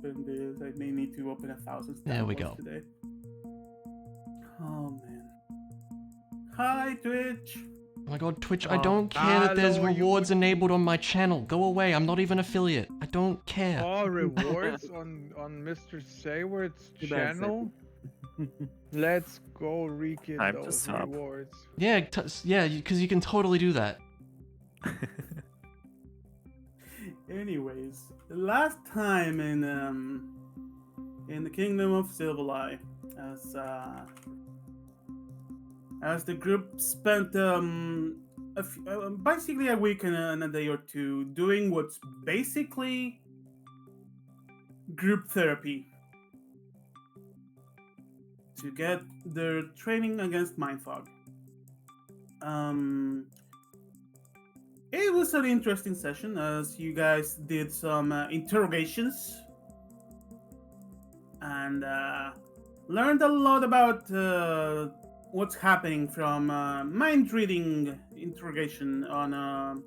open this. I may need to open 1,000 stat There we points go. today. Oh man. Hi Twitch. Oh my god, Twitch, I don't care that there's hello, rewards enabled on my channel. Go away, I'm not even affiliate. I don't care. Oh, rewards on Mr. Sayward's Too bad, channel? Let's go rekid Time to those sub. rewards. Yeah, yeah, because you can totally do that. Anyways, the last time in the Kingdom of Silverlie, as the group spent basically a week and a day or two doing what's basically group therapy to get their training against mindfog. It was an interesting session as you guys did some interrogations and learned a lot about what's happening from mind reading interrogation on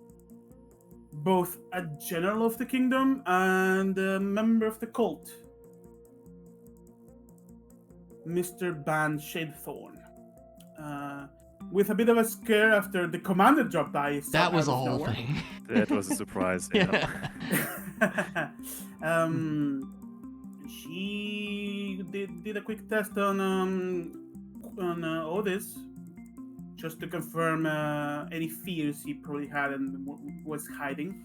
both a general of the kingdom and a member of the cult, Mr. Ban Shadethorn. With a bit of a scare after the commander dropped by. That was out a of whole nowhere. thing. That was a surprise. Yeah. She did a quick test on Otis, just to confirm any fears he probably had and was hiding.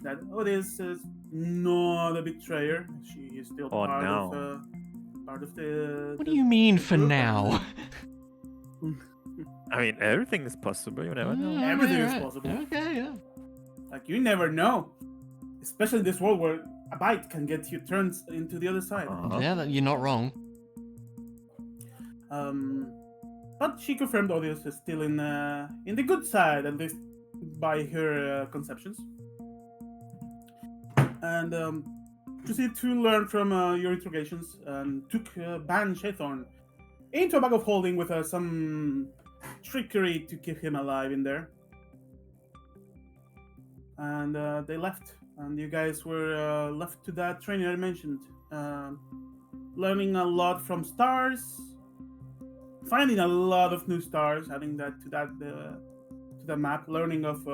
That Otis is not a betrayer. She is still Oh, part no. of the. What do you mean for group, now? I mean, everything is possible. You never know. Everything is Alright. possible. Okay, yeah. Like, you never know. Especially in this world where a bite can get you turned into the other side. Uh-huh. Yeah, you're not wrong. But she confirmed Odious is still in the good side, at least by her conceptions. And proceeded to learn from your interrogations and took Ban Shethorn into a bag of holding with some trickery to keep him alive in there. And they left. And you guys were left to that training I mentioned. Learning a lot from stars, finding a lot of new stars, adding that to the map, learning of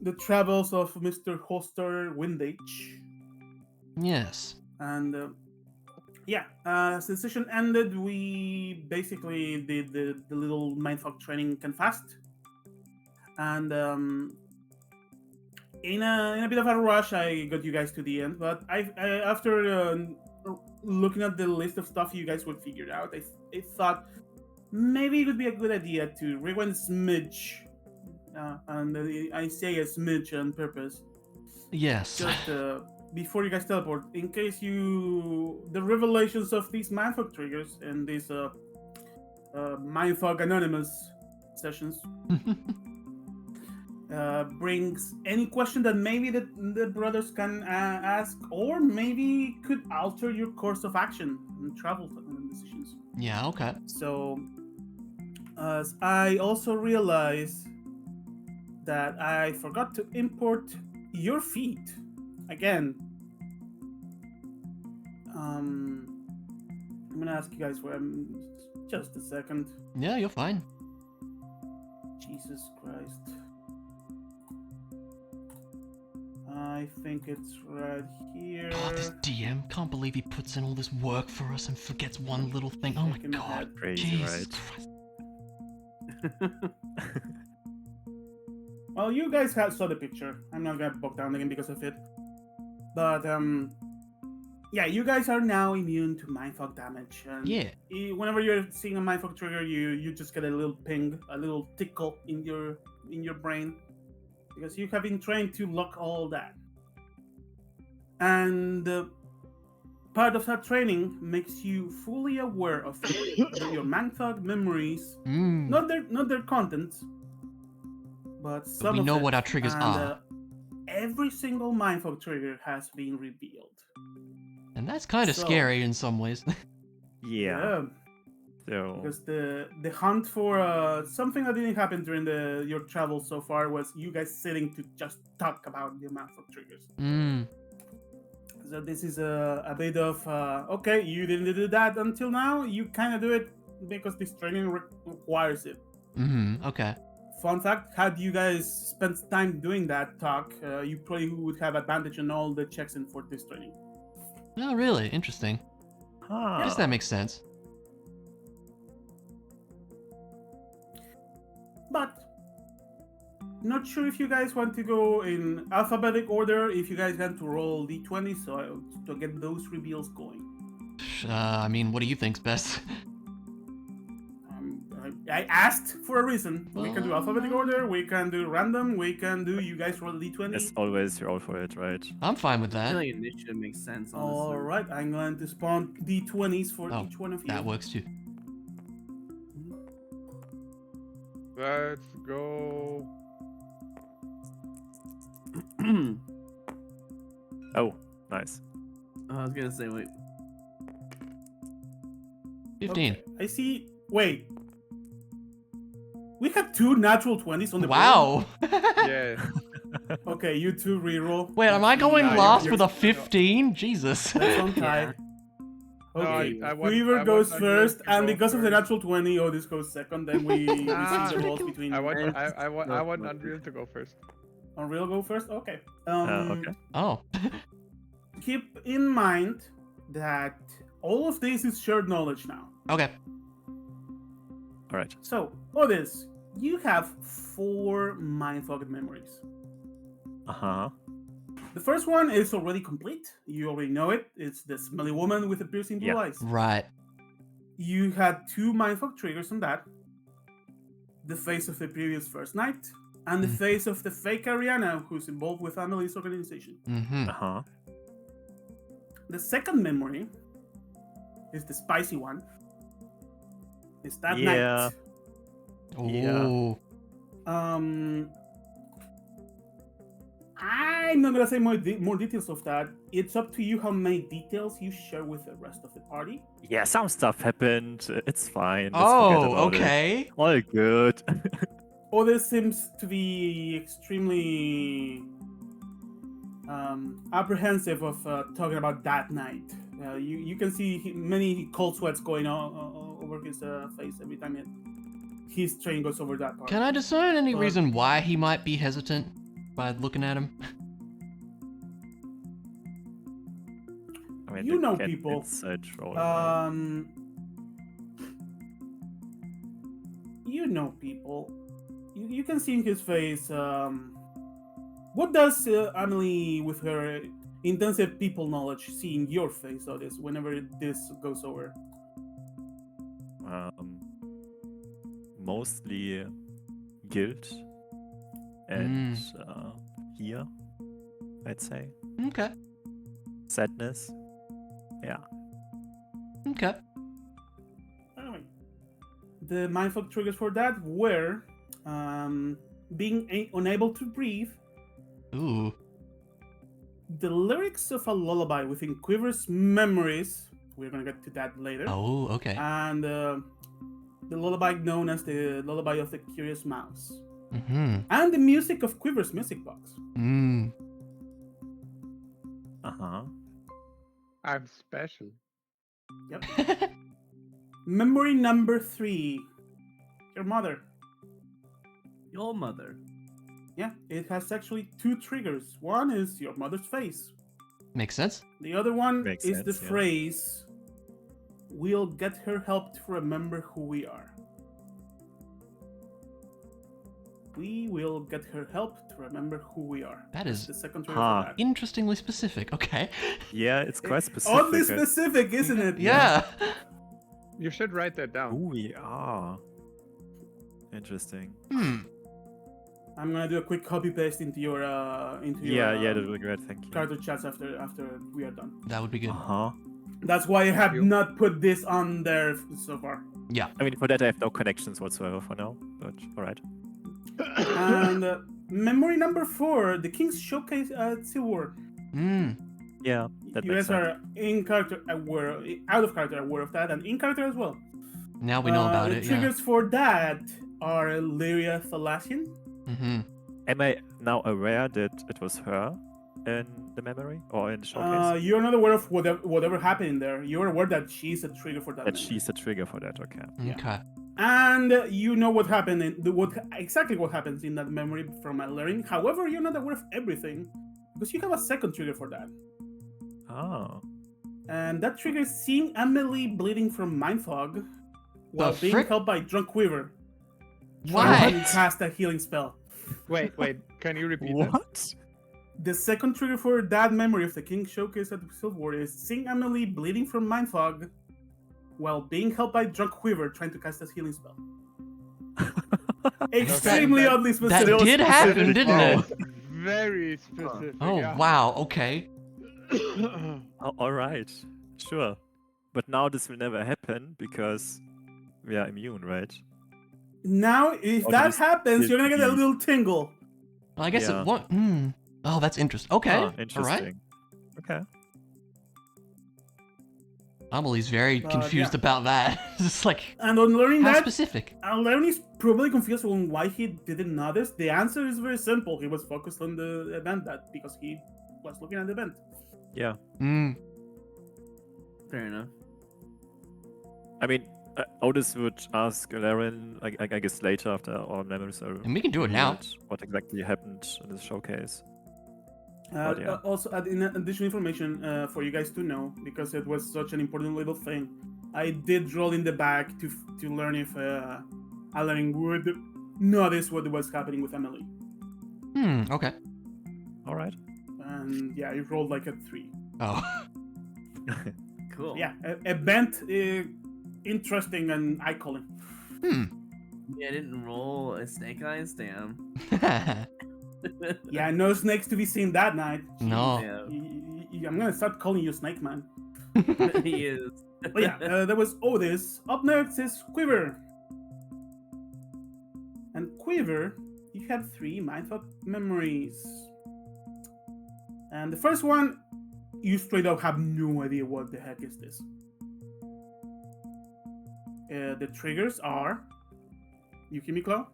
the travels of Mr. Hoster Windage. Yes. And as the session ended, we basically did the little mindfuck training can fast. And in a bit of a rush, I got you guys to the end. But after looking at the list of stuff you guys would figure out, I thought maybe it would be a good idea to rewind a smidge. And I say a smidge on purpose. Yes. Just before you guys teleport, in case the revelations of these mindfuck triggers and these mindfuck anonymous sessions brings any question that maybe the brothers can ask, or maybe could alter your course of action and travel decisions. Yeah, okay. So, as I also realized that I forgot to import your feet again. I'm gonna ask you guys for just a second. Yeah, you're fine. Jesus Christ. I think it's right here. God, this DM can't believe he puts in all this work for us and forgets one little thing. Oh my Shaking my god. head. Crazy, Jesus right? Christ. Well, you guys saw the picture. I'm not gonna bog down again because of it. But yeah, you guys are now immune to mindfuck damage. And Yeah. Whenever you're seeing a mindfuck trigger, you just get a little ping, a little tickle in your brain, because you have been trained to lock all that. And part of that training makes you fully aware of your mindfuck memories, not their contents, but some we of know it. what our triggers And, are. Every single mindfuck trigger has been revealed. And that's kind of So- scary in some ways. Yeah. So Because the hunt for something that didn't happen during your travels so far was you guys sitting to just talk about the mindfuck triggers. So this is a bit of okay, you didn't do that until now. You kind of do it because this training requires it. Okay. Fun fact: had you guys spent time doing that talk, you probably would have advantage on all the checks in for this training. Oh, really? Interesting. I guess that makes sense. But not sure if you guys want to go in alphabetic order. If you guys want to roll d20 so to get those reveals going. I mean, what do you think's best? I asked for a reason. We can do alphabetic order. We can do random. We can do you guys roll d20. As always, roll for it, right? I'm fine with I that. feel like initiative makes sense, honestly. All right, I'm going to spawn d20s for each one of you. That works too. Let's go. Oh, nice. I was gonna say, wait. 15. Okay, I see. Wait. We had 2 natural 20s on the board. Wow. Yeah. Okay, you two reroll. Wait, am I going Nah, last you're- with a 15? Jesus. That's on tie. Yeah. No, Okay, I want- Weaver I goes want first, Andreas to and go because of the first. natural 20, Otis goes second. Then we see Ah. the rolls between. I want And- I want Andreas to go first. Unreal go first. Okay. Okay. Oh. Keep in mind that all of this is shared knowledge now. Okay. All right. So, Otis, you have 4 mindfuck memories. Uh-huh. The first one is already complete. You already know it. It's the smelly woman with the piercing blue Yeah. eyes. Right. You had 2 mindfuck triggers on that. The face of the previous first night, and the face of the fake Ariana who's involved with Amelie's organization. Mm-hmm. Uh-huh. The second memory is the spicy one. It's that Yeah. night. Yeah. Ooh. I'm not gonna say more details of that. It's up to you how many details you share with the rest of the party. Yeah, some stuff happened. It's fine. Let's forget Oh, about it. okay. All good. Otis seems to be extremely apprehensive of talking about that night. You can see many cold sweats going on over his face every time his train goes over that part. Can I discern any But- reason why he might be hesitant by looking at him? I mean, You the know cat people. inside roll, right? You know people. You can see in his face. What does Amelie, with her intensive people knowledge, see in your face, Otis, whenever this goes over? Mostly guilt and fear, I'd say. Okay. Sadness. Yeah. Okay. Anyway, the mindfuck triggers for that were being unable to breathe, Ooh. the lyrics of a lullaby within Quiver's memories. We're gonna get to that later. Oh, okay. And the lullaby known as the Lullaby of the Curious Mouse. Mm-hmm. And the music of Quiver's music box. Mm. Uh-huh. I'm special. Yep. Memory number 3. Your mother. Your mother. Yeah, it has actually 2 triggers. One is your mother's face. Makes sense. The other one Makes is the sense, yeah. phrase, "We'll get her help to remember who we are." We will get her help to remember who we are. That That's is the second trigger Huh. for that. interestingly specific. Okay. Yeah, it's quite specific. Oddly specific, isn't it? Yeah. You should write that down. Who we are. Interesting. I'm gonna do a quick copy paste into your Yeah, that would be great, thank you. character chats after we are done. That would be good. Uh-huh. That's why I have You- not put this on there so far. Yeah. I mean, for that I have no connections whatsoever for now, but alright. And memory number 4, the King's Showcase at Silver. Mm. Yeah, that You makes guys sense. are in character aware, out of character aware of that, and in character as well. Now we know about the it. Yeah. triggers for that are Lyria Thalassian. Mm-hmm. Am I now aware that it was her? in the memory or in the showcase? You're not aware of whatever happened in there. You're aware that she's a trigger for that. That memory. she's the trigger for that. Okay. Yeah. Okay. And you know what happened exactly what happens in that memory from my learning. However, you're not aware of everything because you have a second trigger for that. Oh. And that trigger is seeing Emily bleeding from mind fog while being frick? helped by Drunk Quiver. What? Trying to cast a healing spell. Wait, can you repeat that? What? The second trigger for that memory of the King Showcase at Silver is seeing Emily bleeding from mind fog while being helped by Drunk Quiver trying to cast a healing spell. Extremely oddly specific. That did happen, didn't it? Very specific. Oh, yeah. wow, okay. Oh, all right. Sure. But now this will never happen because we are immune, right? Now, if Oh, that this happens, is you're gonna get a the- little tingle. Well, I guess Yeah. it won't. Oh, that's interesting. Okay. Ah, All right. interesting. Okay. Amelie's very But, confused yeah. about that. It's like, And on learning how that, specific? Learning is probably confused on why he didn't notice. The answer is very simple. He was focused on the event because he was looking at the event. Yeah. Fair enough. I mean, Otis would ask Laren, I guess, later after our memories are. And we can do it now. revealed, what exactly happened in the showcase. Yeah. Also, in additional information for you guys to know, because it was such an important little thing, I did roll in the back to learn if Alarin would notice what was happening with Emily. Okay. All right. And yeah, I rolled like a 3. Oh. Cool. Yeah, event interesting and eye-calling. Yeah, I didn't roll a snake eyes. Damn. Yeah, no snakes to be seen that night. No. Yeah. I'm gonna start calling you Snake Man. He is. But yeah, there was Otis. Up next is Quiver. And Quiver, you have 3 mindfuck memories. And the first one, you straight up have no idea what the heck is this. The triggers are... You hear me, Chloe?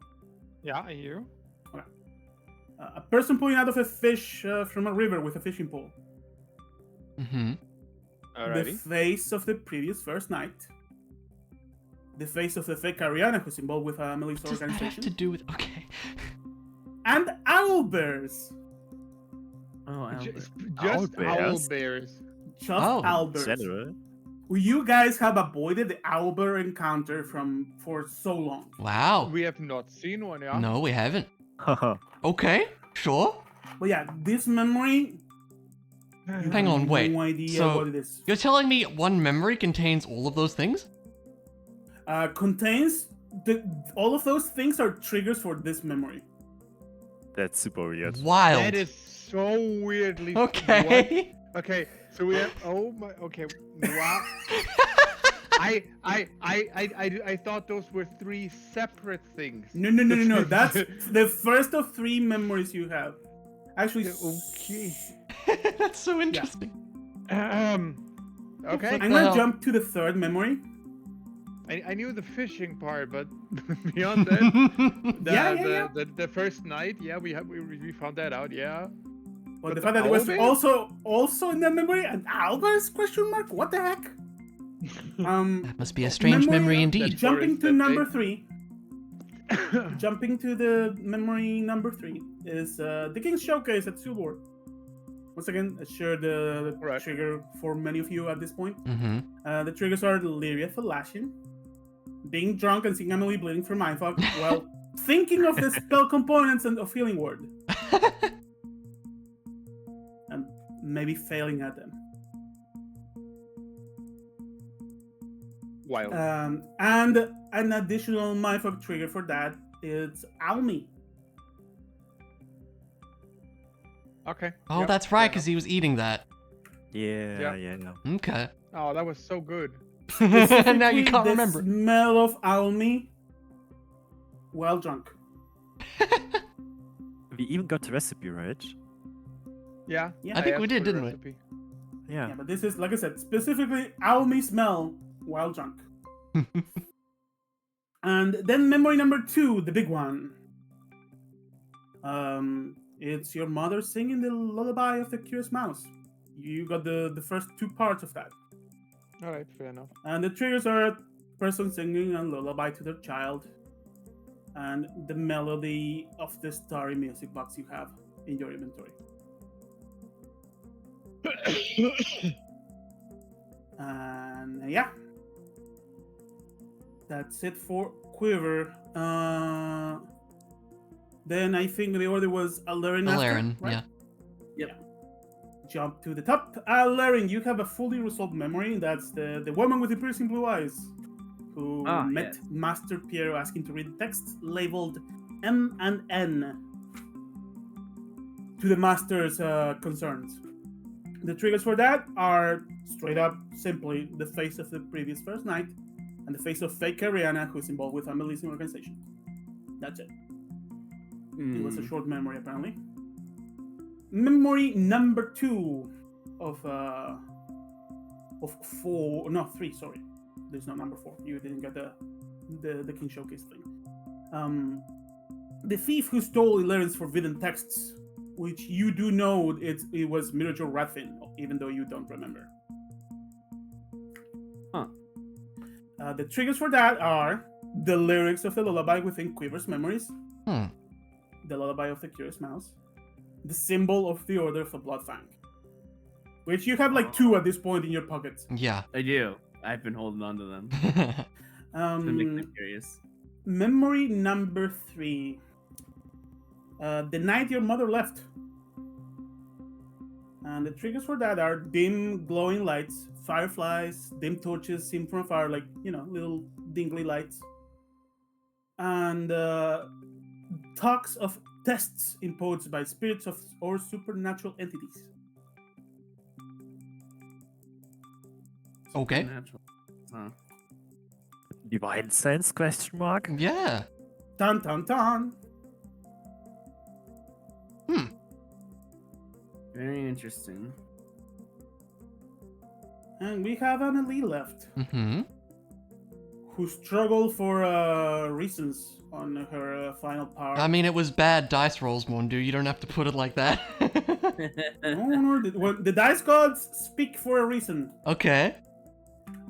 Yeah, I hear. A person pulling out of a fish from a river with a fishing pole. The Alrighty. face of the previous first night. The face of the fake Ariana who's involved with Emily's What does that have organization. to do with... Okay. And owlbears. Oh, Albert. Just Owlbears? owlbears. Just Oh, owlbears. General. You guys have avoided the owlbear encounter for so long. Wow. We have not seen one, yeah? No, we haven't. Haha. Okay, sure. But yeah, this memory... you Hang have on, wait. No idea So- what it is. You're telling me one memory contains all of those things? Contains... all of those things are triggers for this memory. That's super weird. Wild. That is so weirdly. Okay. What? Okay, so we have. Oh my. Okay. Wow. I thought those were 3 separate things. No. That's the first of 3 memories you have. Actually, Okay. That's so interesting. Okay. I'm the gonna hell? jump to the 3rd memory. I knew the fishing part, but beyond that, Yeah. the first night, yeah, we found that out, yeah. But the the fact that it was owlbear? also in that memory, an owlbear's question mark? What the heck? That must be a strange memory indeed. Jumping to That number day. 3. Jumping to the memory number 3 is the King's Showcase at Silver. Once again, I shared the Right. trigger for many of you at this point. Mm-hmm. The triggers are Lyria Falashian, being drunk and seeing Emily bleeding from mindfuck, while thinking of the spell components and of healing word, and maybe failing at them. Wild. And an additional mindfuck trigger for that is Almi. Okay. Oh, yeah, that's fair right, because he was eating that. Yeah. Okay. enough. Oh, that was so good. Now you Specifically, can't the remember. smell of Almi while drunk. We even got the recipe, right? Yeah. Yeah. I think asked we did, for the didn't we? recipe. Yeah. Yeah, but this is, like I said, specifically Almi smell while drunk. And then memory number 2, the big one. It's your mother singing the lullaby of the Curious Mouse. You got the first two parts of that. All right, fair enough. And the triggers are a person singing a lullaby to their child, and the melody of the starry music box you have in your inventory. And yeah, that's it for Quiver. Then I think the order was Alaren after, Alaren, right? yeah. Jump to the top. Alaren, you have a fully resolved memory. That's the woman with the piercing blue eyes who met yes. Master Piero asking to read text labeled M and N to the Master's concerns. The triggers for that are straight up simply the face of the previous first night and the face of fake Ariana, who's involved with Amelie's organization. That's it. It was a short memory, apparently. Memory number 2 of 4, no 3. Sorry, there's no number 4. You didn't get the King Showcase thing. The thief who stole Ilaren's forbidden texts, which you do know it was Miracle Rathfin, even though you don't remember. Huh. The triggers for that are the lyrics of the lullaby within Quiver's memories, the lullaby of the Curious Mouse, the symbol of the Order of the Bloodfang, which you have like 2 at this point in your pockets. Yeah. I do. I've been holding on to them to make me curious. Memory number 3. The night your mother left. And the triggers for that are dim, glowing lights, fireflies, dim torches seen from afar, like, little dingly lights. And talks of tests imposed by spirits or supernatural entities. Okay. Supernatural. Huh. Divine sense? Question mark. Yeah. Dun dun dun. Very interesting. And we have Annalie left, Mm-hmm. who struggled for reasons on her final power. I mean, it was bad dice rolls, Mondu. You don't have to put it like that. No, the dice gods speak for a reason, Okay.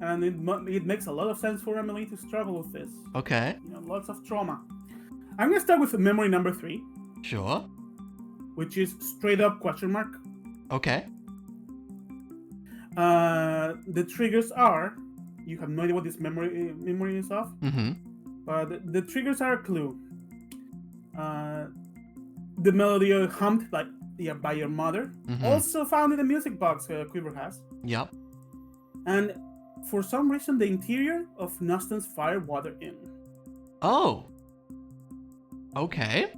and it makes a lot of sense for Emily to struggle with this. Okay. Lots of trauma. I'm gonna start with memory number 3, Sure. which is straight up question mark. Okay. The triggers are, you have no idea what this memory is of, Mm-hmm. but the triggers are a clue. The melody hummed by your mother, Mm-hmm. also found in the music box Quiver has, Yep. and for some reason the interior of Noston's Fire Water Inn. Oh. Okay.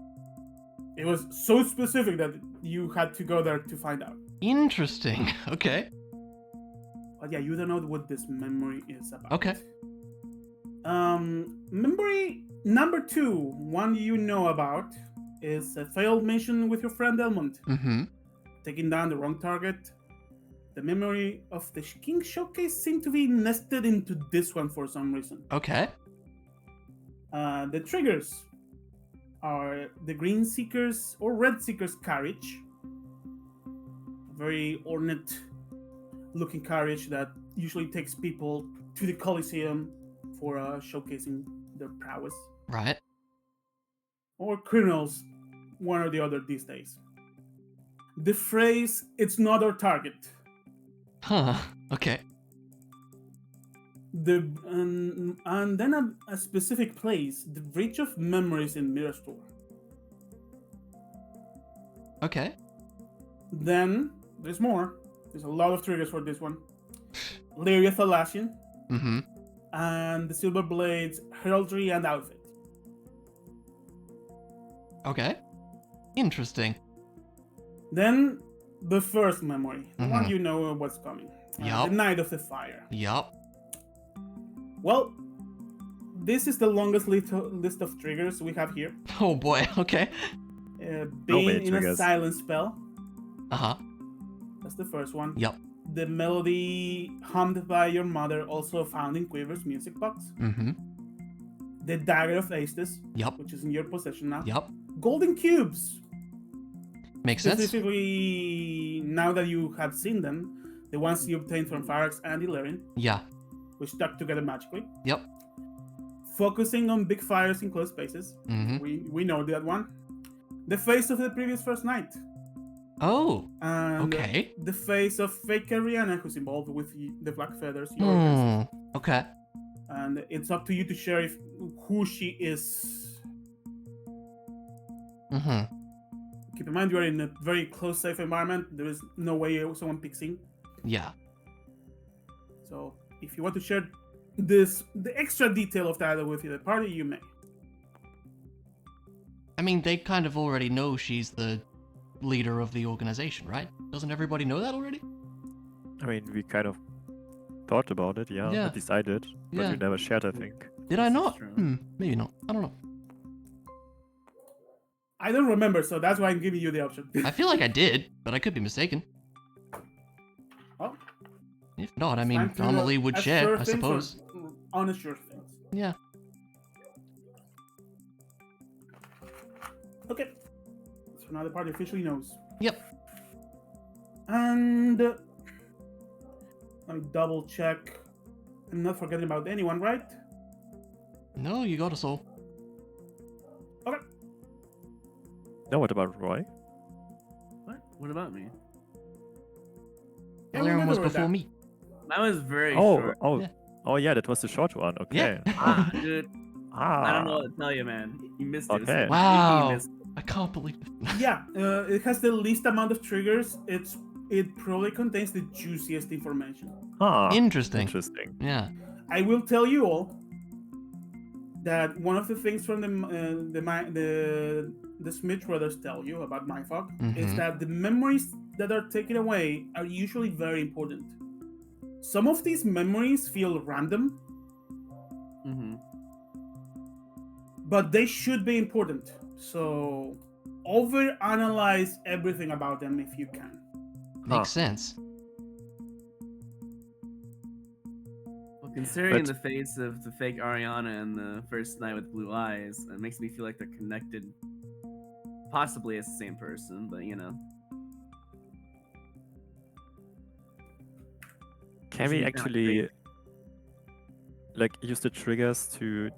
It was so specific that you had to go there to find out. Interesting. Okay. But yeah, you don't know what this memory is about. Okay. Memory number 2, one you know about, is a failed mission with your friend Elmond. Mm-hmm. Taking down the wrong target. The memory of the King Showcase seemed to be nested into this one for some reason. Okay. The triggers are the Green Seeker's or Red Seeker's carriage. Very ornate looking carriage that usually takes people to the Coliseum for showcasing their prowess. Right. Or criminals, one or the other these days. The phrase, "it's not our target." Huh. Okay. And then a specific place, the Bridge of Memories in Mirror Store. Okay. Then there's more. There's a lot of triggers for this one. Lyria Thalashian Mm-hmm. and the Silver Blades heraldry and outfit. Okay. Interesting. Then the first memory, the one Mhm. you know what's coming. Yup. The Night of the Fire. Yup. Well, this is the longest list of triggers we have here. Oh boy. Okay. Being many in a triggers. silent spell. Uh-huh. That's the first one. Yup. The melody hummed by your mother, also found in Quiver's music box. Mm-hmm. The Dagger of Aestus, Yup. which is in your possession now. Yup. Golden Cubes. Makes sense. Specifically, now that you have seen them, the ones you obtained from Pharax and Illyrian, Yeah. which stuck together magically. Yep. Focusing on big fires in closed spaces. Mm-hmm. We know that one. The face of the previous first night. Oh. And Okay. the face of fake Ariana, who's involved with the Black Feathers. Your Hmm. organization. Okay. And it's up to you to share who she is. Mm-hmm. Keep in mind, you are in a very close, safe environment. There is no way someone picks in. Yeah. So, if you want to share the extra detail of that with the party, you may. I mean, they kind of already know she's the leader of the organization, right? Doesn't everybody know that already? I mean, we kind of thought about it, yeah. Yeah. At least I did, but Yeah. you never shared, I think. Did I This is not? true. Maybe not. I don't know. I don't remember, so that's why I'm giving you the option. I feel like I did, but I could be mistaken. Well, If not, I mean, time to, Amelie would ask share, sure I things or suppose. honest sure things. Yeah. Okay. So now the party officially knows. Yep. And let me double check. I'm not forgetting about anyone, right? No, you got us all. Okay. Now what about Roy? What? What about me? Yeah, we Illyrian went was over before that. me. That was very Oh, short. oh, Yeah. oh yeah, that was the short one. Okay. Ah, dude. I don't know Ah, what to tell you, man. You missed it. It was Okay. so Wow. sneaky, you missed I can't believe it. Yeah, it has the least amount of triggers. It probably contains the juiciest information. ah, Interesting. interesting. Yeah. I will tell you all that one of the things from the Smith brothers tell you about Mindfuck is Mhm. that the memories that are taken away are usually very important. Some of these memories feel random, Mm-hmm. but they should be important. So overanalyze everything about them if you can. Makes sense. Well, considering But- the face of the fake Ariana and the first night with blue eyes, it makes me feel like they're connected. Possibly as the same person, but you know. Can we Isn't that actually great? like use the triggers to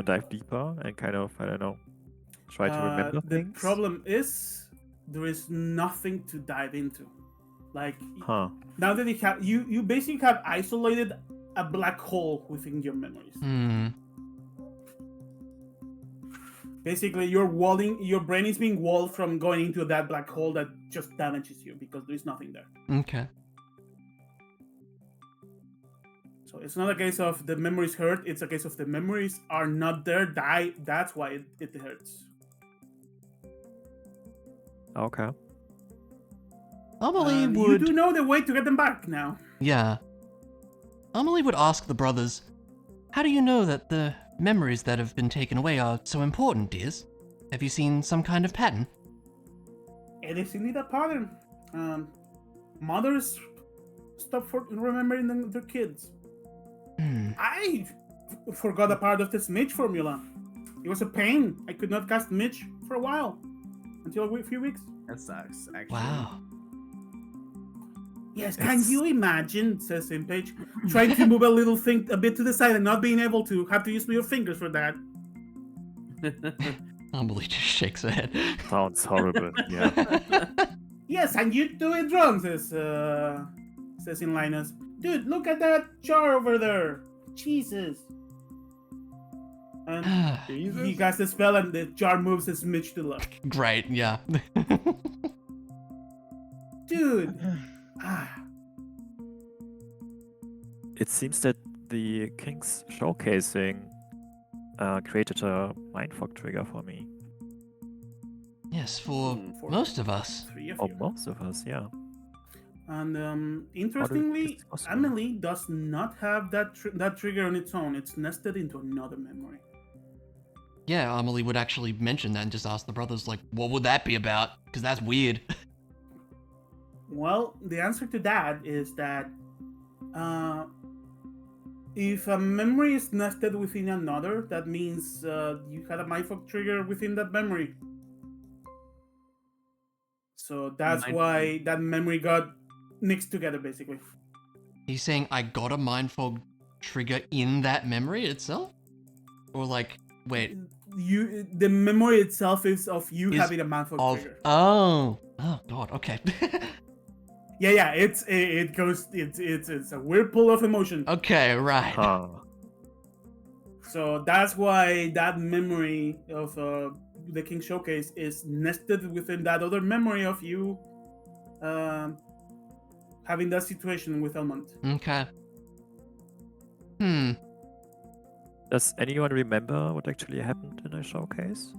dive deeper and kind of, I don't know, try to remember The things? problem is there is nothing to dive into. Like Huh. now that you basically have isolated a black hole within your memories. Hmm. Basically, your brain is being walled from going into that black hole that just damages you because there is nothing there. Okay. So it's not a case of the memories hurt, it's a case of the memories are not there, that's why it hurts. Okay. Amelie You would. do know the way to get them back now. Yeah. Amelie would ask the brothers, "How do you know that the memories that have been taken away are so important, dears? Have you seen some kind of pattern?" It is indeed a pattern. Mothers stop remembering their kids. I forgot a part of the Mitch formula. It was a pain. I could not cast Mitch for a while. Until a few weeks. That sucks, actually. Wow. Yes, can you imagine, says Impage, trying to move a little thing a bit to the side and not being able to have to use your fingers for that? Amelie just shakes her head. Sounds horrible. Yeah. Yes, and you do it wrong, says in Linus. Dude, look at that jar over there. Jesus. And he casts a spell and the jar moves his Mitch to the left. Great, yeah. Dude. It seems that the King's showcasing created a mindfuck trigger for me. Yes, for For most of us. 3 of Or you. most of us, yeah. And interestingly, this possible? Amelie does not have that trigger on its own. It's nested into another memory. Yeah, Amelie would actually mention that and just ask the brothers, like, what would that be about? Because that's weird. Well, the answer to that is that if a memory is nested within another, that means you had a mindfuck trigger within that memory. So that's Mindful. why that memory got mixed together, basically. He's saying I got a mind fog trigger in that memory itself? Or like, wait, The memory itself is of you Is having a mindful of trigger. oh god, okay. Yeah, it goes it's a weird pull of emotion. Okay, right. Huh. So that's why that memory of the King Showcase is nested within that other memory of you having that situation with Elmont. Okay. Does anyone remember what actually happened in a showcase?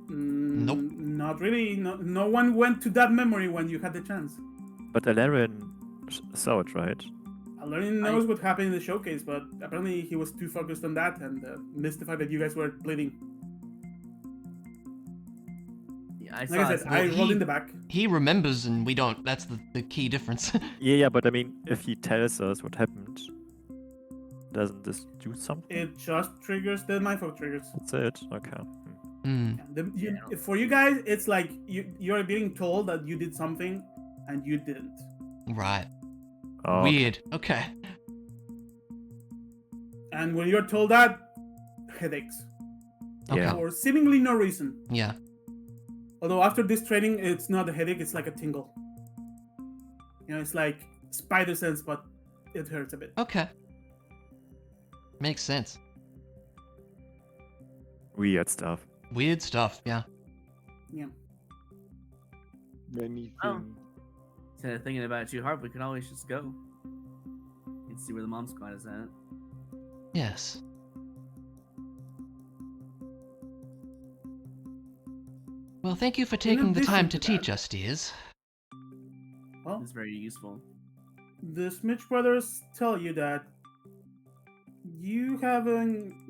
Nope. Not really. No one went to that memory when you had the chance. But Alarion saw it, right? Alarion knows what happened in the showcase, but apparently he was too focused on that and missed the fact that you guys were bleeding. Yeah, I Like saw I it. said, I rolled in the back. He remembers and we don't. That's the key difference. Yeah, but I mean, if he tells us what happened, doesn't this do something? It just triggers the mindful triggers. That's it. Okay. For you guys, it's like you're being told that you did something and you didn't. Right. Oh, Weird. Okay. And when you're told that, headaches. Okay. Yeah. For seemingly no reason. Yeah. Although after this training, it's not a headache, it's like a tingle. You know, it's like spider sense, but it hurts a bit. Okay. Makes sense. Weird stuff. Weird stuff, yeah. Yeah. Anything. Oh. Instead of thinking about it too hard, we could always just go and see where the mom squad is at. Yes. Well, thank you for taking the time addition to to teach that- us, dears. Well, It's very useful. the Smith brothers tell you that you have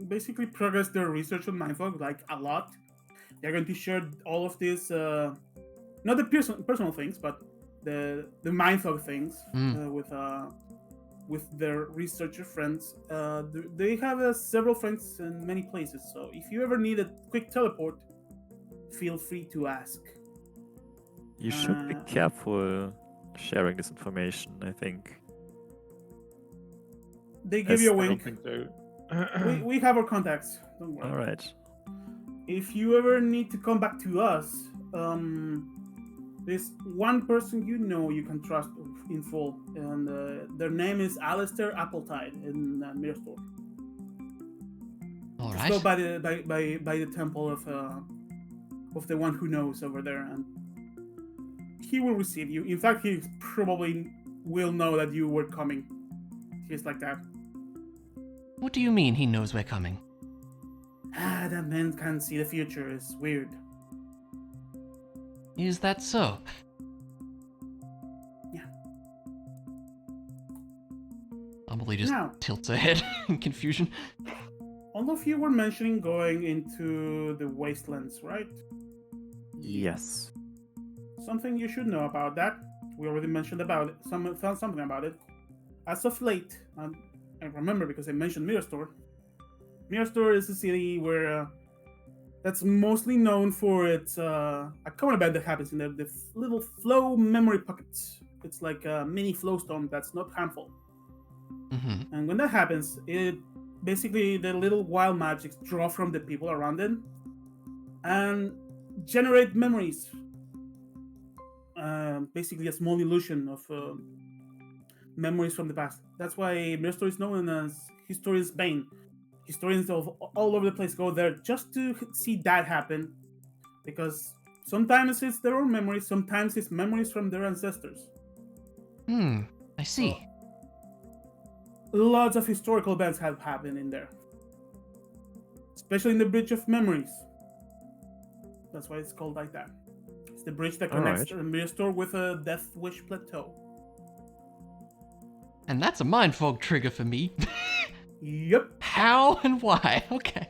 basically progressed their research on mindfog like a lot. They're going to share all of this, not the personal things, but the mindfog things with their researcher friends. They have several friends in many places, so if you ever need a quick teleport, feel free to ask. You should be Uh, careful sharing this information, I think. They give you a I don't wink. think so. We have our contacts. Don't worry. Alright. If you ever need to come back to us, there's one person you know you can trust in full, and their name is Alistair Appletide in Mirror. All Just go right. by the temple of the one who knows over there, and he will receive you. In fact, he probably will know that you were coming. He's like that. What do you mean he knows we're coming? That man can see the future. It's weird. Is that so? Yeah. Amelie just Now, tilts her head in confusion. all of you were mentioning going into the wastelands, right? Yes. Something you should know about that. We already mentioned about it. Something about it. As of late, I remember because I mentioned Mirror. Mirror is a city where that's mostly known for its a common event that happens in the little flow memory pockets. It's like a mini flowstone that's not harmful. Mm-hmm. And when that happens, it basically the little wild magics draw from the people around it and generate memories. Basically, a small illusion of memories from the past. That's why Mirror is known as Historian's Bane. Historians of all over the place go there just to see that happen, because sometimes it's their own memories, sometimes it's memories from their ancestors. I see. Lots of historical events have happened in there, especially in the Bridge of Memories. That's why it's called like that. It's the bridge that connects Alright. Mirror with a Death Wish Plateau. And that's a mind fog trigger for me. Yep. How and why? Okay.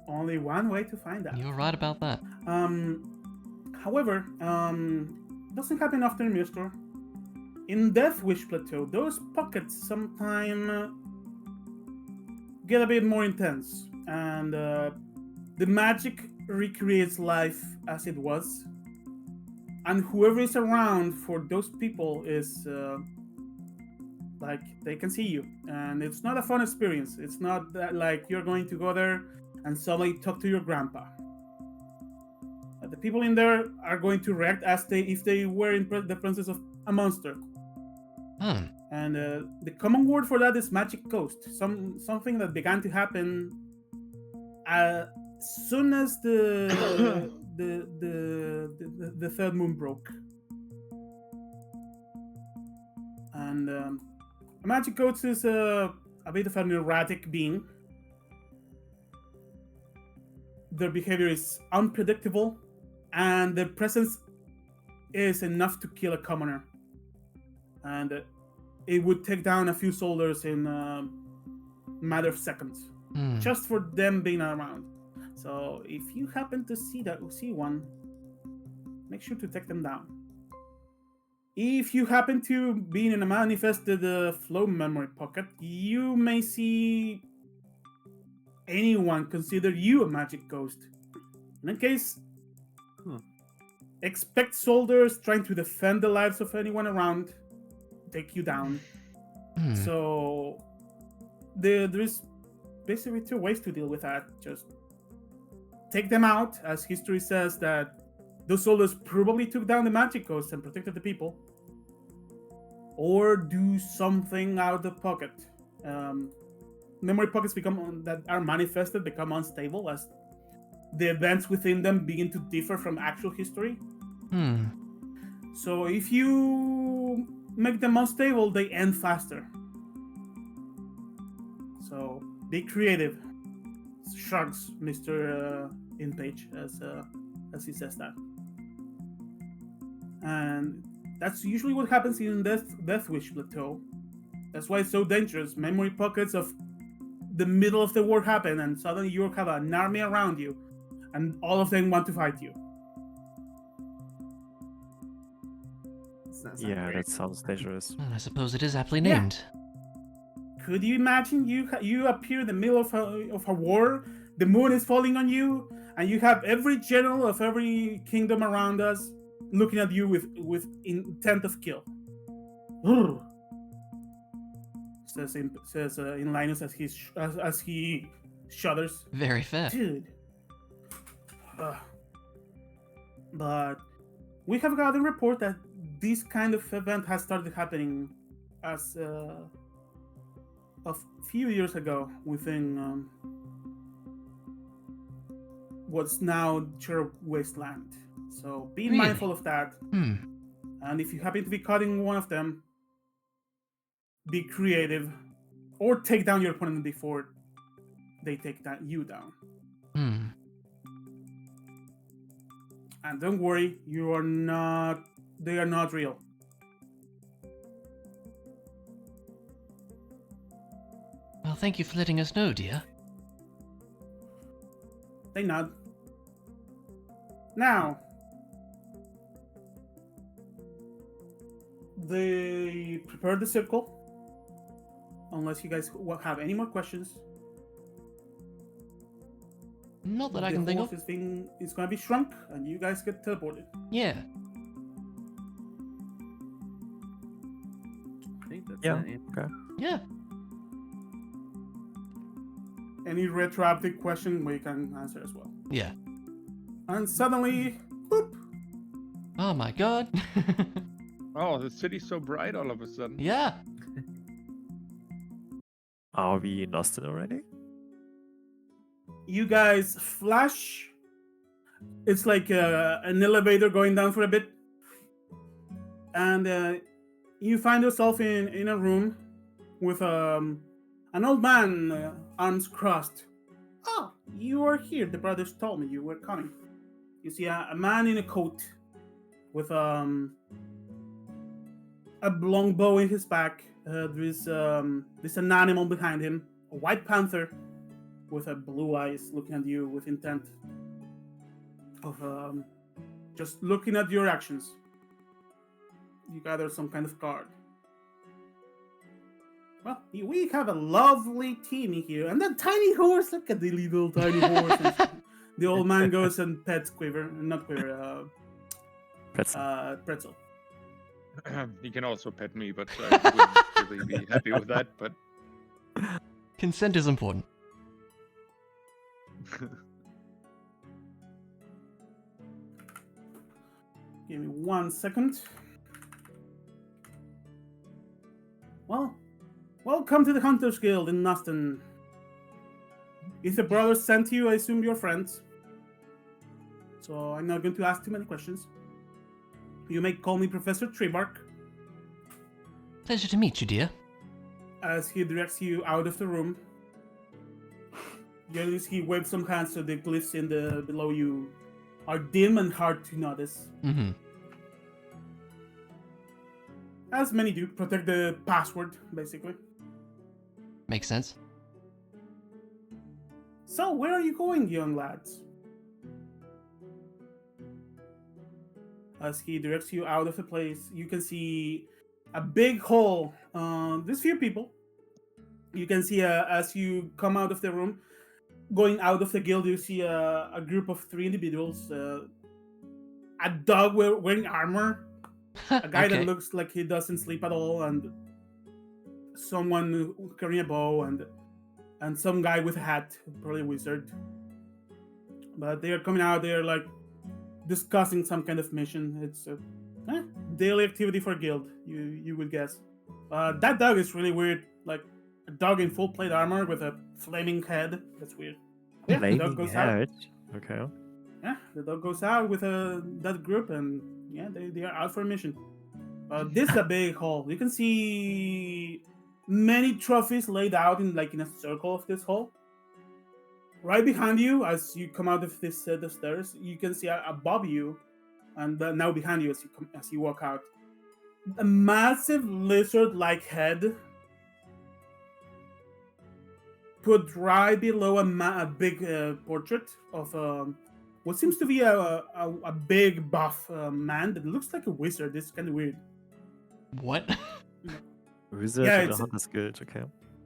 Only one way to find out. You're right about that. However, doesn't happen often in Mirror. In Death Wish Plateau, those pockets sometimes get a bit more intense, and the magic recreates life as it was and whoever is around for those people is like they can see you, and it's not a fun experience. It's not that like you're going to go there and suddenly talk to your grandpa. The people in there are going to react as if they were in the presence of a monster. Hmm. And the common word for that is magic ghost. Something that began to happen as soon as the third moon broke. And a magic ghost is a bit of an erratic being. Their behavior is unpredictable, and their presence is enough to kill a commoner. And it would take down a few soldiers in a matter of seconds, just for them being around. So if you happen to see one, make sure to take them down. If you happen to be in a manifested flow memory pocket, you may see anyone consider you a magic ghost. In that case, expect soldiers trying to defend the lives of anyone around take you down. So there is basically two ways to deal with that. Just take them out, as history says that those soldiers probably took down the magic ghost and protected the people, or do something out of the pocket. Memory pockets that are manifested become unstable as the events within them begin to differ from actual history. So if you make them unstable, they end faster. So be creative. Shrugs Mr. Inpage as he says that. And that's usually what happens in Death Wish Plateau. That's why it's so dangerous. Memory pockets of the middle of the war happen, and suddenly you have an army around you, and all of them want to fight you. Yeah, that sounds dangerous. I suppose it is aptly named. Could you imagine you appear in the middle of a war, the moon is falling on you, and you have every general of every kingdom around us looking at you with intent of kill. Says in Linus as he shudders. Very fair. Dude. But we have got a report that this kind of event has started happening as a few years ago within what's now Cherub Wasteland. So be mindful of that. And if you happen to be caught in one of them, be creative, or take down your opponent before they take you down. And don't worry, they are not real. Well, thank you for letting us know, dear. They nod. Now, they prepare the circle. Unless you guys have any more questions. Not that I can think of. This thing is going to be shrunk, and you guys get teleported. Yeah. I think that's Yeah. it. Okay. Yeah. Any retroactive question we can answer as well. Yeah. And suddenly, boop! Oh my god. Oh, the city's so bright all of a sudden. Yeah. Are we in Austin already? You guys flash. It's like an elevator going down for a bit. And you find yourself in a room with an old man, arms crossed. Oh, you are here. The brothers told me you were coming. You see a man in a coat with a long bow in his back. There's an animal behind him, a white panther with blue eyes looking at you with intent of just looking at your actions. You gather some kind of card. Well, we have a lovely team here. And that tiny horse, look at the little tiny horse. And the old man goes and pets Quiver, not Quiver, Pretzel. He can also pet me, but I wouldn't really be happy with that. But Consent is important. Give me 1 second. Well, welcome to the Hunters Guild in Noston. If the brothers sent you, I assume you're friends. So I'm not going to ask too many questions. You may call me Professor Treebark, Pleasure to meet you, dear. as he directs you out of the room. He waves some hands so the glyphs in the below you are dim and hard to notice. Mm-hmm. As many do, protect the password, basically. Makes sense. So, where are you going, young lads? As he directs you out of the place, you can see a big hall. There's few people. You can see as you come out of the room, going out of the guild, you see a group of 3 individuals. A dog wearing armor, a guy Okay. that looks like he doesn't sleep at all, and someone carrying a bow, and some guy with a hat, probably a wizard. But they are coming out. They are like discussing some kind of mission. It's a daily activity for guild, you would guess. That dog is really weird. Like a dog in full plate armor with a flaming head. That's weird. Yeah, the dog Flaming goes out. head. Okay. Yeah, the dog goes out with that group, and yeah, they are out for a mission. This is a big hall. You can see many trophies laid out in a circle of this hall. Right behind you, as you come out of this set of stairs, you can see above you, and now behind you as you walk out, a massive lizard-like head put right below a big portrait of what seems to be a big buff man that looks like a wizard. It's kind of weird. What? Wizard Yeah, in the it's- Hunter's Guild. Okay.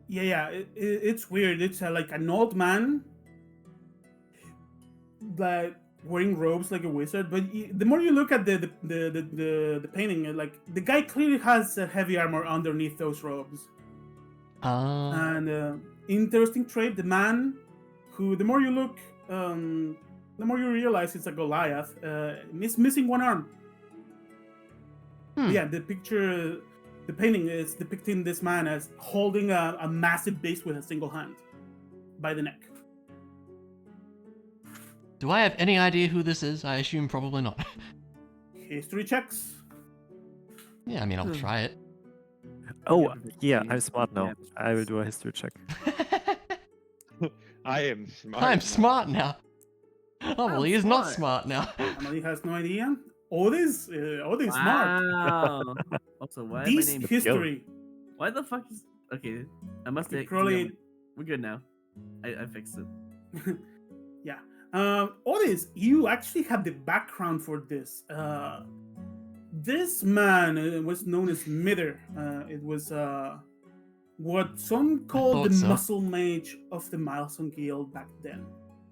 Yeah, it's weird. It's like an old man, like wearing robes like a wizard. But the more you look at the painting, like the guy clearly has heavy armor underneath those robes. And interesting trait, the man who, the more you look, the more you realize it's a Goliath. Is missing one arm. Hmm. Yeah, the painting is depicting this man as holding a massive beast with a single hand by the neck. Do I have any idea who this is? I assume probably not. History checks. Yeah, I mean, I'll try it. Oh, Yeah, yeah, okay. I'm smart now. Yeah. I will do a history check. I am smart. I'm smart now. Oh, well, I'm he is not smart. smart now. Emily has no idea. Odin's smart. Wow. Also, why This my name? history. Why the fuck is? Okay, I must You have. probably We're good now. I fixed it. yeah. Otis, you actually have the background for this. This man was known as Mitter. It was what some called thought the so. muscle mage of the Milestone Guild back then.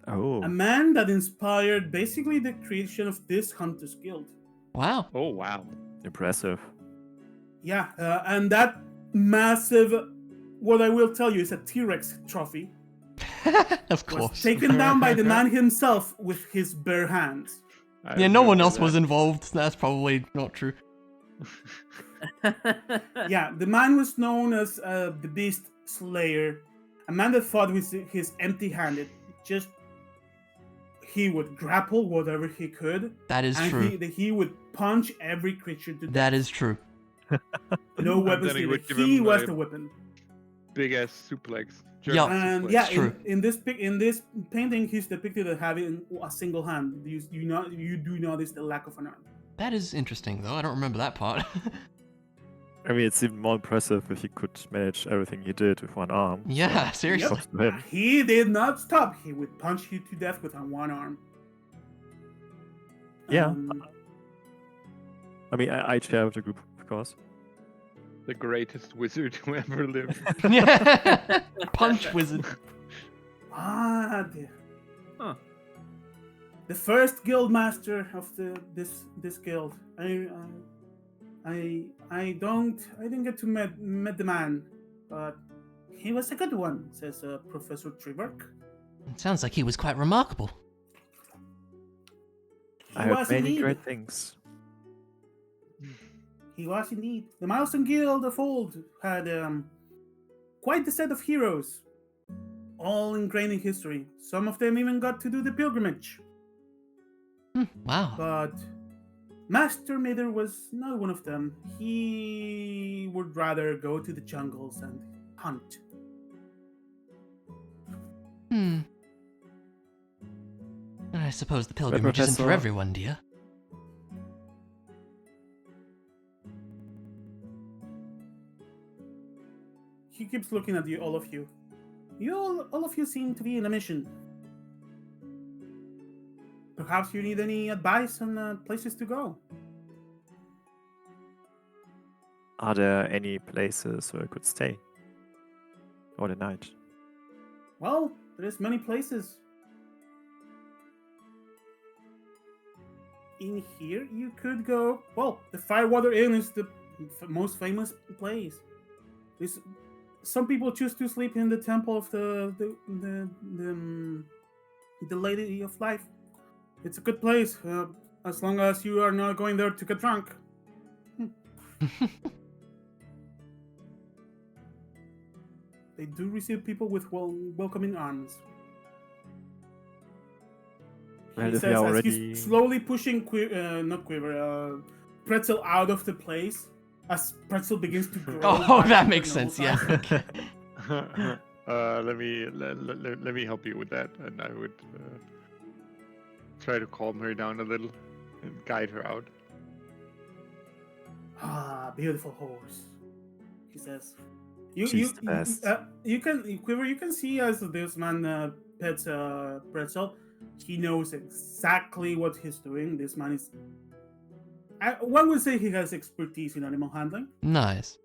Oh. A man that inspired basically the creation of this Hunters Guild. Wow. Oh wow. Impressive. Yeah, and that massive, what I will tell you is a T-Rex trophy, Of was course. taken down by the man himself with his bare hands. I Yeah, no one remember else was that. involved. That's probably not true. Yeah, the man was known as the Beast Slayer, a man that fought with his empty-handed. Just he would grapple whatever he could, That is and true. he would punch every creature to death. That is true. No weapons then he needed. would give He him was a- the weapon. Big ass suplex. Yeah. And suplex. yeah, True. in this painting, he's depicted as having a single hand. You do notice the lack of an arm. That is interesting, though. I don't remember that part. I mean, it's even more impressive if he could manage everything he did with one arm. Yeah, seriously. Props to him. He did not stop. He would punch you to death with one arm. Yeah. Um, I mean, I chair with the group, of course. The greatest wizard who ever lived. Yeah. Punch wizard. the, Huh. the first guild master of this guild. I didn't get to met the man, but he was a good one, says Professor Triberk. It sounds like he was quite remarkable. I He heard was many indeed. great things. He was indeed. The Milestone Guild of old had quite the set of heroes, all ingrained in history. Some of them even got to do the pilgrimage. Wow. But Master Mither was not one of them. He would rather go to the jungles and hunt. I suppose the pilgrimage isn't for Professor- everyone, dear. He keeps looking at you, all of you. All of you seem to be in a mission. Perhaps you need any advice on places to go. Are there any places where I could stay? For the night? Well, there's many places. In here, you could go. Well, the Firewater Inn is the most famous place. Some people choose to sleep in the temple of the Lady of Life. It's a good place, as long as you are not going there to get drunk. They do receive people with welcoming arms. Well, He if we says as already- he's slowly pushing Pretzel out of the place as Pretzel begins to grow. Oh, back that to makes normal sense, yeah. size. Let me help you with that, and I would try to calm her down a little and guide her out. Ah, beautiful horse. He says. She's the best. You can see as this man pets Pretzel. He knows exactly what he's doing. This man is. One would say he has expertise in animal handling. Nice.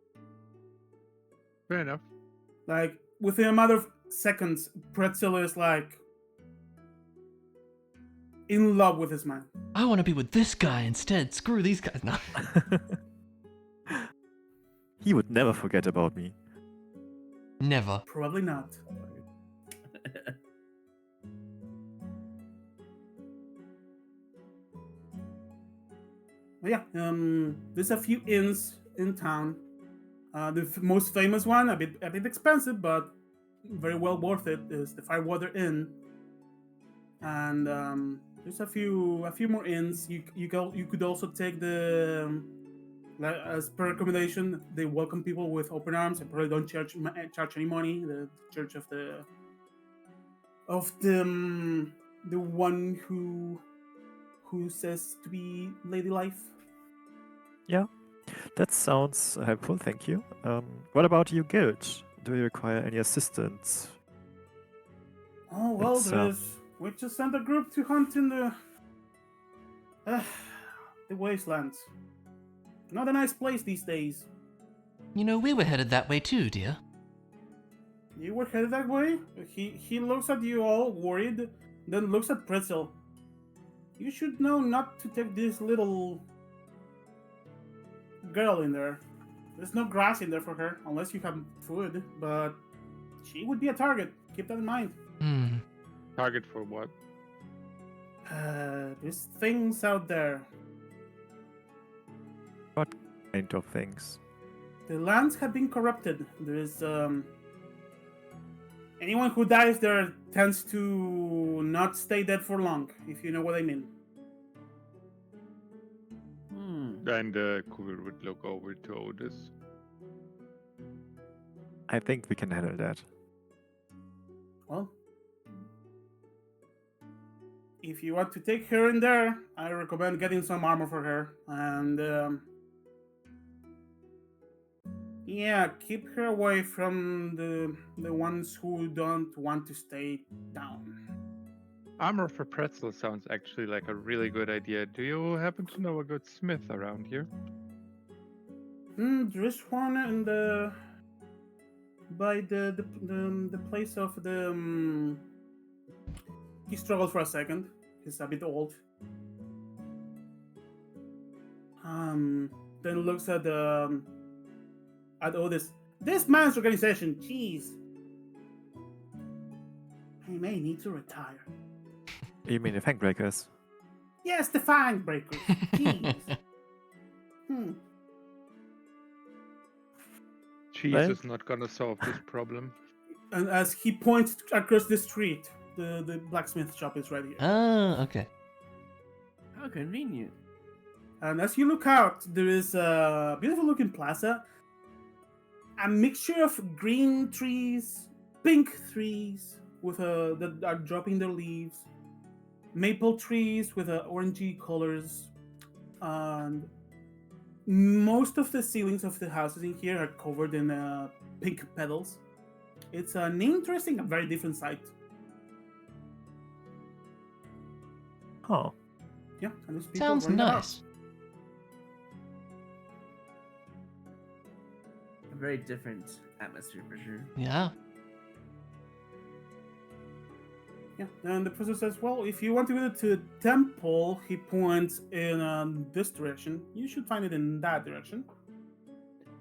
Fair enough. Like within a matter of seconds, Pretzel is like in love with this man. I want to be with this guy instead. Screw these guys. No. He would never forget about me. Never. Probably not. But yeah, there's a few inns in town. The most famous one, a bit expensive, but very well worth it, is the Firewater Inn. And there's a few more inns. You could also take the as per recommendation. They welcome people with open arms and probably don't charge any money. The church of the one who says to be Lady Life. Yeah, that sounds helpful, thank you. What about you, Guild? Do you require any assistance? Oh well, It's, we just sent a group to hunt in the wastelands. Not a nice place these days. You know, we were headed that way too, dear. You were headed that way? He looks at you all worried, then looks at Pretzel. You should know not to take this little girl in there. There's no grass in there for her, unless you have food, but she would be a target. Keep that in mind. Target for what? There's things out there. What kind of things? The lands have been corrupted. There is anyone who dies there tends to not stay dead for long, if you know what I mean. And Kuvir would look over to Otis. I think we can handle that. Well, if you want to take her in there, I recommend getting some armor for her. And yeah, keep her away from the ones who don't want to stay down. Armor for Pretzel sounds actually like a really good idea. Do you happen to know a good smith around here? There is one in by the place of the. He struggles for a second. He's a bit old. Then looks at Otis. This man's organization, jeez. He may need to retire. You mean the Fang Breakers? Yes, the Fang Breakers. Jeez. Cheese Well- is not gonna solve this problem. And as he points across the street, the blacksmith shop is right here. Ah, okay. How convenient. And as you look out, there is a beautiful looking plaza. A mixture of green trees, pink trees with that are dropping their leaves, maple trees with orangey colors, and most of the ceilings of the houses in here are covered in pink petals. It's an interesting and very different sight. Huh. Yeah, and there's people Sounds running about. nice. A very different atmosphere for sure. Yeah. Yeah, and the professor says, well, if you want to go to the temple, he points in this direction. You should find it in that direction.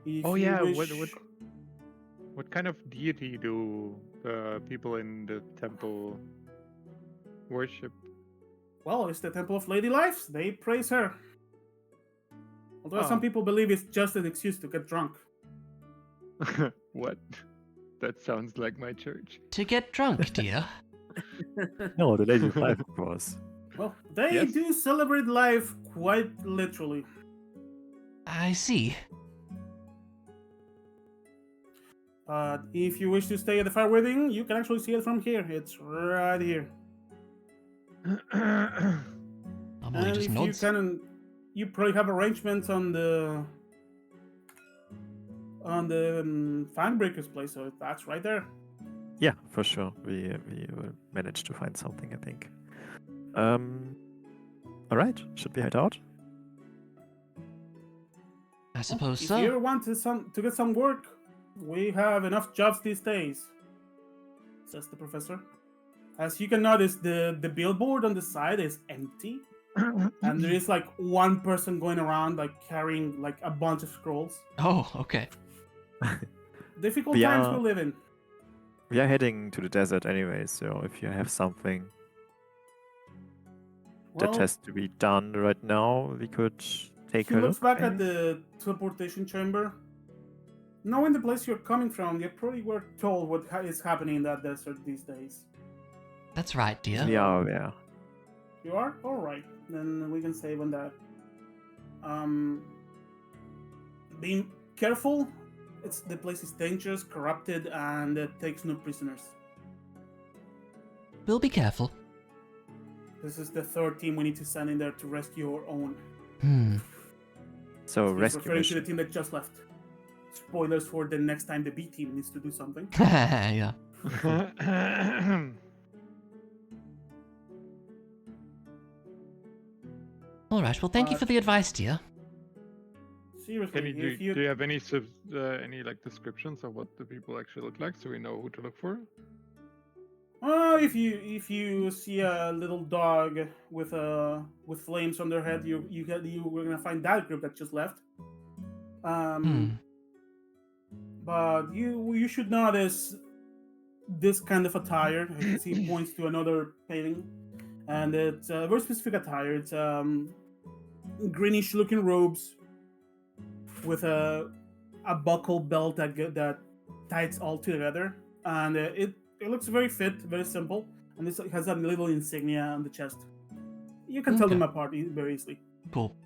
If Oh you yeah, wish- what kind of deity do the people in the temple worship? Well, it's the Temple of Lady Lives. They praise her. Although some Oh. people believe it's just an excuse to get drunk. What? That sounds like my church. To get drunk, dear. No, the Lady of Life, of course. Well, they Yes. do celebrate life quite literally. I see. But if you wish to stay at the fire wedding, you can actually see it from here. It's right here. Amelie And just if nods. you probably have arrangements on the fan breaker's place, so that's right there. Yeah, for sure. We will manage to find something, I think. All right. Should we head out? I suppose If so. you want to get some work, we have enough jobs these days, says the professor. As you can notice, the billboard on the side is empty, and there is like one person going around like carrying like a bunch of scrolls. Oh, okay. Difficult We times are- we live in. We are heading to the desert anyway, so if you have something Well, that has to be done right now, we could take he a looks look. back at maybe? the teleportation chamber. Knowing the place you're coming from, you probably were told what is happening in that desert these days. That's right, dear. Yeah. You are? Alright. Then we can save on that. Being careful. The place is dangerous, corrupted, and it takes no prisoners. We'll be careful. This is the third team we need to send in there to rescue our own. So He's rescue referring to the mission. team that just left. Spoilers for the next time the B team needs to do something. Yeah. All right. Well, thank you for the advice, dear. Seriously, Can if do you have any like descriptions of what the people actually look like, so we know who to look for? if you see a little dog with flames on their head, we're gonna find that group that just left. But you should notice this kind of attire. As he points to another painting, and it's a very specific attire. It's greenish-looking robes with a buckle belt that ties all together, and it looks very fit, very simple, and it has a little insignia on the chest. You can tell Okay. them apart very easily. Cool.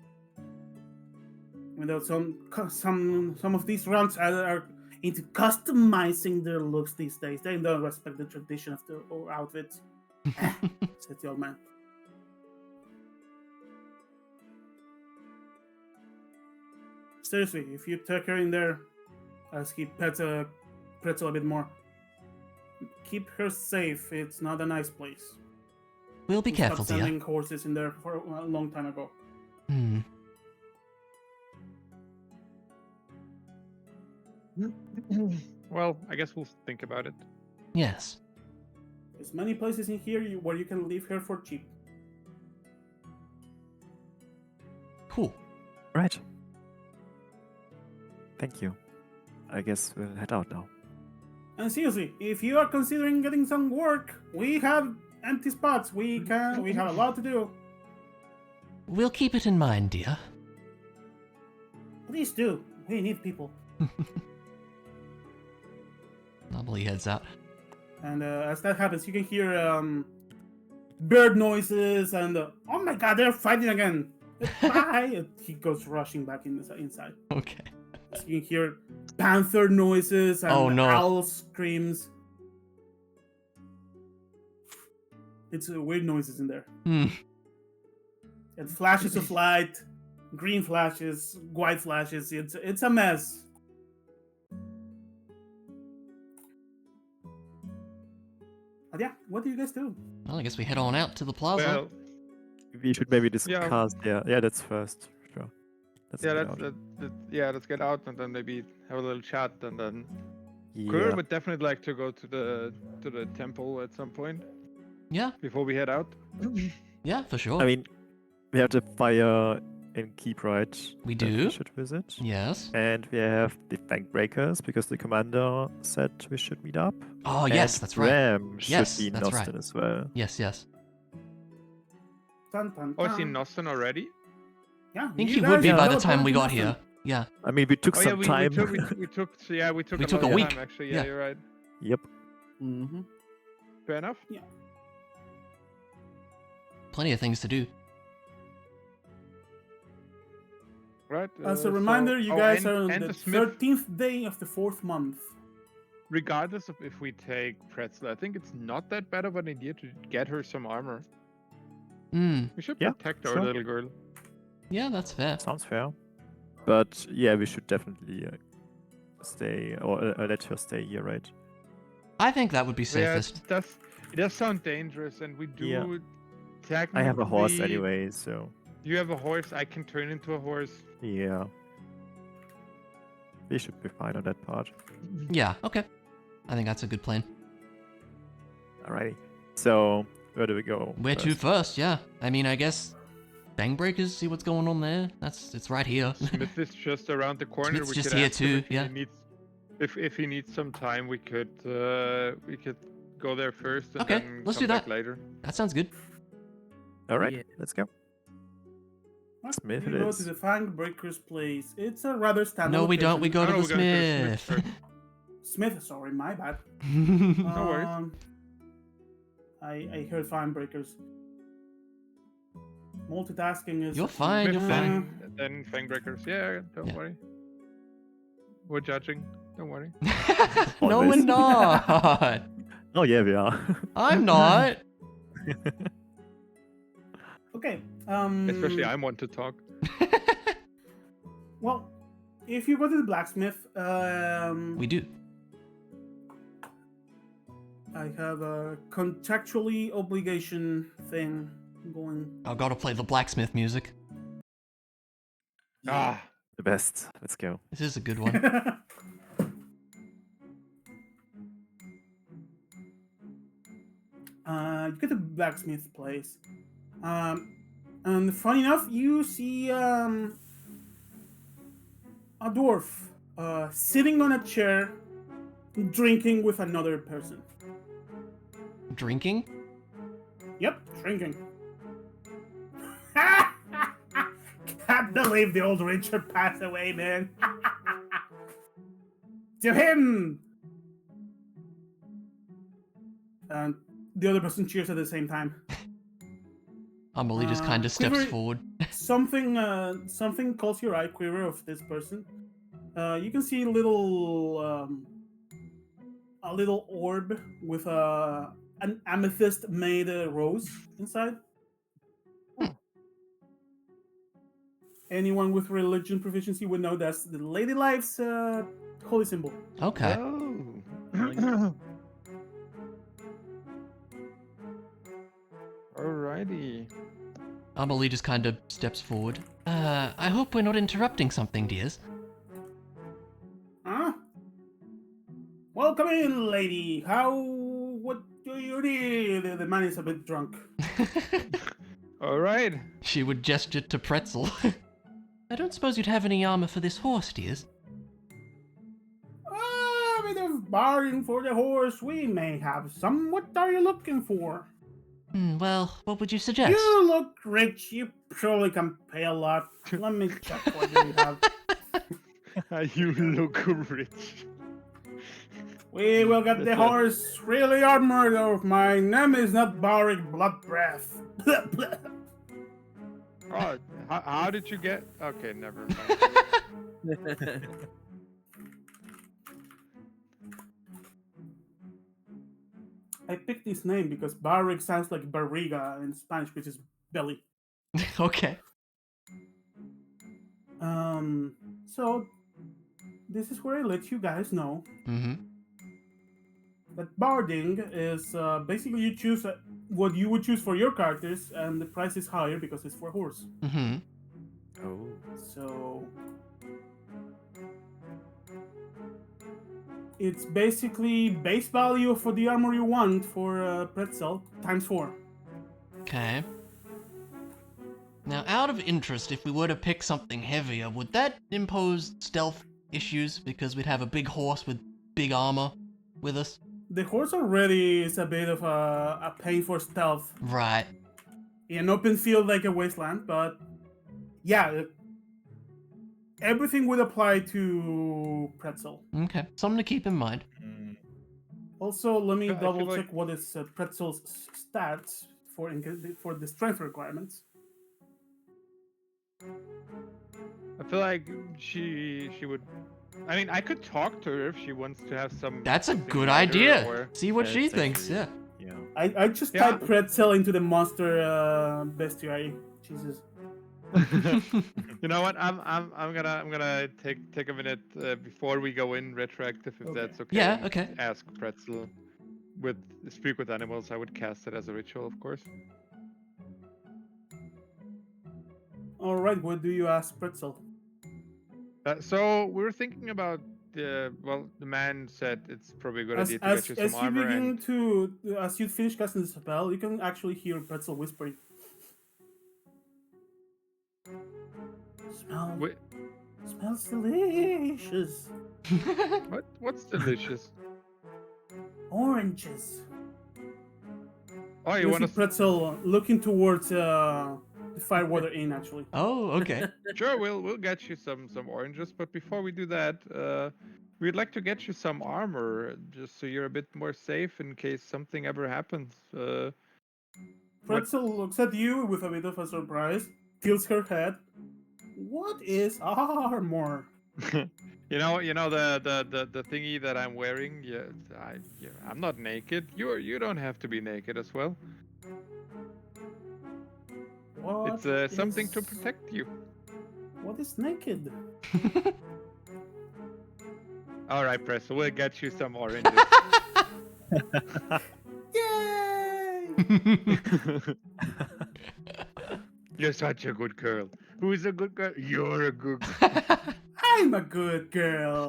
Even though some of these rounds are into customizing their looks these days. They don't respect the tradition of the outfits. Said the old man. Seriously, if you take her in there, as he pets a pretzel a bit more, keep her safe. It's not a nice place. We'll be We careful, stopped dear. sending horses in there for a long time ago. Well, I guess we'll think about it. Yes. There's many places in here where you can leave her for cheap. Cool. Right. Thank you. I guess we'll head out now. And seriously, if you are considering getting some work, we have empty spots. We have a lot to do. We'll keep it in mind, dear. Please do. We need people. Amelie heads out. And as that happens, you can hear bird noises and oh my god, they're fighting again. Bye. And he goes rushing back inside. Okay. So you can hear panther noises and Oh, no. owl screams. It's weird noises in there. Hmm. And flashes of light, green flashes, white flashes. It's a mess. But yeah, what do you guys do? Well, I guess we head on out to the plaza. Well, We should maybe discuss. Yeah, that's first. Sure. Let's yeah, get out. let's get out and then maybe have a little chat and then. Yeah. Kur would definitely like to go to the temple at some point Yeah, before we head out. yeah, for sure. I mean, we have the fire in Keep, right? We that do. We should visit. Yes. And we have the Bank Breakers because the commander said we should meet up. Oh, And yes, that's right. Ram should Yes, be in that's right. Noston as well. Yes, yes. Dun, dun, Oh, is he dun. in Noston already? Yeah, I think you he would guys be by the teleported time we to got Boston. here. Yeah. I mean, we took Oh yeah, some we time. took we took We took a lot of week. time, actually. Yeah. Yeah, you're right. Yep. Mm-hmm. Fair enough. Plenty of things to do. Right. As a reminder, you guys are on and the Smith, 13th day of the 4th month. regardless of if we take Pretzel, I think it's not that bad of an idea to get her some armor. Hmm. We should Yeah, protect our sure. little girl. Yeah, that's fair. Sounds fair. But yeah, we should definitely stay or let her stay here, right? I think that would be Yeah, safest. it does sound dangerous, and we do Yeah. technically. I have a horse anyway, so You have a horse. I can turn into a horse. yeah. We should be fine on that part. Yeah, okay. I think that's a good plan. Alrighty. So where do we go? Where to first, yeah. I mean, I guess Bang Breakers, see what's going on there. It's right here. Smith is just around the corner. Smith's we just could here ask him too, if he yeah. needs- if he needs some time, we could go there first and Okay, then let's come do back that. later. That sounds good. Alright, Yeah. let's go. Well, Smith you it go is. to the Fang Breaker's place. It's a rather standard No, we don't. We location. go to No, the we're gonna go to Smith. Smith, sorry, my bad. No worries. I heard Fang Breakers. Multitasking is... You're fine, you're Smith, fine. then Fang Breakers. Yeah, don't Yeah. worry. We're judging. Don't worry. No, we're Always. not. Oh yeah, we are. I'm not. Okay. Especially I'm one to talk. Well, if you go to the blacksmith, We do. I have a contractually obligation thing going. I gotta play the blacksmith music. Ah, The best. Let's go. This is a good one. You get to the blacksmith place. And funny enough, you see a dwarf sitting on a chair, drinking with another person. Drinking? Yep, drinking. Can't believe the old Richard passed away, man. To him! And the other person cheers at the same time. Amelie just kind of steps Quiver- forward. Something calls your eye, Quiver, of this person. You can see a little orb with an amethyst-made rose inside. Anyone with religion proficiency would know that's the Lady Life's holy symbol. Okay. oh. Alrighty. Amelie just kind of steps forward. I hope we're not interrupting something, dears. Huh? Welcome in, lady. What do you need? The man is a bit drunk. Alright. She would gesture to Pretzel. I don't suppose you'd have any armor for this horse, dears? A bit of bargain for the horse we may have some. What are you looking for? Well, what would you suggest? You look rich. You probably can pay a lot. Let me check what you have. You look rich. We will get the That's right. horse really armored, or my name is not Barik Blood Breath. Oh, how did you get? Okay, never mind. I picked this name because Barik sounds like barriga in Spanish, which is belly. Okay. So this is where I let you guys know Mm-hmm. that barding is basically you choose what you would choose for your characters, and the price is higher because it's for horse. Mm-hmm. Oh. So it's basically base value for the armor you want for pretzel times 4. Okay. Now, out of interest, if we were to pick something heavier, would that impose stealth issues because we'd have a big horse with big armor with us? The horse already is a bit of a pain for stealth Right. in an open field like a wasteland, but yeah, everything would apply to pretzel. Okay. Something to keep in mind. Mm. Also, let me I feel double check like- what is pretzel's stats for the strength requirements. I feel like she would. I mean, I could talk to her if she wants to have some. That's a something good lighter idea. or- See what Yeah, she it's thinks, yeah. actually- Yeah. I just Yeah. typed pretzel into the monster bestiary. Jesus. You know what? I'm gonna take a minute before we go in retroactive, if Okay. that's okay. Yeah, and okay. Ask Pretzel with speak with animals. I would cast it as a ritual, of course. All right, what do you ask pretzel? So we were thinking about the man said it's probably a good idea to get you some armor and As you finish casting the spell, you can actually hear pretzel whispering. Wait, Smells delicious. what's delicious? Oranges. Oh, you You want see to? pretzel looking towards the Firewater Inn, actually. Oh, okay. Sure, we'll get you some oranges, but before we do that, we'd like to get you some armor, just so you're a bit more safe in case something ever happens. Pretzel looks at you with a bit of a surprise, tilts her head. What is armor? you know the thingy that I'm wearing. I'm not naked. You don't have to be naked as well. What It's something to is- protect you. What is naked? All right, Press. We'll get you some oranges. Yay! You're such a good girl. Who's a good girl? You're a good girl. I'm a good girl.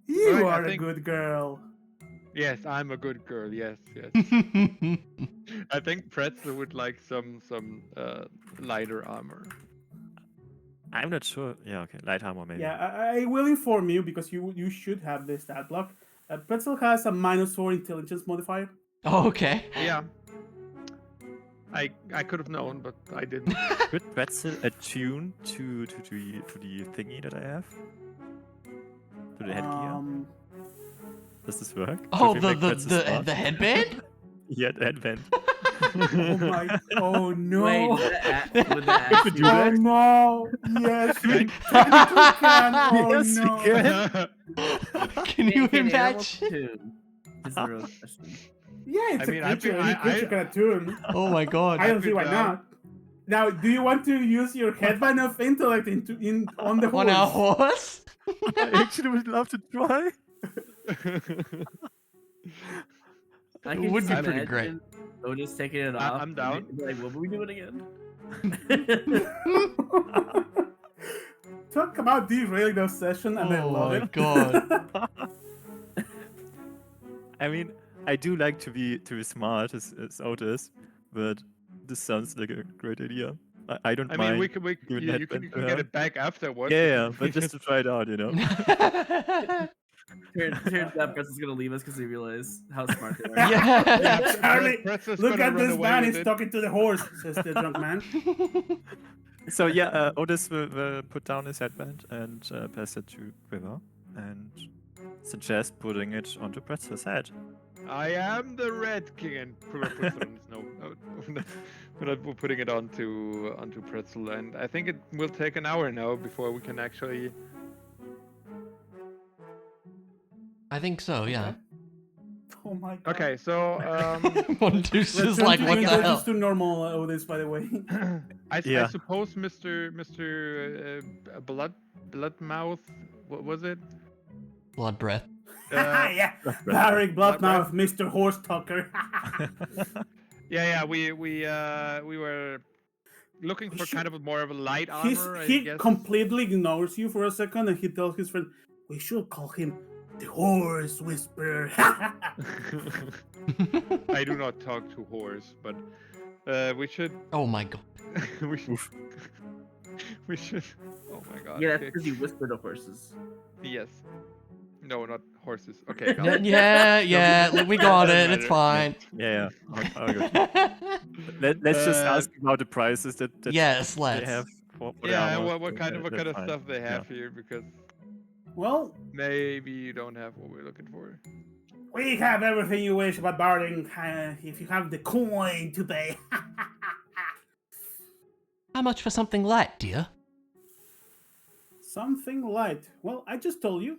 You Alright, I are a think- good girl. Yes, I'm a good girl. Yes, yes. I think Pretzel would like some lighter armor. I'm not sure. Yeah, okay. Light armor, maybe. Yeah, I will inform you because you should have this stat block. Pretzel has a -4 intelligence modifier. Oh, okay. Yeah. I could have known, but I didn't. Could Pretzel attune to the thingy that I have? To the headgear? Does this work? So Oh, if we the make Pretzel the smart- the headband? Yeah, the headband. Oh my! Oh no! Wait, would that Could we do actually- Oh that? no! Yes, we technically can. Oh Yes, we no! can. Can you Can animals imagine? tune? Is the real question. Yeah, it's I mean, a I creature. feel- Any I- creature can attune. Oh my god. I don't see why could, not. Now, do you want to use your headband of intellect on the horse? On our horse? I actually would love to try. I It can would just be pretty great. imagine Otis taking it off. I'm and down. be like, what were we doing again? Talk about derailing the session, and I Oh love my it. god. I mean, I do like to be smart as Otis, but this sounds like a great idea. I don't I mind. mean, we can giving you, the you can headband you to can get her. it back afterwards. Yeah, we but just to try it out, you know. Turns out Preston's gonna leave us because they realize how smart they are. Yeah. Charlie, Preston's look gonna at run this away man, with he's it. talking to the horse, says the drunk man. So yeah, Otis will put down his headband and pass it to Quiver and suggest putting it onto Pretzel's head. I am the Red King, and Quiver puts it on his no. We're not putting it onto Pretzel, and I think it will take an hour now before we can actually. I think so, yeah. Oh my god. Okay, so Montus is Return like, to what the Windows hell? is to normal, Otis, by the way. I Yeah. suppose Mr. Bloodmouth, what was it? Blood breath. Yeah, Blood Barrick Blood Bloodmouth, Mr. Horse Tucker. Yeah, we were looking for kind of more of a light armor, I he guess. completely ignores you for a second, and he tells his friend, "We should call him the Horse Whisperer." I do not talk to horse, but we should. Oh my god. we should. Oh my god. Yeah, that's okay. because you whisper to horses. Yes. No, not horses. Okay. got Yeah, it. yeah, we got Doesn't it, it's matter. fine. Yeah, I'll go. Let's just ask about the prices that Yes, they let's. have for the Yeah, armor. what kind of That's fine. stuff they have Yeah. here, because Well, maybe you don't have what we're looking for. we have everything you wish about barding, if you have the coin to pay. How much for something light, dear? Something light. Well, I just told you.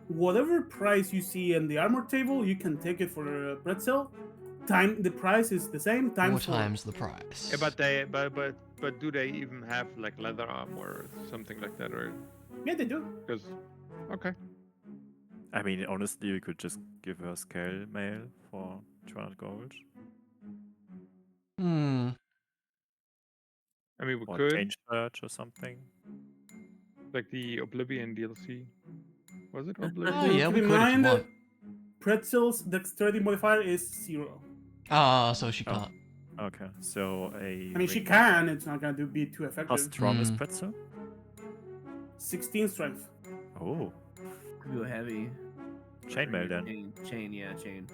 Whatever price you see in the armor table, you can take it for a pretzel. The price is the same. 4 4. times the price. Yeah, but do they even have like leather armor or something like that, or Yeah, they do. because okay. I mean, honestly, we could just give her scale mail for 200 gold. Hmm. I mean, we Or could change search or something. like the Oblivion DLC. Was it Oh Oblivion? yeah, Keep we in could if you mind, want. Pretzel's dexterity modifier is 0. Ah, so she Oh. can't. Okay, so a. I mean, she ring- can. It's not gonna be too How effective. strong is Hmm. Pretzel? 16 strength. Oh, Could go heavy. chainmail then. Chain, yeah, chain.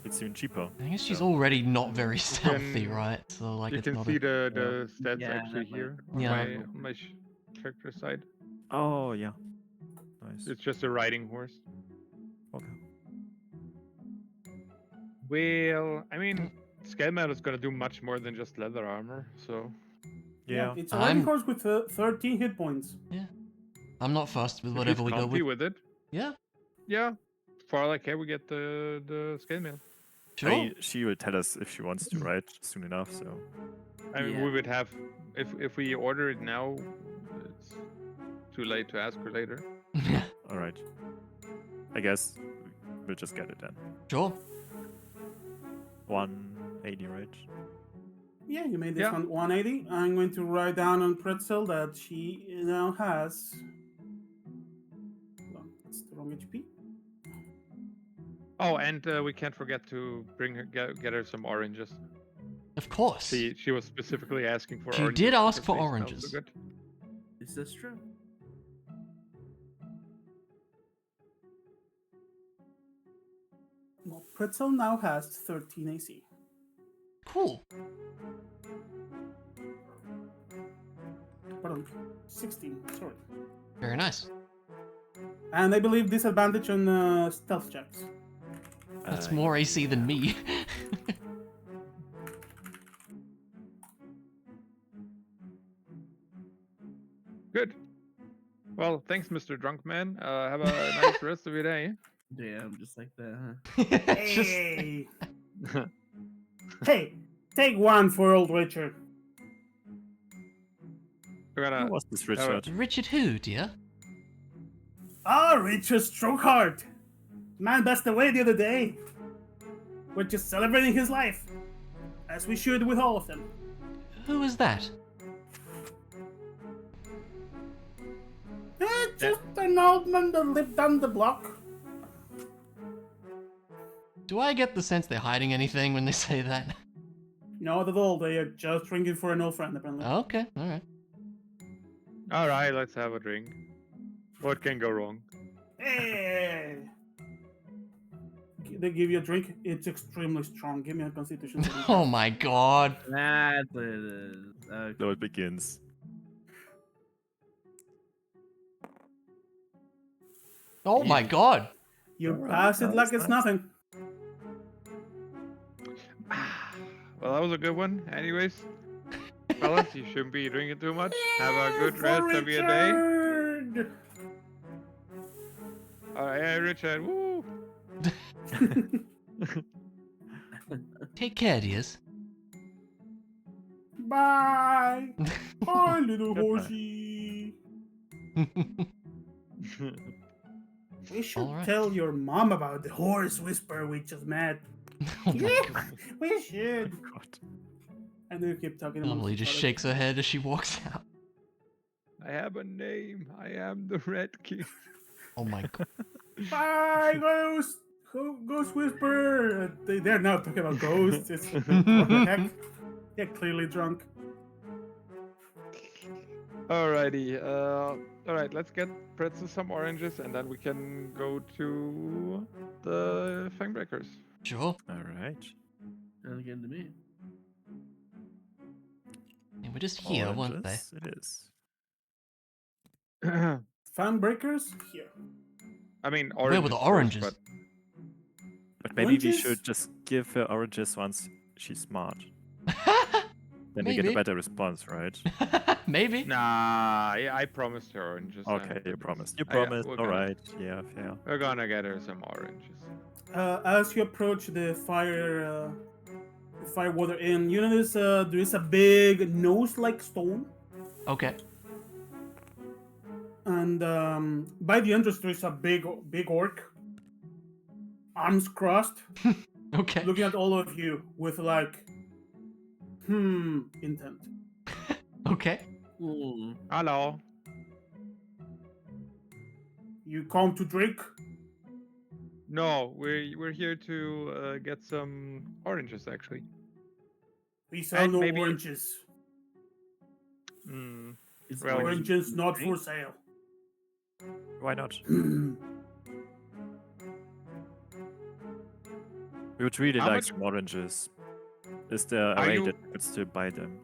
It's even cheaper. I guess she's So- already not very stealthy, can- right? So like You it's can not see a... the stats Yeah, actually that might- here on Yeah. my character side. Oh yeah. Nice. It's just a riding horse. Okay. Well, I mean, scale mail is gonna do much more than just leather armor, so Yeah. It's a riding I'm- horse with 13 hit points. I'm not fussed with if whatever he's we go comfy with. with it. Yeah, Yeah, for all I care, we get the scale mail. sure. I mean, she will tell us if she wants to ride soon enough. So I mean, Yeah. we would have if we order it now. It's too late to ask her later. all right. I guess we'll just get it then. Sure. 180, right? Yeah, you made this Yeah. one 180. I'm going to write down on Pretzel that she now has. Hold on, that's the wrong HP. Oh, and we can't forget to bring her get her some oranges. Of course. She was specifically asking for She oranges. did ask because for they smell oranges. So good. This is true. Well, Pretzel now has 13 AC. Cool. Pardon, 16, sorry. Very nice. And I believe disadvantage on stealth checks. That's more AC than me. Good. Well, thanks, Mr. Drunk Man. Have a nice rest of your day. Damn, just like that, huh? Just- Hey! Hey, take one for old Richard. We're Who gonna. was this Richard? Richard who, dear? Ah, Richard Strokeheart. Man passed away the other day. We're just celebrating his life. As we should with all of them. Who is that? Just an old man that lived down the block. Do I get the sense they're hiding anything when they say that? Not at all. They are just drinking for an old friend, apparently. Okay, alright. All right, let's have a drink. What can go wrong? Hey! They give you a drink. It's extremely strong. Give me a constitution saving throw. Oh my god. That's what it is. Okay. So it begins. Oh my god. You Alright, pass it like nice, it's nice. nothing. Well, that was a good one. Anyways, fellas, you shouldn't be drinking too much. Have a good rest of your day. Richard! All right, hey, Richard. Woo! Take care, dears. Bye! Bye, little Goodbye. horsey! We should Alright. tell your mom about the horse whisperer we just met. Oh my Yeah, god. we should. God. And they keep talking amongst Emily each just other. shakes her head as she walks out. I have a name. I am the Red King. Oh my god. Bye, ghost! Ghost whisperer! They're not talking about ghosts. It's what the heck? They're clearly drunk. Alrighty. All right. Let's get Pretzel some oranges, and then we can go to the Fangbreakers. Sure. Alright. Sounds good to me. They were just here, weren't they? Oranges it is. Fan breakers? Here. I mean, Where oranges. were the first, oranges? but But maybe we Oranges? should just give her oranges once she's smart. Then we get a Maybe. better response, right? Maybe. nah, yeah, I promised her oranges. Okay, you promised. You Oh, yeah, promised. we're gonna- Alright. Yeah, fair. We're gonna get her some oranges. As you approach the Firewater Inn, you notice there is a big nose-like stone, Okay. and by the entrance there is a big orc, arms crossed, Okay. looking at all of you with like, intent. Okay. Hmm. Hello. You come to drink? No, we're here to get some oranges actually. We sell And no maybe- oranges. Hmm. Is Well, orange Oranges not for drink? sale. Why not? Hmm. We would really How like much- some oranges. Is there a Are way you- that we could still buy them?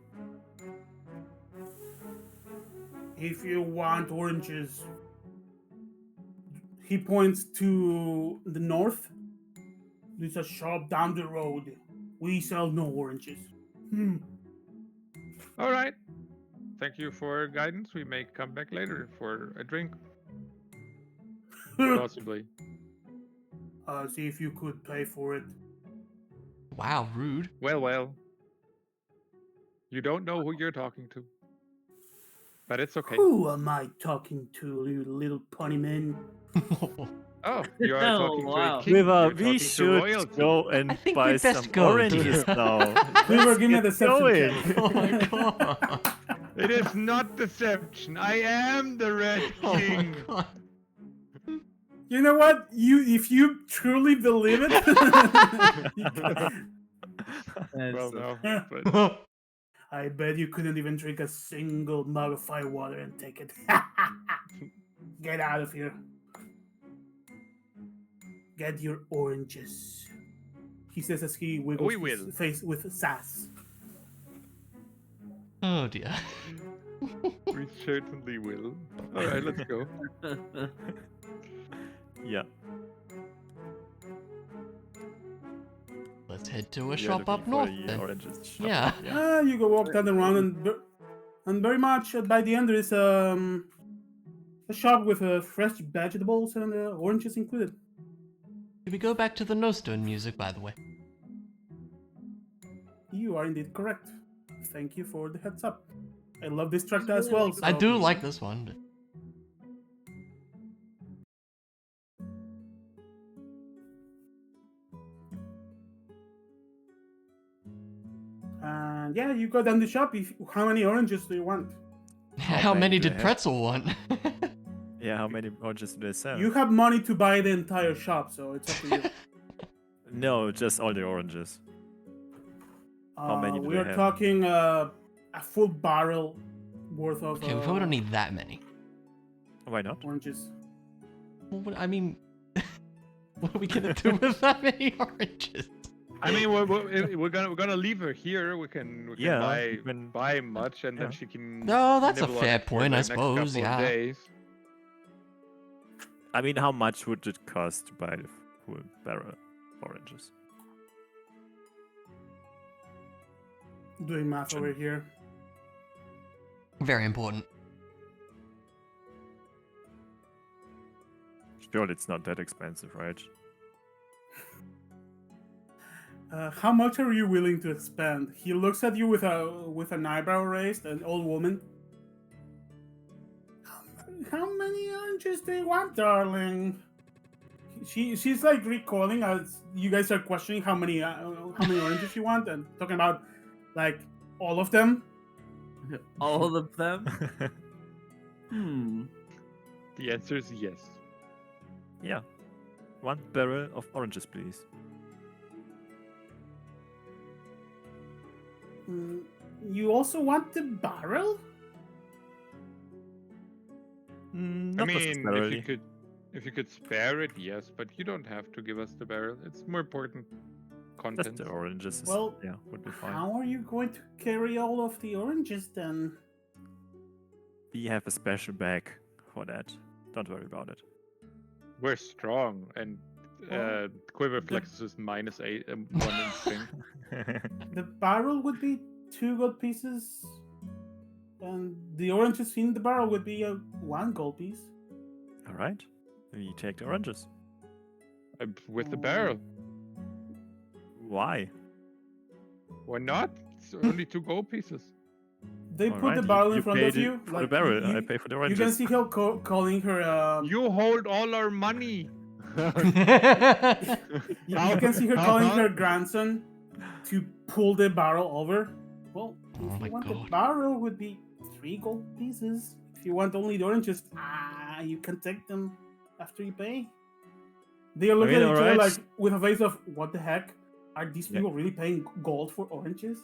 If you want oranges, he points to the north. There's a shop down the road. We sell no oranges. All right. Thank you for guidance. We may come back later for a drink, possibly. See if you could pay for it. Wow, rude. Well. You don't know who you're talking to, but it's okay. Who am I talking to, you little pony man? Oh, you are Oh, talking to wow. a king. Quiver, You're we talking to should royalty. go and I think buy we'd best some go, oranges now. Quiver, give me a Let's get deception going. check. Oh my god. It is not deception. I am the Red Oh my King. god. You know what? If you truly believe it, That's Well, so- no, but I bet you couldn't even drink a single mug of fire water and take it. Get out of here. Get your oranges. He says as he wiggles We will. his face with sass. Oh dear. we certainly will. All right, let's go. Yeah. Let's head to a we are shop looking up for north the then. oranges shop. Yeah. You go walk down the round and very much by the end there is a shop with fresh vegetables and oranges included. Should we go back to the no stone music, by the way? You are indeed correct. Thank you for the heads up. I love this track as well. I so- do like this one. But... And yeah, you go down the shop. How many oranges do you want? How many many do did they have? Pretzel want? Yeah, how many oranges do they sell? You have money to buy the entire shop, so it's up to you. No, just all the oranges. How many do We they are have? talking a full barrel worth of Okay, we probably don't need that many. Why not? oranges. Well, I mean, what are we gonna do with that many oranges? I mean, we're gonna leave her here. We can Yeah, buy you can- buy much, and then yeah. she can. No, that's a nibble on fair it for point, the I next suppose, couple of yeah. days. I mean, how much would it cost to buy the full barrel of oranges? Doing math over here. Very important. Surely it's not that expensive, right? How much are you willing to expend? He looks at you with an eyebrow raised, an old woman. How many oranges do you want, darling? She's like recalling as you guys are questioning how many oranges you want and talking about like all of them. All of them? The answer is yes. Yeah. 1 barrel of oranges, please. You also want the barrel? Not I mean, if necessarily. you could spare it, yes, but you don't have to give us the barrel. It's more important Just content. the oranges is, Well, yeah, would be fine. how are you going to carry all of the oranges then? We have a special bag for that. Don't worry about it. We're strong, and Well, Quiver flexes is -8, 1 instinct. The barrel would be 2 gold pieces, and the oranges in the barrel would be 1 gold piece. All right. We take the oranges. With the barrel. Why? Why not? It's only 2 gold pieces. They All put right, the barrel in you front paid of it you. for the barrel. I pay for the You oranges. can see her calling her. You hold all our money. You can see her calling her grandson to pull the barrel over. Well, Oh if my you want God. the barrel, would be 3 gold pieces. If you want only the oranges, you can take them after you pay. They are looking mean, at each other alright. like with a face of what the heck? Are these Yeah. people really paying gold for oranges?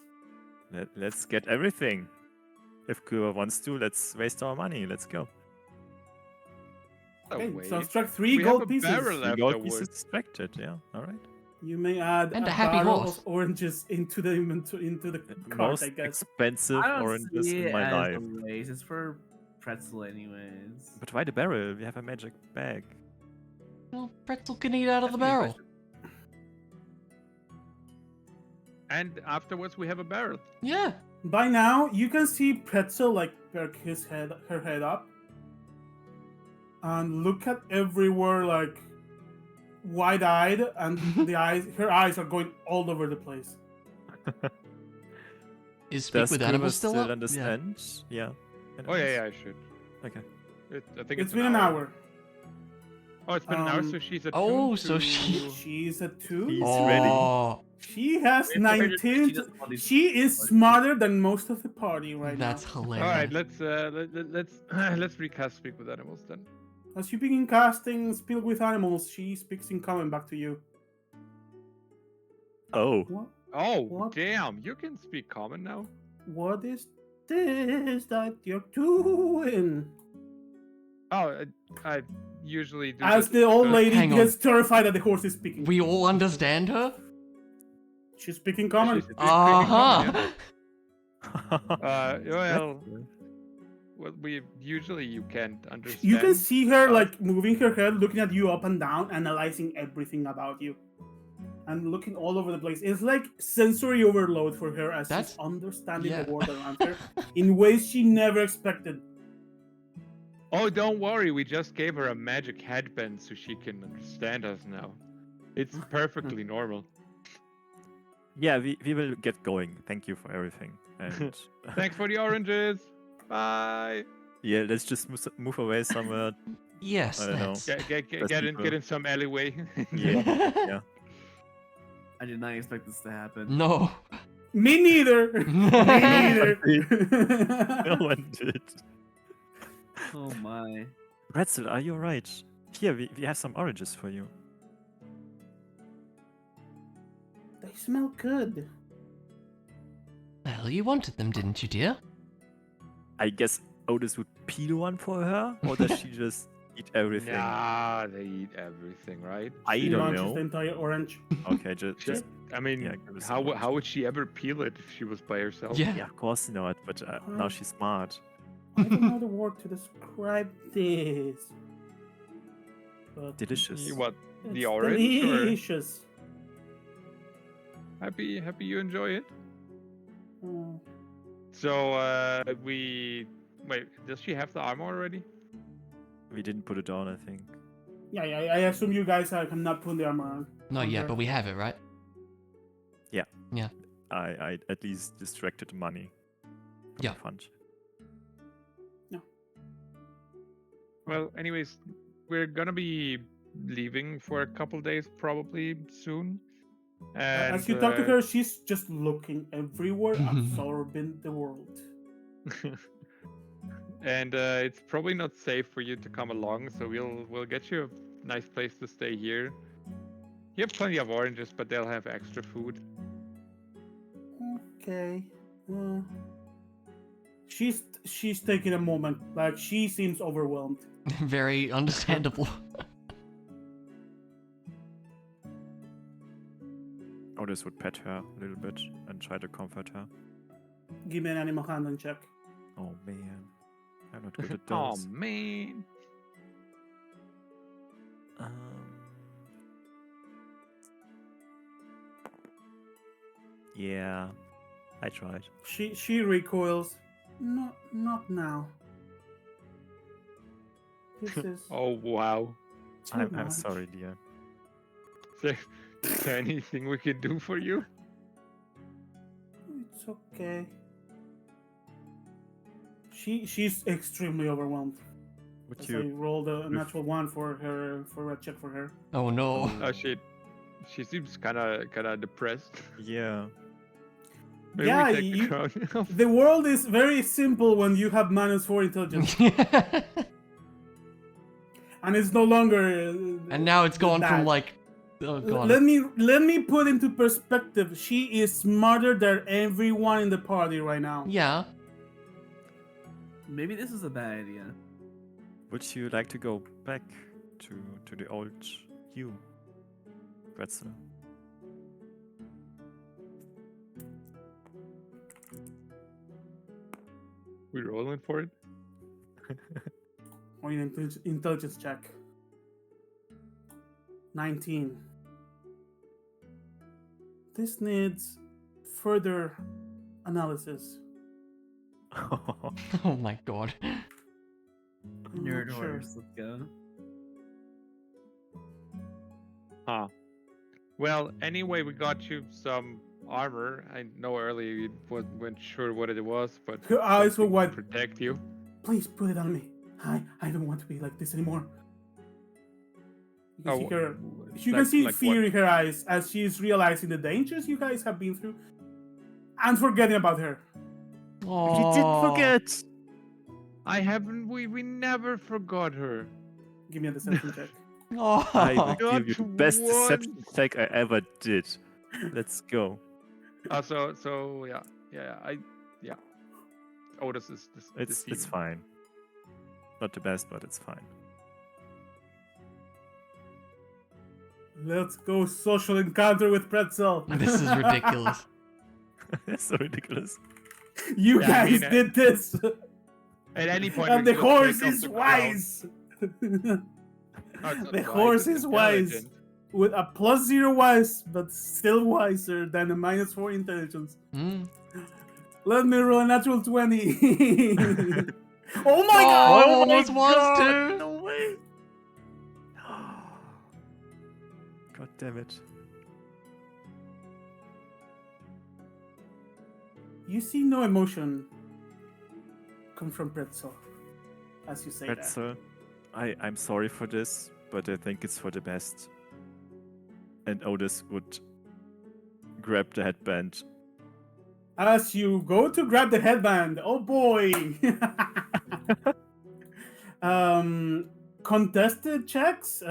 Let's get everything. If Kura wants to, let's waste our money. Let's go. Okay, wait. so extract 3 We have gold a pieces. barrel. 3 gold Afterwards. pieces extracted. Yeah. All right. You may add And a a happy barrel horse. of oranges into the inventory, into the cart, Most I guess. expensive I don't oranges see in it my as life. a waste. It's for pretzel anyways. But why the barrel? We have a magic bag. Well, Pretzel can eat out of the That's a good barrel. question. And afterwards, we have a barrel. Yeah. By now, you can see Pretzel like perk her head up, and look at everywhere like wide-eyed, and her eyes are going all over the place. Is Speak Does with Kura Animals still up? understand? Yeah. Oh yeah, I should. Okay. I think It's been an hour. Oh, it's been an hour, so she's a Oh, two so to- she- She's a 2. He's ready. Oh, She has We have to figure 19. she doesn't want these- She is smarter than most of the party right that's now. All hilarious. right, let's recast Speak with Animals then. As you begin casting Speak with Animals, she speaks in common back to you. Oh. What? Oh, What? damn! You can speak common now. What is this that you're doing? Oh, I usually do. As this the old because- lady Hang on. gets terrified that the horse is speaking. We all understand her? She's speaking common. She's speaking common, Uh-huh. well, we usually you can't understand. You can see her us. like moving her head, looking at you up and down, analyzing everything about you, and looking all over the place. It's like sensory overload for her as That's- she's understanding yeah. the world around her in ways she never expected. Oh, don't worry. We just gave her a magic headband so she can understand us now. It's perfectly normal. Yeah, we will get going. Thank you for everything. And Thanks for the oranges. Bye. yeah, let's just move away somewhere. Yes, I don't know. that's... Get in some alleyway. Yeah. Yeah. I did not expect this to happen. No. Me neither. Me neither. No one did. Oh my. Pretzel, are you alright? Here, we have some oranges for you. They smell good. Well, you wanted them, didn't you, dear? I guess Otis would peel one for her, or does she just eat everything? Nah, they eat everything, right? I She don't launches the know. entire orange. Okay, just Shit. I mean, yeah, give us how some how would she ever peel it if she was by herself? Yeah. yeah, of course not. But now she's smart. I don't know the word to describe this. But Delicious. What? it's The orange? Or delicious. happy you enjoy it? Oh. So we wait. Does she have the armor already? We didn't put it on, I think. Yeah, I assume you guys have not put the armor on. Not on yet, her. but we have it, right? I at least distracted money. From Yeah. the fund. Well, anyways, we're gonna be leaving for a couple days probably soon. And As you talk to her, she's just looking everywhere, absorbing the world. and it's probably not safe for you to come along, so we'll get you a nice place to stay here. You have plenty of oranges, but they'll have extra food. Okay. She's taking a moment. Like she seems overwhelmed. Very understandable. Otis would pet her a little bit and try to comfort her. Give me an animal handling check. Oh man, I'm not good at Oh those. man. Yeah, I tried. She recoils. Not now. This is Oh wow. too I'm much. sorry, dear. Is there anything we can do for you? It's okay. She's extremely overwhelmed. Would As I you? rolled a natural one for her for a check for her. Oh no. Oh shit. She seems kind of depressed. Yeah. Maybe Yeah, we take the you- crown off. The world is very simple when you have -4 intelligence, and it's no longer. And now it's gone from that. like, oh god. Let me put into perspective. She is smarter than everyone in the party right now. Yeah. Maybe this is a bad idea. Would you like to go back to the old you, Pretzel? We rolling for it? Or an intelligence check. 19. This needs further analysis. Oh my god. I'm Nerd not sure. horse, let's go. Huh. Well, anyway, we got you some armor. I know earlier you weren't sure what it was, but Her eyes were something to wide. protect you. Please put it on me. I don't want to be like this anymore. You can see her. You can see fear in her eyes as she's realizing the dangers you guys have been through, and forgetting about her. Oh. We didn't forget. I haven't. We never forgot her. Give me a deception check. Oh. I will Not give you the best deception once. check I ever did. Let's go. So yeah. Otis is It's deceived. fine. Not the best, but it's fine. Let's go social encounter with Pretzel. This is ridiculous. It's so ridiculous. You Yeah, I guys mean, did this, At any point, and we the could horse take off is the crown. wise. Oh, it's not The wise, horse it's is wise. intelligent. With a +0 wise, but still wiser than a -4 intelligence. Mm. Let me roll a natural 20. Oh my Oh, god! I almost was too. No way! God damn it. You see no emotion come from Pretzel as you say that. Pretzel, I'm sorry for this, but I think it's for the best. And Otis would grab the headband. As you go to grab the headband, oh boy! Contested checks.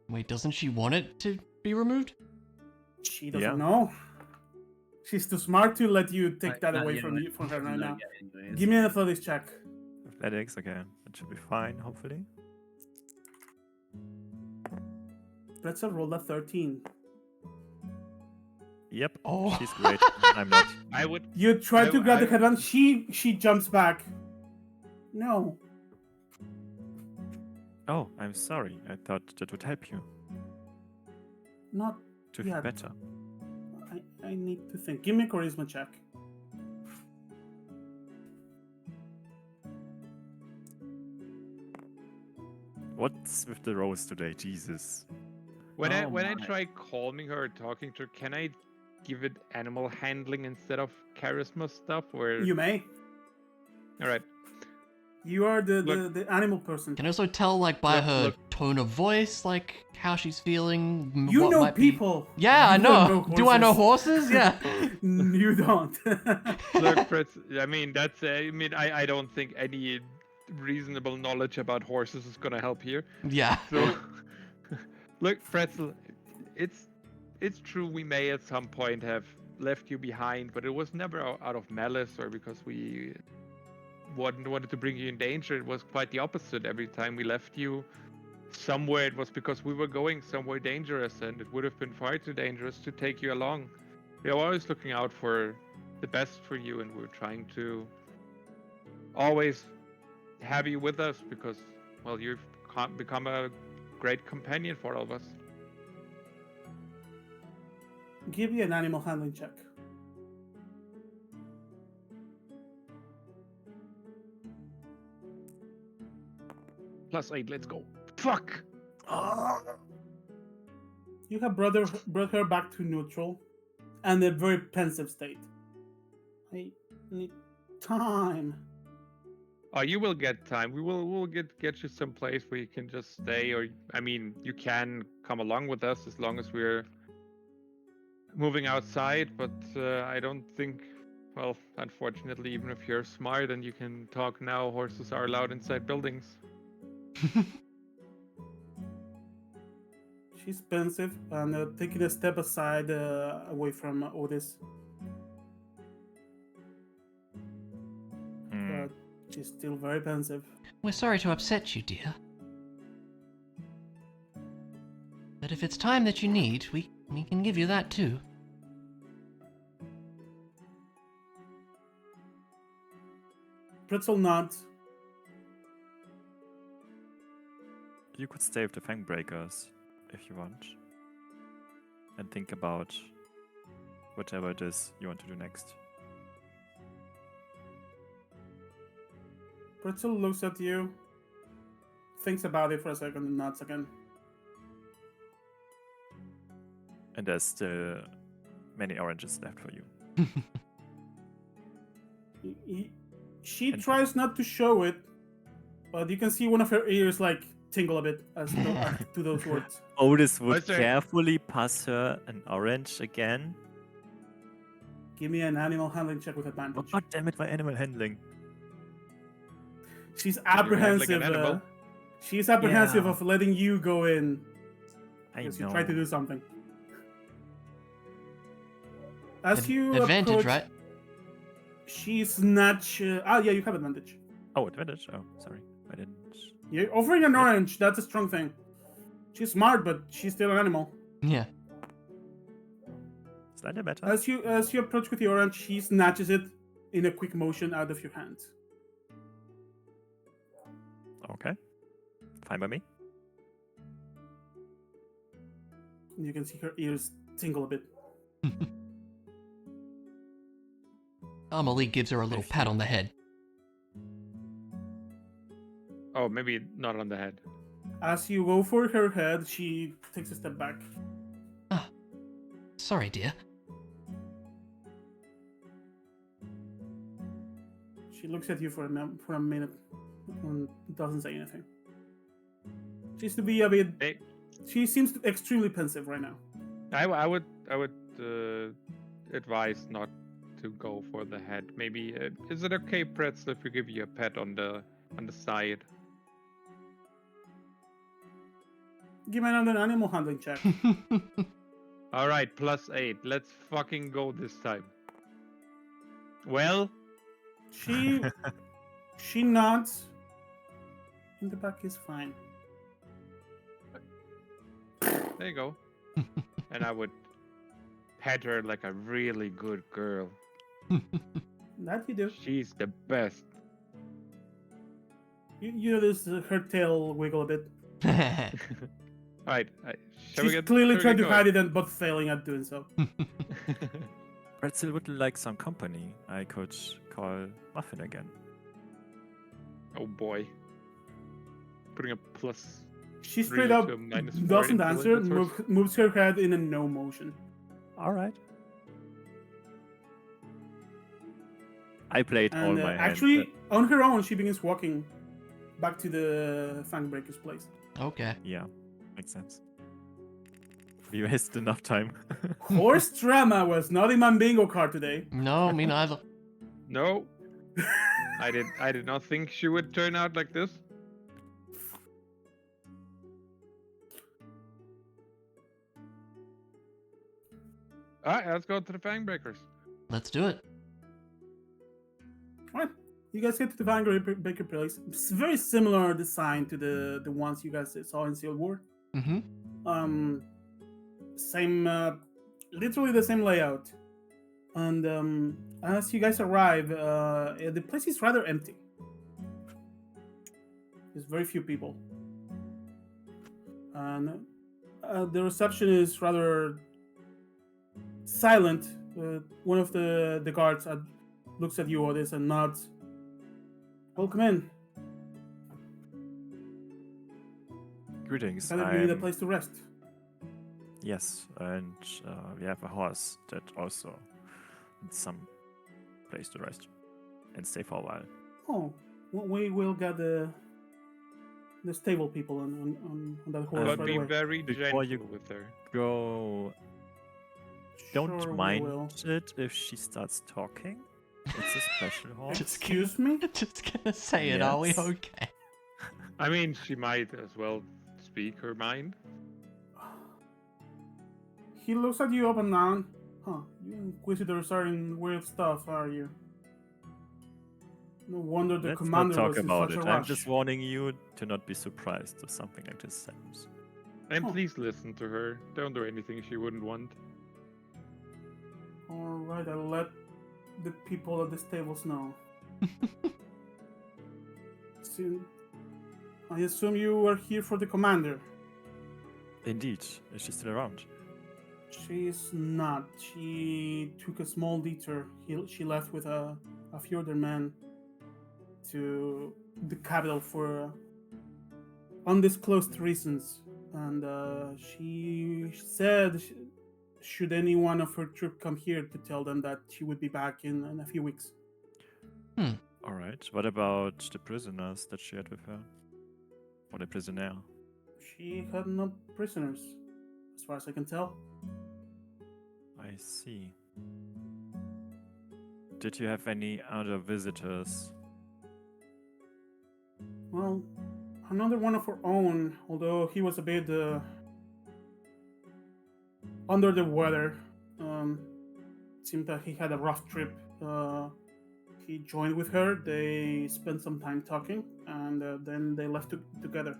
Wait, doesn't she want it to be removed? She doesn't Yeah. know. She's too smart to let you take Right, that not away yet, from you from her right not now. yet anyways. Give me an athletics check. Athletics again. That should be fine, hopefully. Pretzel rolled a 13. Yep. Oh. She's great. I'm not. I would. You try to grab the I- headband. She jumps back. No. Oh, I'm sorry. I thought that would help you Not to feel Yeah. better. I need to think. Give me a charisma check. What's with the rose today? Jesus. When Oh I my. try calming her or talking to her, can I give it animal handling instead of charisma stuff? Or You may. all right, You are the Look. the animal person. Can I also tell, like, by Look, her look. tone of voice, like, how she's feeling? You what know might be- people. Yeah, I You don't know. Do I know horses? Yeah. You don't. look, Fritz. I mean, that's. I mean, I don't think any reasonable knowledge about horses is gonna help here. Yeah. So, look, Pretzel, it's true we may at some point have left you behind, but it was never out of malice or because we wanted to bring you in danger. It was quite the opposite. Every time we left you somewhere, it was because we were going somewhere dangerous, and it would have been far too dangerous to take you along. We are always looking out for the best for you, and we're trying to always have you with us because, well, you've become a great companion for all of us. Give me an animal handling check. +8, let's go. Fuck! You have brought her back to neutral and a very pensive state. I need time. Oh, you will get time. We'll get you someplace where you can just stay, or I mean, you can come along with us as long as we're moving outside. But I don't think, well, unfortunately, even if you're smart and you can talk now, horses are allowed inside buildings. She's pensive and taking a step aside away from Otis. Hmm. But she's still very pensive. We're sorry to upset you, dear. But if it's time that you need, we can give you that too. Pretzel nods. You could stay with the Fang Breakers if you want. And think about whatever it is you want to do next. Pretzel looks at you, thinks about it for a second, and nods again. And there's still many oranges left for you. She And- tries not to show it, but you can see one of her ears like tingle a bit as to those words. Otis would Was there- carefully pass her an orange again. Give me an animal handling check with Oh, advantage. God damn it, my animal handling. She's handling an apprehensive. animal. She's apprehensive Yeah. of letting you go in I because know. you try to do something. As you Advantage, approach, right? she snatch. Yeah, you have advantage. Oh, advantage? Oh, sorry. I didn't. You're offering an Yep. orange. That's a strong thing. She's smart, but she's still an animal. Yeah. Slightly better. As you approach with the orange, she snatches it in a quick motion out of your hand. Okay. Fine by me. You can see her ears tingle a bit. Amelie gives her a little pat on the head. Oh, maybe not on the head. As you go for her head, she takes a step back. Sorry, dear. She looks at you for a minute and doesn't say anything. She's to be a bit. Hey. She seems extremely pensive right now. I would advise not to go for the head. Maybe is it okay, Pretzel, if we give you a pat on the side? Give me another animal handling check. All right, +8. Let's fucking go this time. Well, She nods. In the back is fine. there you go. And I would pet her like a really good girl. That you do. She's the best. You notice her tail wiggle a bit. All right, shall we She's get? clearly shall we trying get to hide it, but failing at doing so. Pretzel would like some company. I could call Muffin again. Oh boy. Putting a plus. She 3 straight up to a -4 doesn't answer, intelligence or- moves her head in a no motion. All right. I played all And my hands. actually, on her own, she begins walking back to the Fangbreaker's place. Okay. Yeah, makes sense. We wasted enough time. Horse drama was not in my bingo card today. No, me neither. No. I did not think she would turn out like this. Alright, let's go to the Fangbreakers. Let's do it. Alright, you guys get to the Fangbreaker place. It's very similar design to the ones you guys saw in Seal War. Mm-hmm. Same, literally the same layout. And as you guys arrive, the place is rather empty. There's very few people. And the reception is rather silent. One of the guards looks at you, Otis, and nods. Welcome in. Greetings. Kind of you need a place to rest. Yes, and we have a horse that also needs some place to rest and stay for a while. Oh, we will get the stable people on that horse But right be away. very Before gentle you- with her. Go. Don't Sure, we mind will. it if she starts talking. It's a special horse. Just Excuse me? Just gonna say it, are we Yes. okay? I mean, she might as well speak her mind. He looks at you up and down. Huh, you inquisitors are in weird stuff, are you? No wonder the Let's not commander talk was in about such it. a I'm rush. just warning you to not be surprised if something like this happens. And Huh. please listen to her. Don't do anything she wouldn't want. Alright, I'll let the people at the stables know. So, I assume you are here for the commander. Indeed. Is she still around? She's not. She took a small detour. She left with a few other men to the capital for undisclosed reasons. And she said, should any one of her troop come here, to tell them that she would be back in a few weeks. Alright. What about the prisoners that she had with her? Or the prisoner? She had no prisoners, as far as I can tell. I see. Did you have any other visitors? Well, another one of our own, although he was a bit under the weather. It seemed that he had a rough trip. He joined with her, they spent some time talking, and then they left together.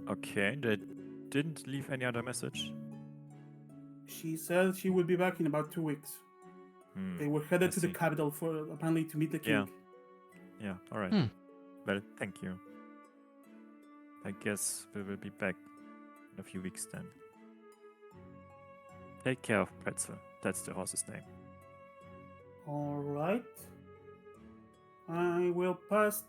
Okay, they didn't leave any other message? She said she would be back in about 2 weeks. They were headed I to the see. capital for apparently to meet the king. Yeah. Yeah, alright. Hmm. Well, thank you. I guess we will be back in a few weeks then. Take care of Pretzel. That's the horse's name. All right. I will pass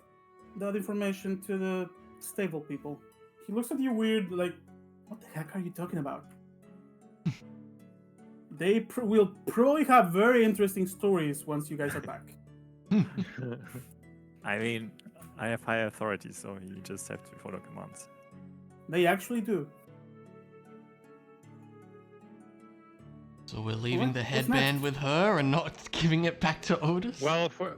that information to the stable people. He looks at you weird, like, what the heck are you talking about? They will probably have very interesting stories once you guys are back. I mean, I have high authority, so you just have to follow commands. They actually do. So we're leaving the What's headband next? with her and not giving it back to Otis? Well, For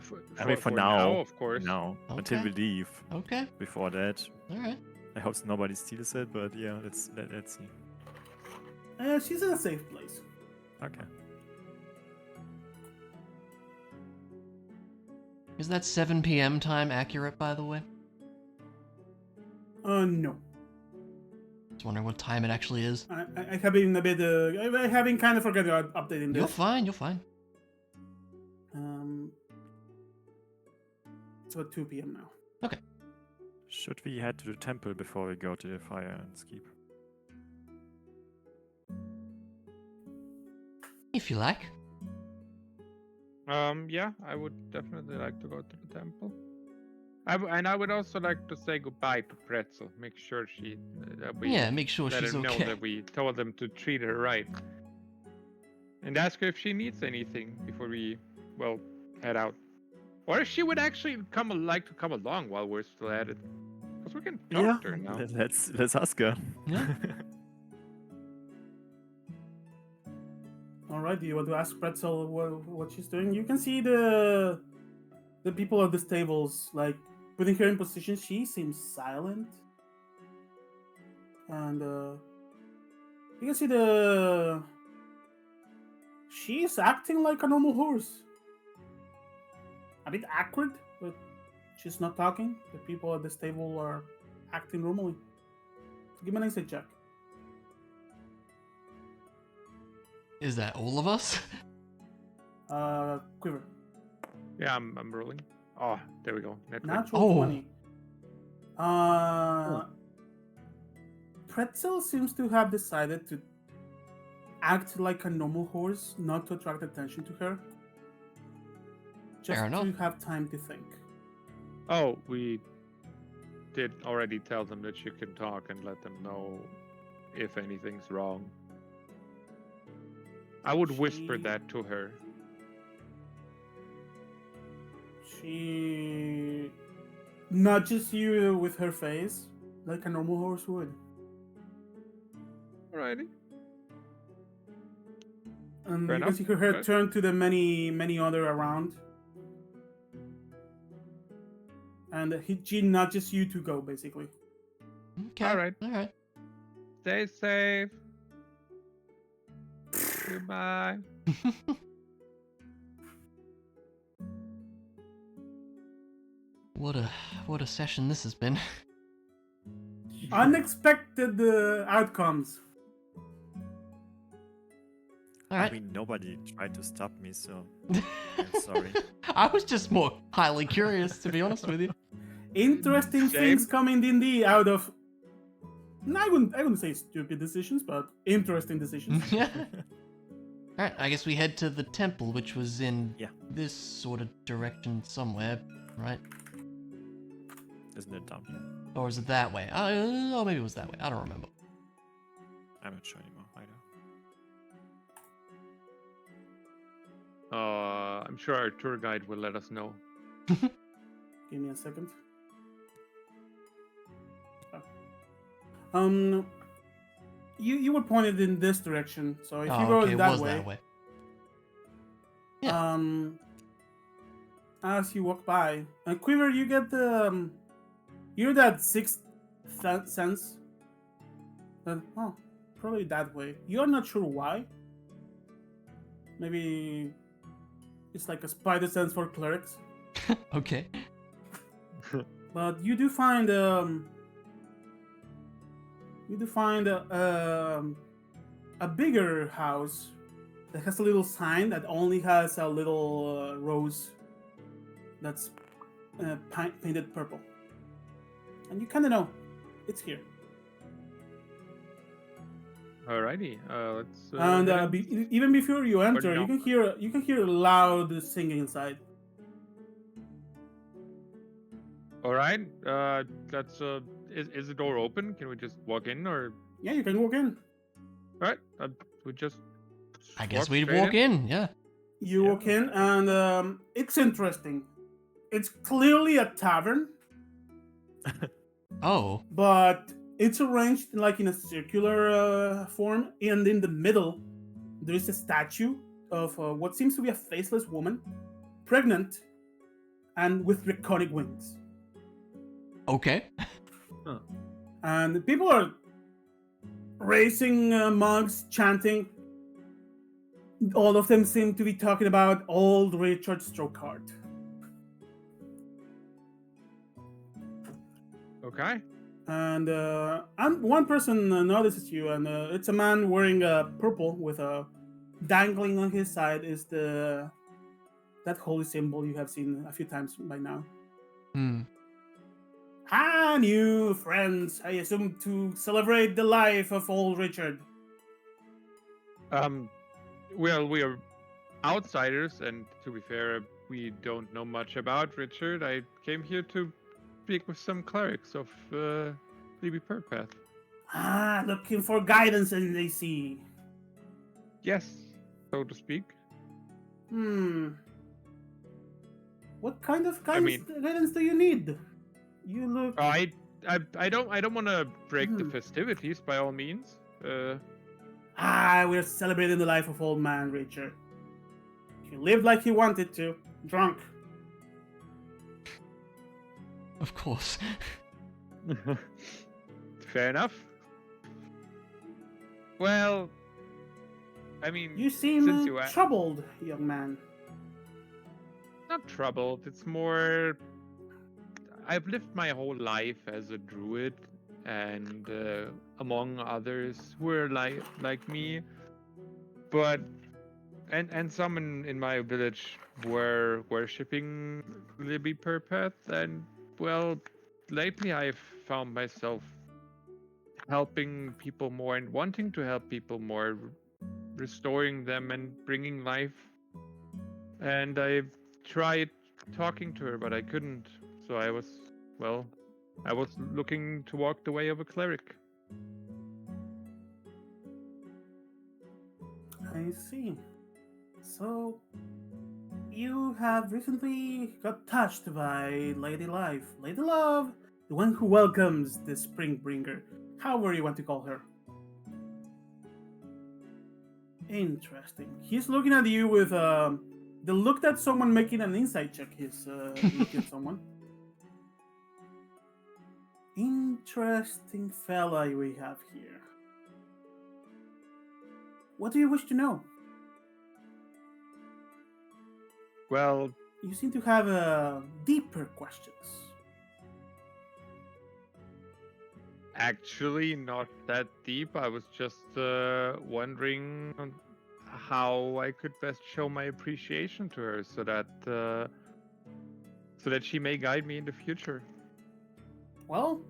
now, of course. now, until we Okay. leave. Okay. Before that, Alright. I hope nobody steals it, but yeah, let's see. She's in a safe place. Okay. Is that 7 p.m. time accurate, by the way? No. Just wondering what time it actually is. I have been a bit. I have been kind of forgetting about updating this. You're fine, you're fine. It's about 2 p.m. now. Should we head to the temple before we go to the fire and skip? If you like. Yeah, I would definitely like to go to the temple. And I would also like to say goodbye to Pretzel. Make sure that we Yeah, make sure let she's her know okay. that we told them to treat her right. And ask her if she needs anything before we, well, head out. Or if she would actually like to come along while we're still at it. Because we can talk to her now. Let's ask her. Yeah. All right. Do you want to ask Pretzel what she's doing? You can see the people at these tables, like putting her in position. She seems silent, and you can see she's acting like a normal horse. A bit awkward, but she's not talking. The people at this table are acting normally. Give me an insight check. Is that all of us? Quiver. Yeah, I'm rolling. Oh, there we go. Natural Oh. 20. Pretzel seems to have decided to act like a normal horse, not to attract attention to her. Just Fair enough. to have time to think. Oh, we did already tell them that you can talk and let them know if anything's wrong. I would whisper that to her. She nudges you with her face, like a normal horse would. Alrighty. And Fair you can enough. see her head Okay. turn to the many other around. And she nudges you to go, basically. Okay. Alright. Alright. Stay safe. Goodbye. What a session this has been. Unexpected outcomes. Alright. I mean, nobody tried to stop me, so I'm sorry. I was just more highly curious, to be honest with you. Interesting Shame. things come in D&D out of. I wouldn't say stupid decisions, but interesting decisions. Yeah. Alright, I guess we head to the temple, which was in Yeah. this sort of direction somewhere, right? Isn't it down here? Or is it that way? Oh, maybe it was that way. I don't remember. I'm not sure anymore either. I'm sure our tour guide will let us know. Give me a second. You were pointed in this direction, so if you Oh, go okay, it that was way, that way. Yeah. as you walk by, Quiver, you get the you're that sixth sense that probably that way. You're not sure why. Maybe it's like a spider sense for clerics. Okay. But you do find a bigger house that has a little sign that only has a little rose that's painted purple, and you kind of know it's here. Alrighty. Let's. And head in. even before you enter, no? you can hear loud singing inside. All right. That's. Is the door open? Can we just walk in, or? Yeah, you can walk in. All right. We just. I guess we'd straight walk in, yeah. You Yeah. walk in, and it's interesting. It's clearly a tavern, Oh. but it's arranged like in a circular form, and in the middle there is a statue of what seems to be a faceless woman, pregnant, and with draconic wings. Okay. And people are raising mugs, chanting. All of them seem to be talking about old Richard Strokehart. Okay. And one person notices you, and it's a man wearing purple with a dangling on his side is that holy symbol you have seen a few times by now. Hmm. Ah, new friends, I assume to celebrate the life of old Richard. Well, we are outsiders, and to be fair, we don't know much about Richard. I came here to speak with some clerics of Libby Perpath. Ah, looking for guidance in DC. Yes, so to speak. What kind of I mean- guidance do you need? You look. I don't want to break the festivities by all means. We're celebrating the life of old man Richard. He lived like he wanted to, drunk. Of course. Fair enough. Well, I mean, You seem since you troubled, young man. not troubled. It's more. I've lived my whole life as a druid, and among others who are like me, but and some in my village were worshipping Libby Perpath, and well, lately I've found myself helping people more and wanting to help people more, restoring them and bringing life. And I tried talking to her, but I couldn't. So I was looking to walk the way of a cleric. I see. So, you have recently got touched by Lady Life. Lady Love, the one who welcomes the Springbringer, however you want to call her. Interesting. He's looking at you with the look that someone making an insight check is looking at someone. Interesting fella we have here. What do you wish to know? Well, You seem to have deeper questions. actually, not that deep. I was just wondering how I could best show my appreciation to her, so that she may guide me in the future. Well,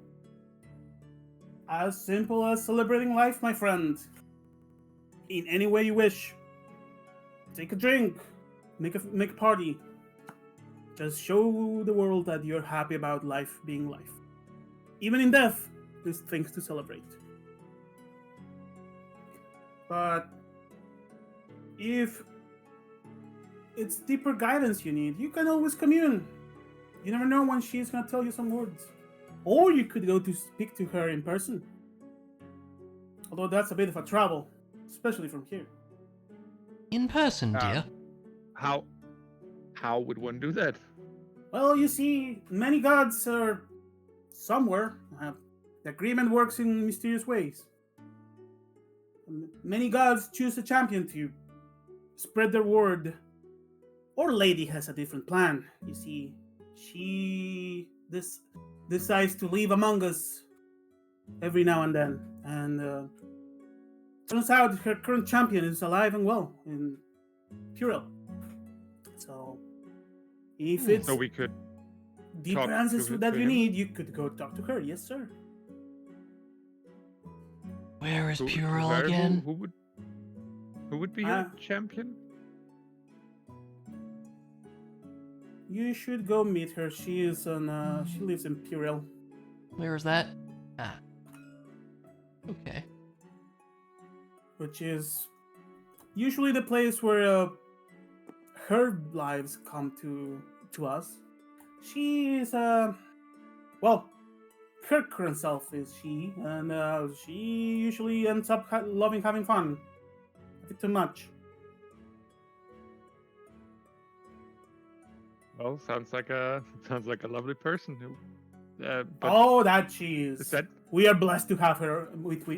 as simple as celebrating life, my friend. In any way you wish. Take a drink, make a party. Just show the world that you're happy about life being life. Even in death, there's things to celebrate. But if it's deeper guidance you need, you can always commune. You never know when she's gonna tell you some words. Or you could go to speak to her in person. Although that's a bit of a travel, especially from here. In person, dear. How would one do that? Well, you see, many gods are somewhere. The agreement works in mysterious ways. Many gods choose a champion to spread their word. Our lady has a different plan. You see, she decides to live among us every now and then. And turns out her current champion is alive and well in Purell. So, if it's So we could deeper talk answers to that you him? need, you could go talk to her. Yes, sir. Where is who- Purell where- again? Who would be Ah. your champion? You should go meet her. She is on. She lives in Purell. Where is that? Ah. Okay. Which is usually the place where her lives come to us. She is well, her current self is she, and she usually ends up loving having fun, A bit too much. Well, sounds like a lovely person who. But Oh, that she is. is that We are blessed to have her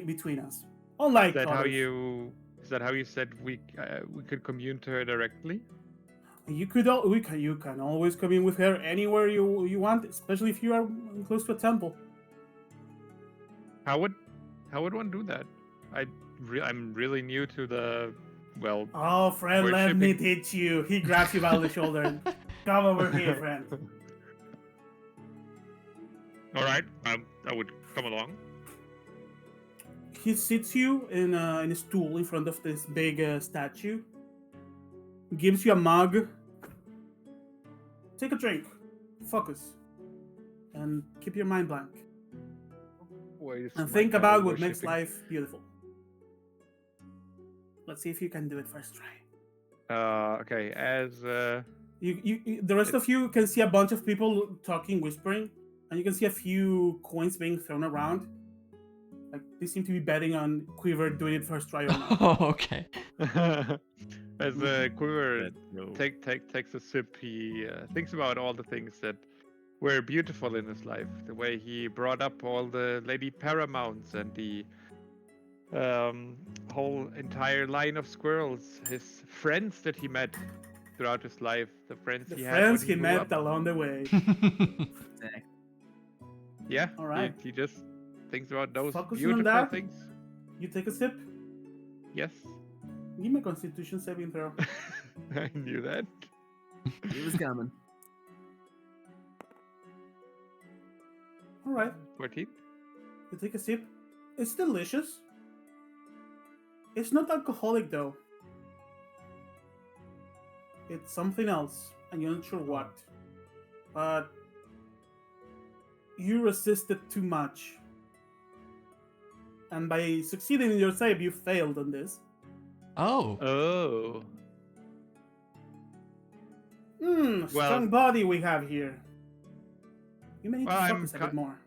between us. is Unlike that how others. you said we could commune to her directly? You can always come in with her anywhere you want, especially if you are close to a temple. How would one do that? I'm really new to the Oh, friend, let me worshipping- teach you. He grabs you by the shoulder and come over here, friend. All right, I would come along. He sits you in a stool in front of this big statue. Gives you a mug. Take a drink. Focus. And keep your mind blank. And think about what makes life beautiful. Let's see if you can do it first try. Okay. As You the rest of you can see a bunch of people talking, whispering, and you can see a few coins being thrown around. Like they seem to be betting on Quiver doing it first try or not. Oh, okay. as Quiver Let's go. takes a sip, he thinks about all the things that were beautiful in his life. The way he brought up all the Lady Paramounts and the whole entire line of squirrels. His friends that he met throughout his life. The friends The he had friends when he grew met up. along the way. Exactly. Yeah. All right. He just thinks about those Focusing on beautiful that. things. You take a sip. Yes. Give me a Constitution saving throw. I knew that. He was coming. All right. 14. You take a sip. It's delicious. It's not alcoholic though. It's something else, and you're not sure what. But you resisted too much. And by succeeding in your save, you failed on this. Oh. Oh. Strong body we have here. You may need Well, to I'm focus a bit more.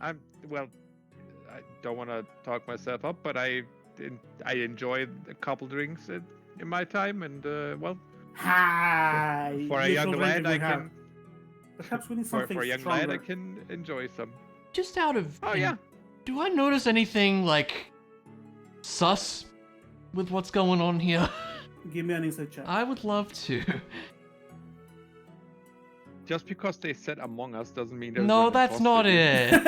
I don't want to talk myself up, but I enjoyed a couple drinks in my time, and Hi. for a young lad, I can. Perhaps we need For something a young stronger. lad, I can enjoy some. Just out of. Oh yeah. Do I notice anything like sus with what's going on here? Give me an insight check. I would love to. Just because they said Among Us doesn't mean there's No, an that's not imposter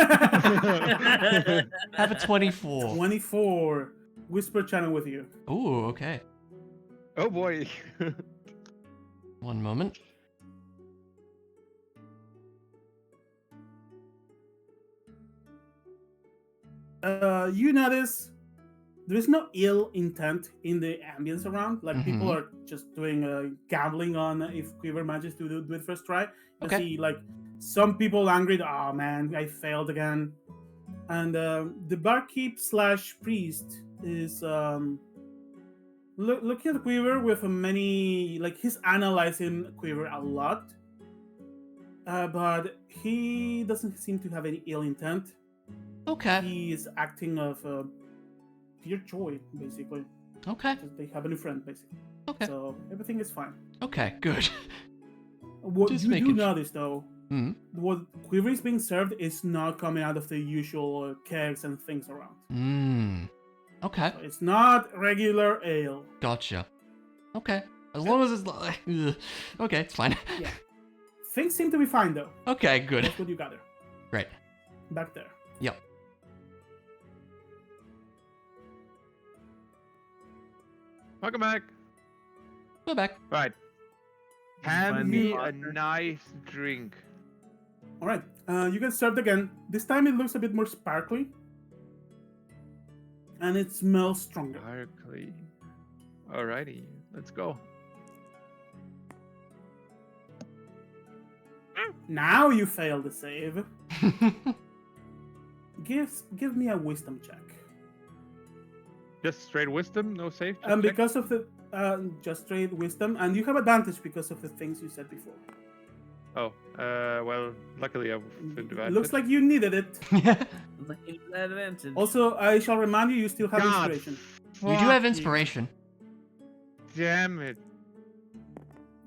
it. Have a 24. 24. Whisper channel with you. Ooh, okay. Oh boy. One moment. You notice there is no ill intent in the ambience around. Like people are just doing gambling on if Quiver manages to do it first try. You Okay. see like some people angry. Oh man, I failed again. And the barkeep / priest is looking at Quiver with many, like he's analyzing Quiver a lot. But he doesn't seem to have any ill intent. Okay. He is acting of pure joy, basically. Okay. Just they have a new friend, basically. Okay. So everything is fine. Okay, good. What Just you do making sure. notice, though, Hmm. what Quiver is being served is not coming out of the usual kegs and things around. Mmm. Okay. So it's not regular ale. Gotcha. Okay. As long as it's like. Ugh. Okay, it's fine. Yeah. Things seem to be fine, though. Okay, good. That's what you gather. Great. Back there. Yep. Welcome back. We're back. Right. Hand Find me me a water. nice drink. All right. You get served again. This time it looks a bit more sparkly. And it smells stronger. Sparkly. Alrighty, let's go. Now you fail the save. Give me a wisdom check. Just straight wisdom, no save. just And check? because of the just straight wisdom, and you have advantage because of the things you said before. Oh, well, luckily I've been divided. Looks like you needed it. Sounds like you need that advantage. Also, I shall remind you, you still have God. inspiration. You do have inspiration. damn it.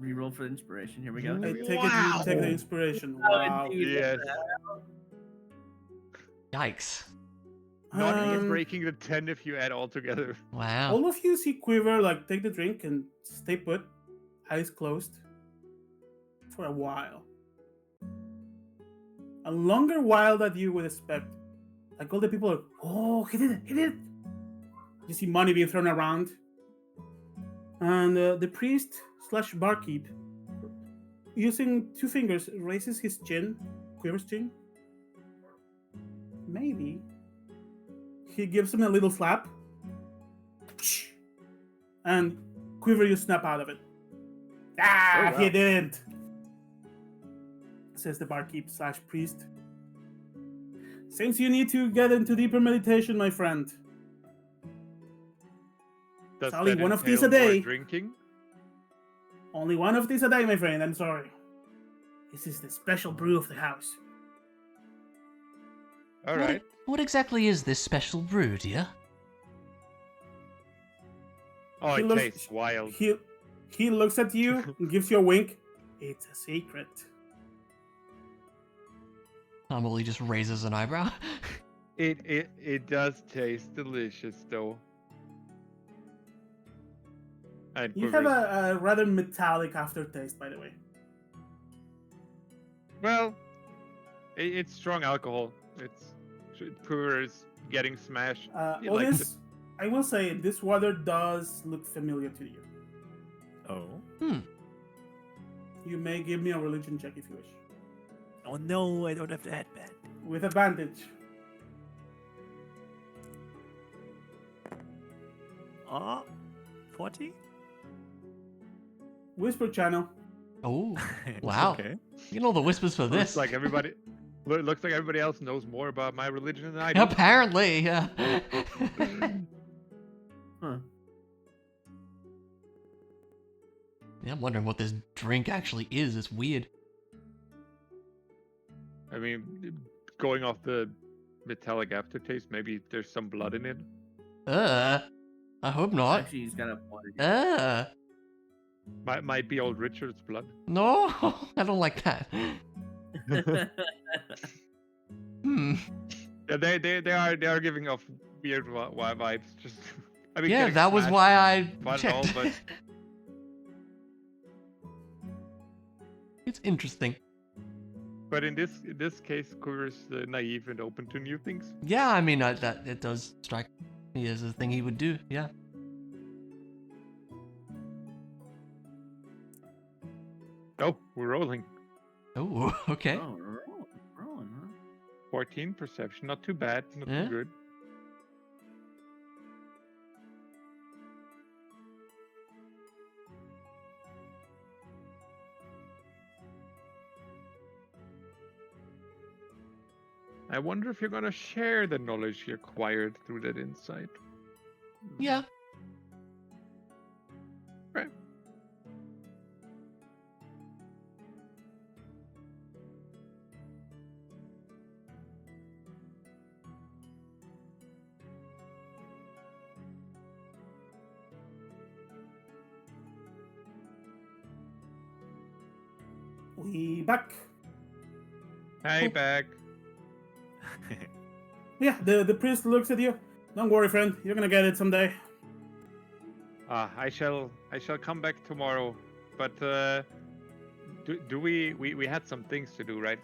Reroll for inspiration. Here we go. I take it you take the inspiration. Oh, Wow. indeed. Yes. Yikes. Not even Um, breaking the 10 if you add all together. Wow. all of you see Quiver like take the drink and stay put, eyes closed, for a while. A longer while that you would expect. Like all the people are, oh, he did it, he did it. You see money being thrown around. And the priest / barkeep, using 2 fingers, raises his chin, Quiver's chin. Maybe he gives him a little slap. And Quiver, you snap out of it. Ah, Oh, wow. he didn't, says the barkeep / priest. Seems you need to get into deeper meditation, my friend. Does Sally, that one of these entail a more day. drinking? Only one of these a day, my friend, I'm sorry. This is the special brew of the house. All What, right. what exactly is this special brew, dear? Oh, He it looks- tastes wild. He looks at you and gives you a wink. It's a secret. Amelie just raises an eyebrow. It does taste delicious though. And You have Quiver- a rather metallic aftertaste, by the way. well, it's strong alcohol. Quiver is getting smashed. He likes Otis, I will say this water does look familiar to you. Oh. You may give me a religion check if you wish. Oh no, I don't have that bad. With advantage. Oh, 40? Whisper channel. Oh, It's wow. Okay. You know the whispers for Looks this. like everybody. Looks like everybody else knows more about my religion than I do. Apparently, yeah. Huh. Yeah, I'm wondering what this drink actually is. It's weird. I mean, going off the metallic aftertaste, maybe there's some blood in it. I hope not. Actually, he's got a point. Might be old Richard's blood. No, I don't like that. Hmm. Yeah, they are giving off weird vibes. Just I mean, Yeah, getting that was smashed, why I fun and all, checked. but It's interesting. but in this case, Quiver's naive and open to new things. Yeah, I mean that it does strike me as a thing he would do. Yeah. Oh, we're rolling. Oh, okay. Oh, rolling, huh? 14 perception, not too bad, not Yeah. too good. I wonder if you're gonna share the knowledge you acquired through that insight. Yeah. Right. We back. Hey, Oh. back. Yeah, the priest looks at you. Don't worry, friend. You're gonna get it someday. I shall come back tomorrow. But do we had some things to do, right?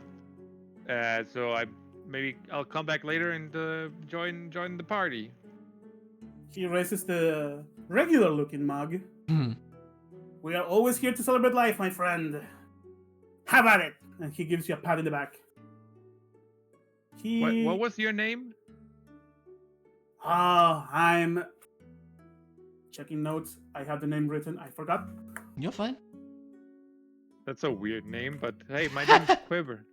So I'll come back later and join the party. He raises the regular-looking mug. Hmm. We are always here to celebrate life, my friend. Have at it! And he gives you a pat in the back. What was your name? I'm checking notes. I have the name written. I forgot. You're fine. That's a weird name, but hey, my name's Quiver.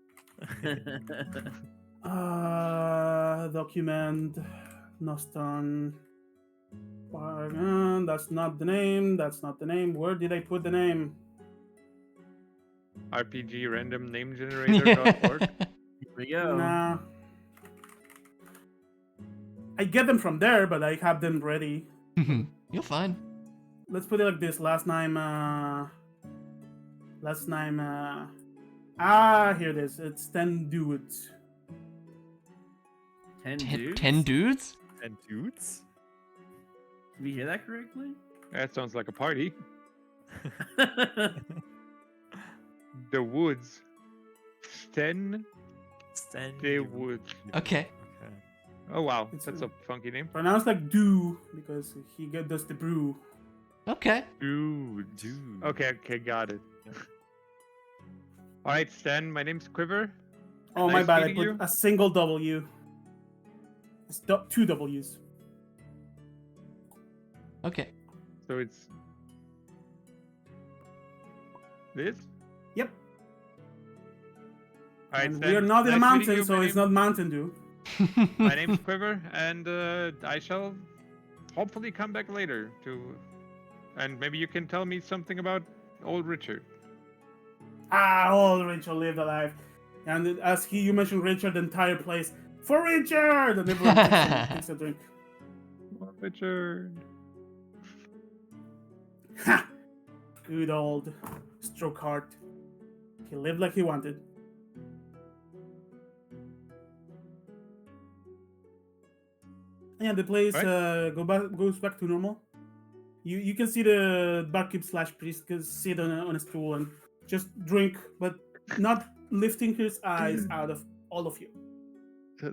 Document. Noston. That's not the name. That's not the name. Where did I put the name? RPG random name generator.org. Here we go. Nah. I get them from there, but I have them ready. You're fine. let's put it like this. Last time. Here it is. It's 10 dudes. 10 dudes? 10 dudes? And dudes? Did we hear that correctly? That sounds like a party. The woods. Sten Stand the woods. Okay. Okay. Oh wow, It's that's a funky name. Pronounced like do because does the brew. Okay. Dude. Dude. Okay, got it. All right, Stan. My name's Quiver. Oh, my Nice bad. I meeting put you. a single W. It's two W's. Okay. So it's this. Yep. All right, And Stan. we are not in a nice meeting mountain, you. so it's not Mountain Dew. My name's Quiver, and I shall hopefully come back later to, and maybe you can tell me something about old Richard. Old Richard lived alive. And as you mentioned Richard, the entire place, for Richard! And everyone takes a drink. Oh, Richard. Ha! Good old Stroke Heart. He lived like he wanted. Yeah, the place Right. goes back to normal. You can see the barkeep slash priest sit on a stool and just drink, but not lifting his eyes out of all of you.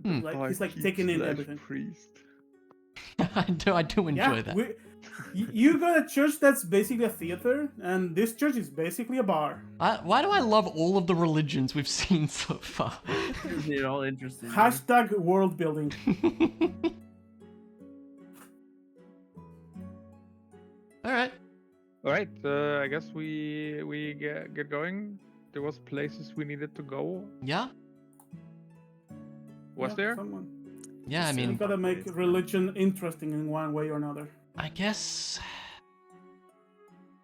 Like he's like taking in everything. Priest. I do enjoy Yeah, that. you go to church that's basically a theater, and this church is basically a bar. Why do I love all of the religions we've seen so far? They're all interesting. Hashtag world building. All right. All right. I guess we get going. There was places we needed to go. Yeah. Was Yeah, there? someone. Yeah, I You mean, gotta make religion interesting in one way or another. I guess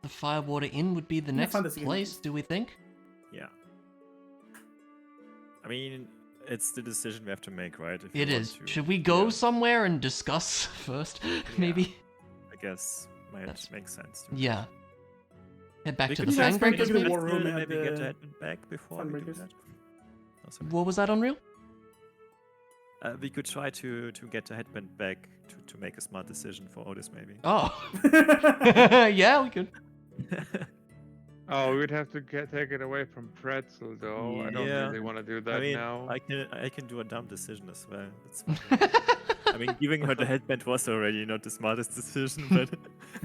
the Firewater Inn would be the next fantasy place, games. do we think? Yeah. I mean, it's the decision we have to make, right? If It we want is. to- Should we go yeah, somewhere and discuss first? Maybe? I guess might That's- make sense. to- Yeah. Head back We to could the try Fang to Breakers, take the maybe? war room at maybe the get that back before we do Funbreakers. that. Oh, sorry. What was that, Unreal? We could try to get the headband back to make a smart decision for Otis, maybe. Oh. Yeah, we could. Oh, we would have to take it away from Pretzel, though. I don't Yeah. really want to do that I mean, now. I can do a dumb decision as well. That's fine. I mean, giving her the headband was already not the smartest decision, but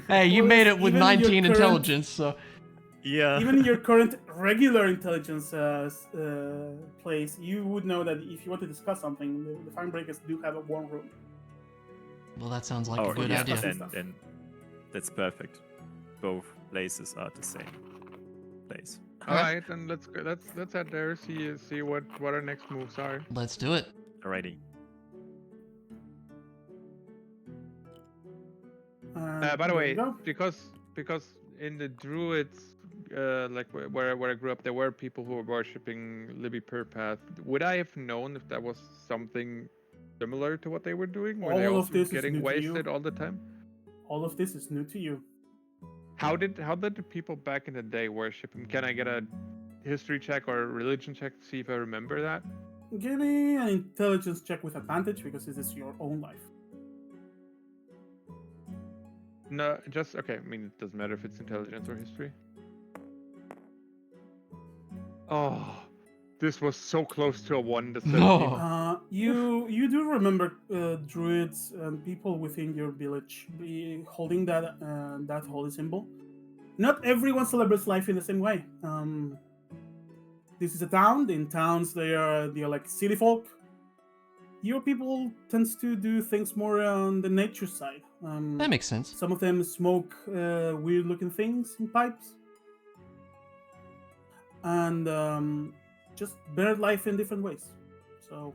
Hey, you Well, made it's it with even your 19 current- intelligence, so. yeah. Even in your current regular intelligence place, you would know that if you want to discuss something, the Fang Breakers do have a warm room. Well, that sounds like Oh, a good yeah, idea. then that's perfect. Both places are the same place. All right, then let's go. Let's head there. See what our next moves are. Let's do it. Alrighty. By the There way, you go. because in the Druids, like where I grew up, there were people who were worshipping Libby Purpath. Would I have known if that was something similar to what they were doing? Were they All of also this is getting new to you. wasted all the time? All of this is new to you. How did the people back in the day worship him? Can I get a history check or a religion check to see if I remember that? Give me an intelligence check with advantage because this is your own life. No, just okay. I mean, it doesn't matter if it's intelligence or history. Oh, this was so close to a 1 to 17. No. You do remember druids and people within your village holding that holy symbol. Not everyone celebrates life in the same way. This is a town. In towns, they are like city folk. Your people tends to do things more on the nature side. That makes sense. Some of them smoke weird-looking things in pipes, and just bear life in different ways. So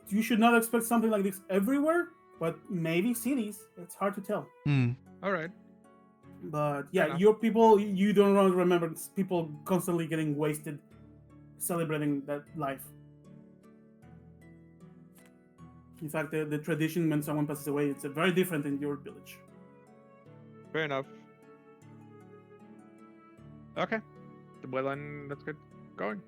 you should not expect something like this everywhere, but maybe cities. It's hard to tell. Hmm. All right. But Fair yeah, enough. your people, you don't remember people constantly getting wasted, celebrating that life. In fact, the tradition when someone passes away, it's very different in your village. Fair enough. Okay. Well then, let's get going.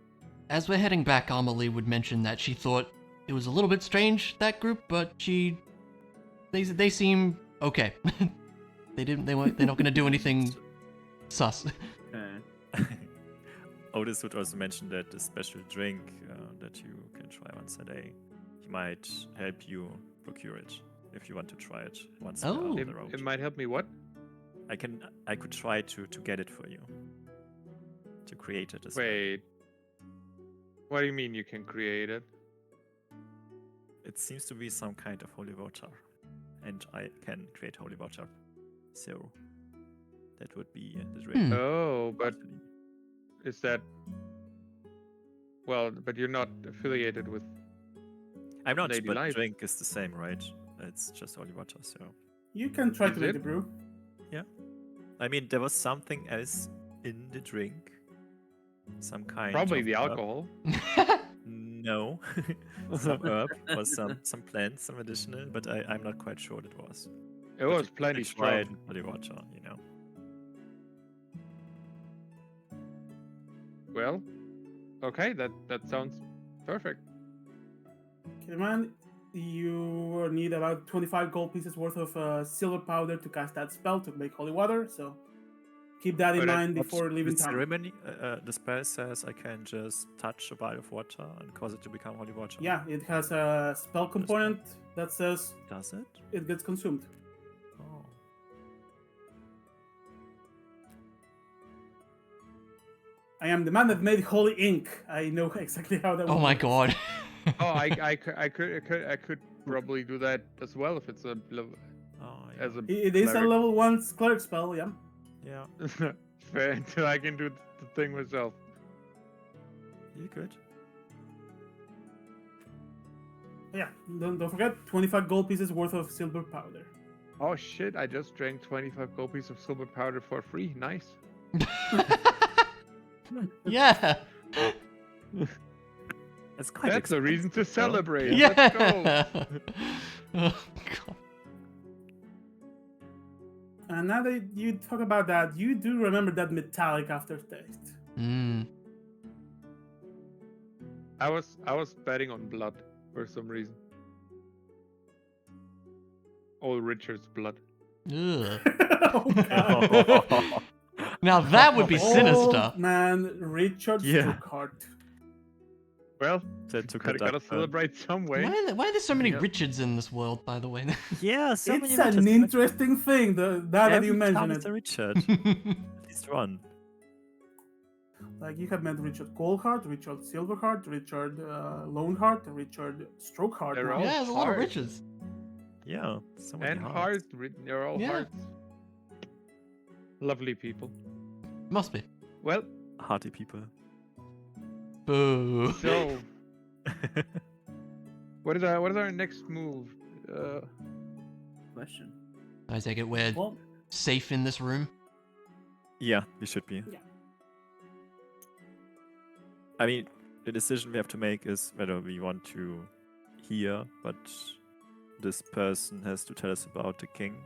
As we're heading back, Amelie would mention that she thought it was a little bit strange, that group, but they seem okay. They're not gonna do anything sus. Okay. Otis would also mention that the special drink that you can try once a day, he might help you procure it if you want to try it once we are Oh. on It, the road. it might help me. What? I could try to get it for you. To create it as well. Wait. What do you mean you can create it? It seems to be some kind of holy water. And I can create holy water. So that would be the drink. Oh, but is that? Well, but you're not affiliated with. I'm not, Lady but Life. drink is the same, right? It's just holy water, so. You can try Is to make it? the brew. I mean, there was something else in the drink. Some kind Probably of the herb. alcohol. No. Some herb or some plants, some additional, but I'm not quite sure what it was. It But was you plenty can try it strong. in holy water, you know. Well, okay, that sounds perfect. Kidman, you need about 25 gold pieces worth of silver powder to cast that spell to make holy water, so keep that in But mind But before leaving the town. ceremony, the spell says I can just touch a vial of water and cause it to become holy water. Yeah, it has a spell component that says Does it? it gets consumed. Oh. I am the man that made holy ink. I know exactly how that Oh my works. god. Oh, I could probably do that as well if it's a Oh, yeah. as a It is a cleric. level 1 cleric spell, yeah. Yeah, Fair, until I can do the thing myself. you could. Yeah, don't forget, 25 gold pieces worth of silver powder. Oh shit! I just drank 25 gold pieces of silver powder for free. Nice. Yeah. It's quite That's a reason to expensive, though. celebrate. Let's go. Yeah. Oh, god. And now that you talk about that, you do remember that metallic aftertaste. Mm. I was betting on blood for some reason. Old Richard's blood. Ugh. Oh, God. Now that would be sinister. Old man Richard Yeah. Struckheart. Well, That took a gotta dark turn. celebrate some way. Why are there so many Yep. Richards in this world, by the way? Yeah, so many It's an Richards. interesting thing, now that Every you mention town it. is a Richard. At least one. Like, you have met Richard Goldheart, Richard Silverheart, Richard Loneheart, Richard Strokeheart. They're now. all Yeah, there's a lot of hard. Richards. Yeah, so many And hearts. hearts. They're all Yeah. hearts. Lovely people. Must be. Well, Hearty people. Boo. so what is our next move? Question. I take it we're Well, safe in this room. Yeah, we should be. Yeah. I mean, the decision we have to make is whether we want to hear, but this person has to tell us about the king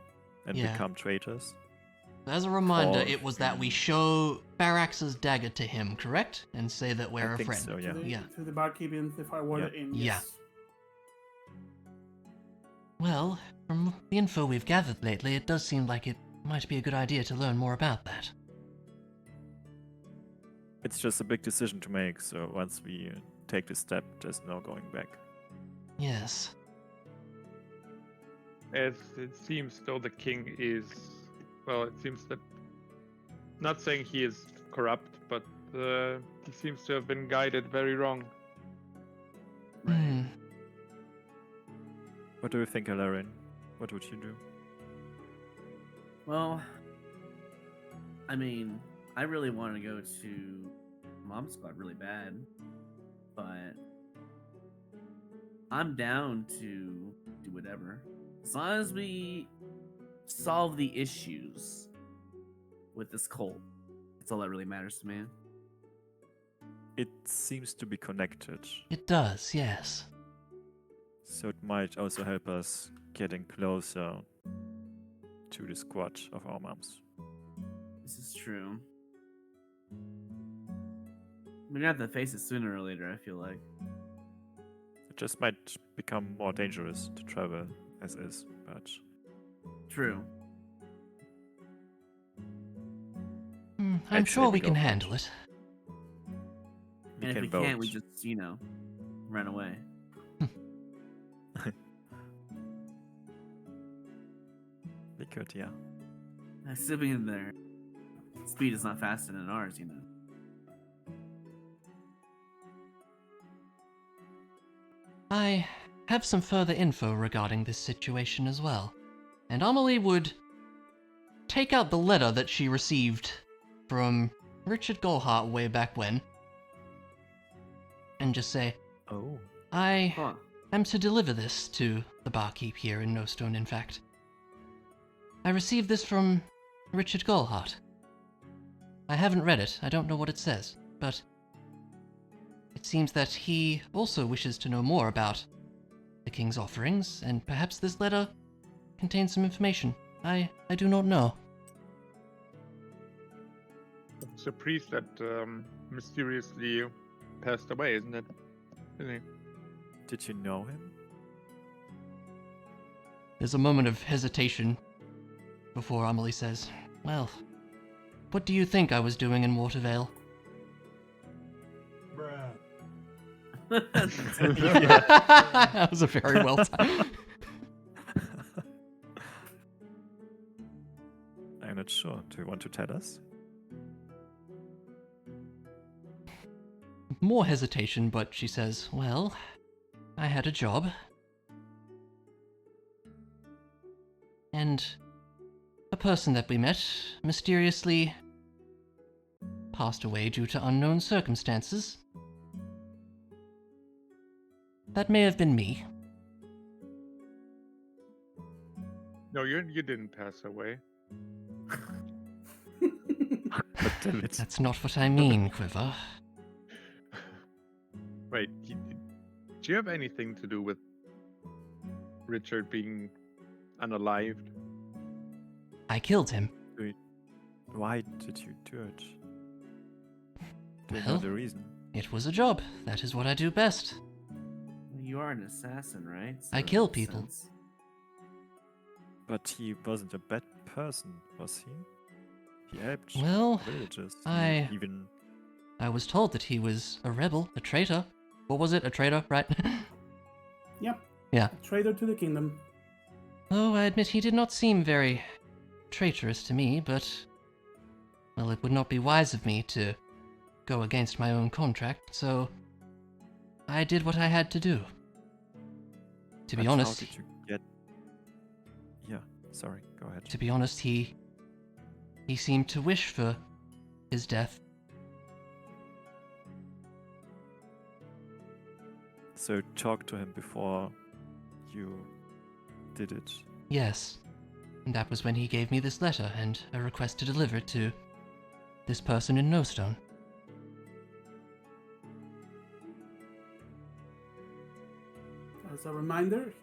and Yeah. become traitors. As a reminder, Or- it was that we show Barax's dagger to him, correct? And say that we're I a think friend. so, yeah. Yeah. To the barkeep in the Firewater Inn. Yeah. Yes. Well, from the info we've gathered lately, it does seem like it might be a good idea to learn more about that. It's just a big decision to make, so once we take this step, there's no going back. Yes. As it seems though the king is, well, it seems that, not saying he is corrupt, but he seems to have been guided very wrong. Hmm. What do you think, Alarin? What would you do? Well, I mean, I really want to go to Mom Squad really bad, but I'm down to do whatever. As long as we solve the issues with this cult, that's all that really matters to me. It seems to be connected, It does, yes. so it might also help us getting closer to the squad of our moms. This is true. We're gonna have to face it sooner or later, I feel like. It just might become more dangerous to travel as is, but True. I'm I'd say sure we we can go for it. handle it. we And if can we vote. can't, we just, run away. We could, yeah. Assuming in their speed is not faster than ours, I have some further info regarding this situation as well, and Amelie would take out the letter that she received from Richard Golhart way back when, and just say, Oh. I Huh. am to deliver this to the barkeep here in No Stone, in fact. I received this from Richard Golhart. I haven't read it, I don't know what it says, but it seems that he also wishes to know more about the king's offerings, and perhaps this letter contains some information. I do not know. It's a priest that mysteriously passed away, isn't it? Isn't he? Did you know him? There's a moment of hesitation before Amelie says, well, what do you think I was doing in Watervale? That was a very well timed. I'm not sure. Do you want to tell us? More hesitation, but she says, well, I had a job. And a person that we met mysteriously passed away due to unknown circumstances. That may have been me. No, you didn't pass away. But damn it. That's not what I mean, Quiver. Wait, do you have anything to do with Richard being unalived? I killed him. Why did you do it? Do you know Well, the reason? it was a job. That is what I do best. You are an assassin, right? I So kill it makes people. sense. But he wasn't a bad person, was he? He helped Well, villages. I- He even I was told that he was a rebel, a traitor. What was it? A traitor, right? Yep. Yeah. A traitor to the kingdom. Oh, I admit he did not seem very traitorous to me, but... well, it would not be wise of me to go against my own contract, so... I did what I had to do. To be But honest, How did you get? Yeah, sorry. Go ahead. to be honest, he seemed to wish for his death. So talk to him before you did it. Yes. And that was when he gave me this letter and a request to deliver it to this person in No Stone. As a reminder,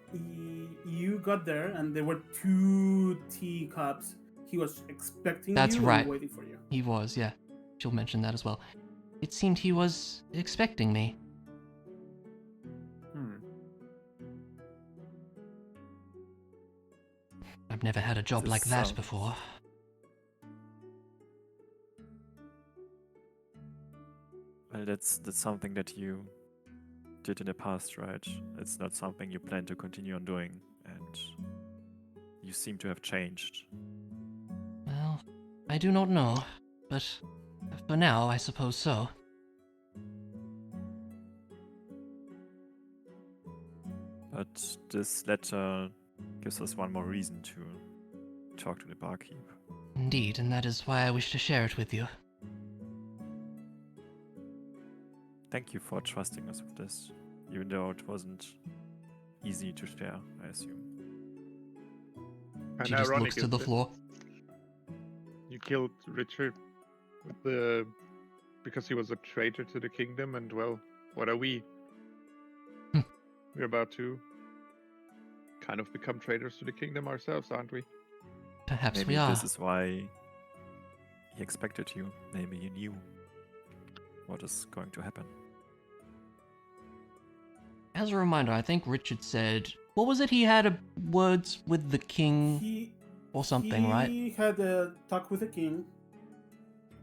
you got there and there were 2 teacups. He was expecting That's you right. and waiting for you. He was, yeah. She'll mention that as well. It seemed he was expecting me. I've never had a job This like that sounds- before. Well, that's something that you did in the past, right? It's not something you plan to continue on doing, and you seem to have changed. Well, I do not know, but for now, I suppose so. But this letter gives us one more reason to talk to the barkeep. Indeed, and that is why I wish to share it with you. Thank you for trusting us with this, even though it wasn't easy to share, I assume. And She just ironic, looks to isn't the it? floor. You killed Richard because he was a traitor to the kingdom, and well, what are we? Hmm. We're about to kind of become traitors to the kingdom ourselves, aren't we? Perhaps Maybe we are. this is why he expected you. Maybe he knew what is going to happen. As a reminder, I think Richard said, what was it? He had words with the king He or something, right? He had a talk with the king.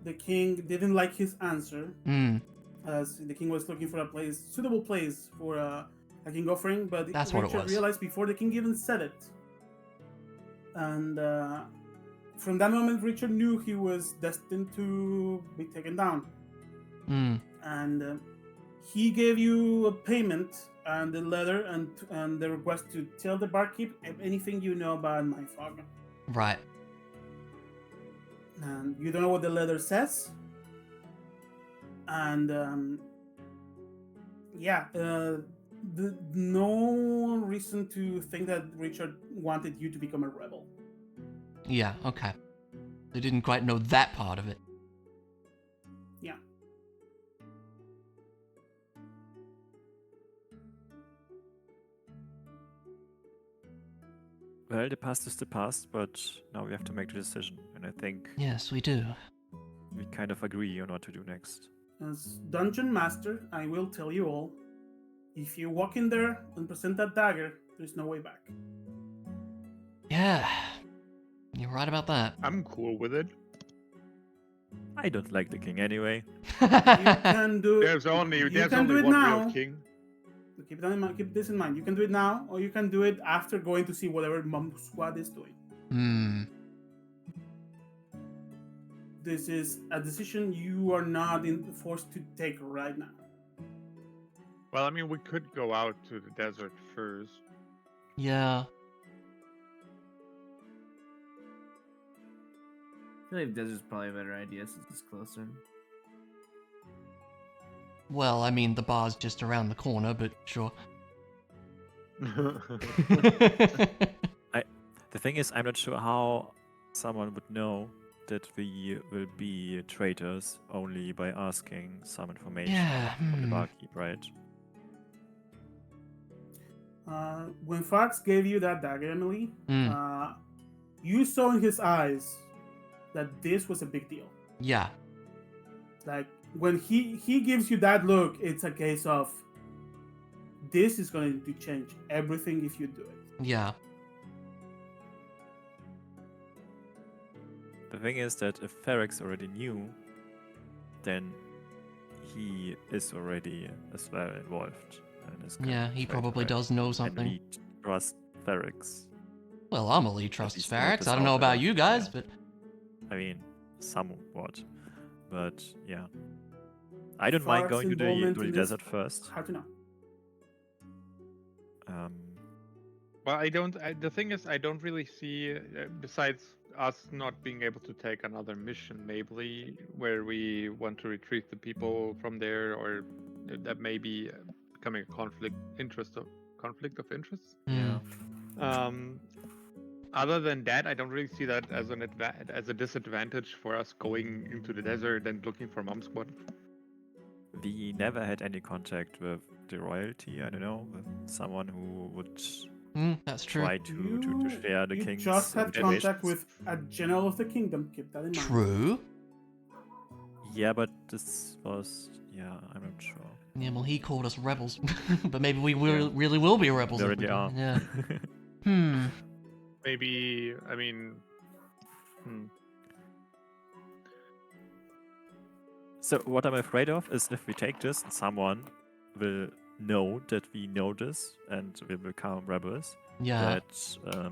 The king didn't like his answer, Hmm. as the king was looking for a suitable place for a king offering. But That's what it Richard was. realized before the king even said it. And from that moment, Richard knew he was destined to be taken down. Hmm. And he gave you a payment and the letter and the request to tell the barkeep anything you know about my father. Right. And you don't know what the letter says. And no reason to think that Richard wanted you to become a rebel. Yeah, okay. They didn't quite know that part of it. Yeah. Well, the past is the past, but now we have to make the decision. And I think Yes, we do. we kind of agree on what to do next. As dungeon master, I will tell you all. If you walk in there and present that dagger, there's no way back. Yeah. You're right about that. I'm cool with it. I don't like the king anyway. You can do There's only you there's can only do it one now. real king. Keep that in mind. Keep this in mind. You can do it now, or you can do it after going to see whatever Mom Squad is doing. Hmm. This is a decision you are not forced to take right now. Well, I mean, we could go out to the desert first. Yeah. I feel like desert's probably a better idea since it's closer. Well, I mean, the bar's just around the corner, but sure. The thing is, I'm not sure how someone would know that we will be traitors only by asking some information Yeah, from the barkeep, right? When Fox gave you that dagger, Emily, Hmm. You saw in his eyes that this was a big deal. Yeah. Like when he gives you that look, it's a case of this is going to change everything if you do it. Yeah. The thing is that if Ferex already knew, then he is already as well involved. In this kind Yeah, of he trade, probably right? does know And something. we trust Ferex. Well, Amelie trusts least not Farrax. this I don't know out about there, you guys, yeah. but I mean, somewhat. But yeah. I don't mind Farrak's going to involvement the in this- desert first. Hard to know. Well, the thing is, I don't really see, besides us not being able to take another mission, maybe where we want to retrieve the people from there, or that may be becoming a conflict of interest. hmm. Other than that, I don't really see that as as a disadvantage for us going into the desert and looking for Mom Squad. We never had any contact with the royalty, I don't know, with someone who would That's true. try to share the you king's just had information. contact with a general of the kingdom. Keep that in mind. True. Yeah, but this was... Yeah, I'm not sure. Yeah, well, he called us rebels, but maybe we Yeah. really will be rebels. We if we already do. are. Yeah. Maybe, I mean, So what I'm afraid of is if we take this, someone will know that we know this and will become rebels. Yeah. That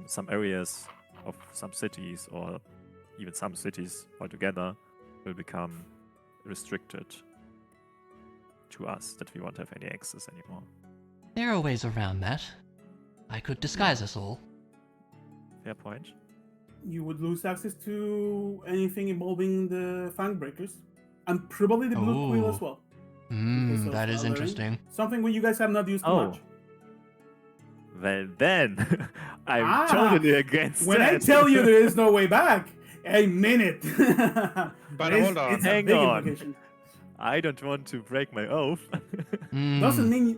some areas of some cities, or even some cities altogether, will become restricted to us, that we won't have any access anymore. There are ways around that. I could disguise us all. Fair point. You would lose access to anything involving the Fang Breakers, and probably the Blue Quill as Ooh. well. Because of That is Valerian. interesting. Something where you guys have not used too Oh. much. Well then, I'm Ah, totally against When that. I tell you there is no way back, I mean it. But hold on. It's a Hang big on. implication. I don't want to break my oath. Doesn't mean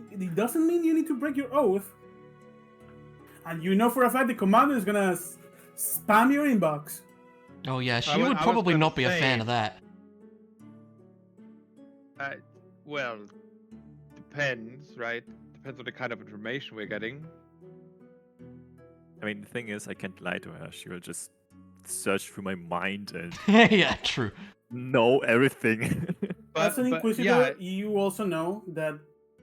you need to break your oath. And you know for a fact the commander is gonna spam your inbox. Oh yeah, she I was would probably gonna not be a fan say- of that. Well, depends, right? Depends on the kind of information we're getting. I mean, the thing is, I can't lie to her. She will just search through my mind and Yeah, true. know everything. As an But Inquisitor, you also know that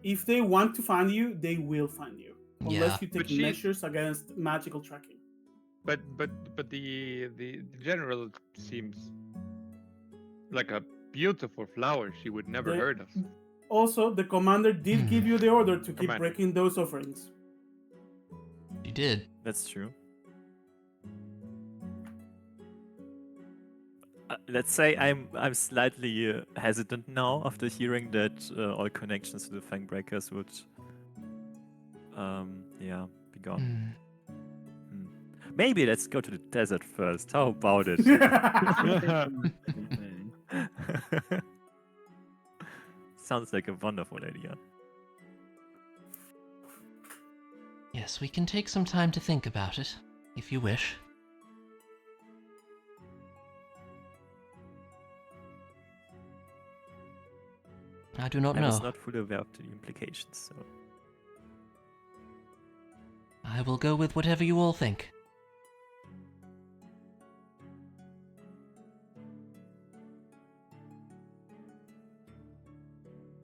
if they want to find you, they will find you. Yeah. Unless you But take she's- measures against magical tracking. but the general seems like a beautiful flower. She would never The- hurt us. Also, the commander did give you the order to keep Commander. breaking those offerings. She did. That's true. Let's say I'm slightly hesitant now after hearing that all connections to the Fangbreakers would, yeah, be gone. Hmm. Maybe let's go to the desert first. How about it? Sounds like a wonderful idea. Yes, we can take some time to think about it, if you wish. I do not I was know. not fully aware of the implications, so I will go with whatever you all think.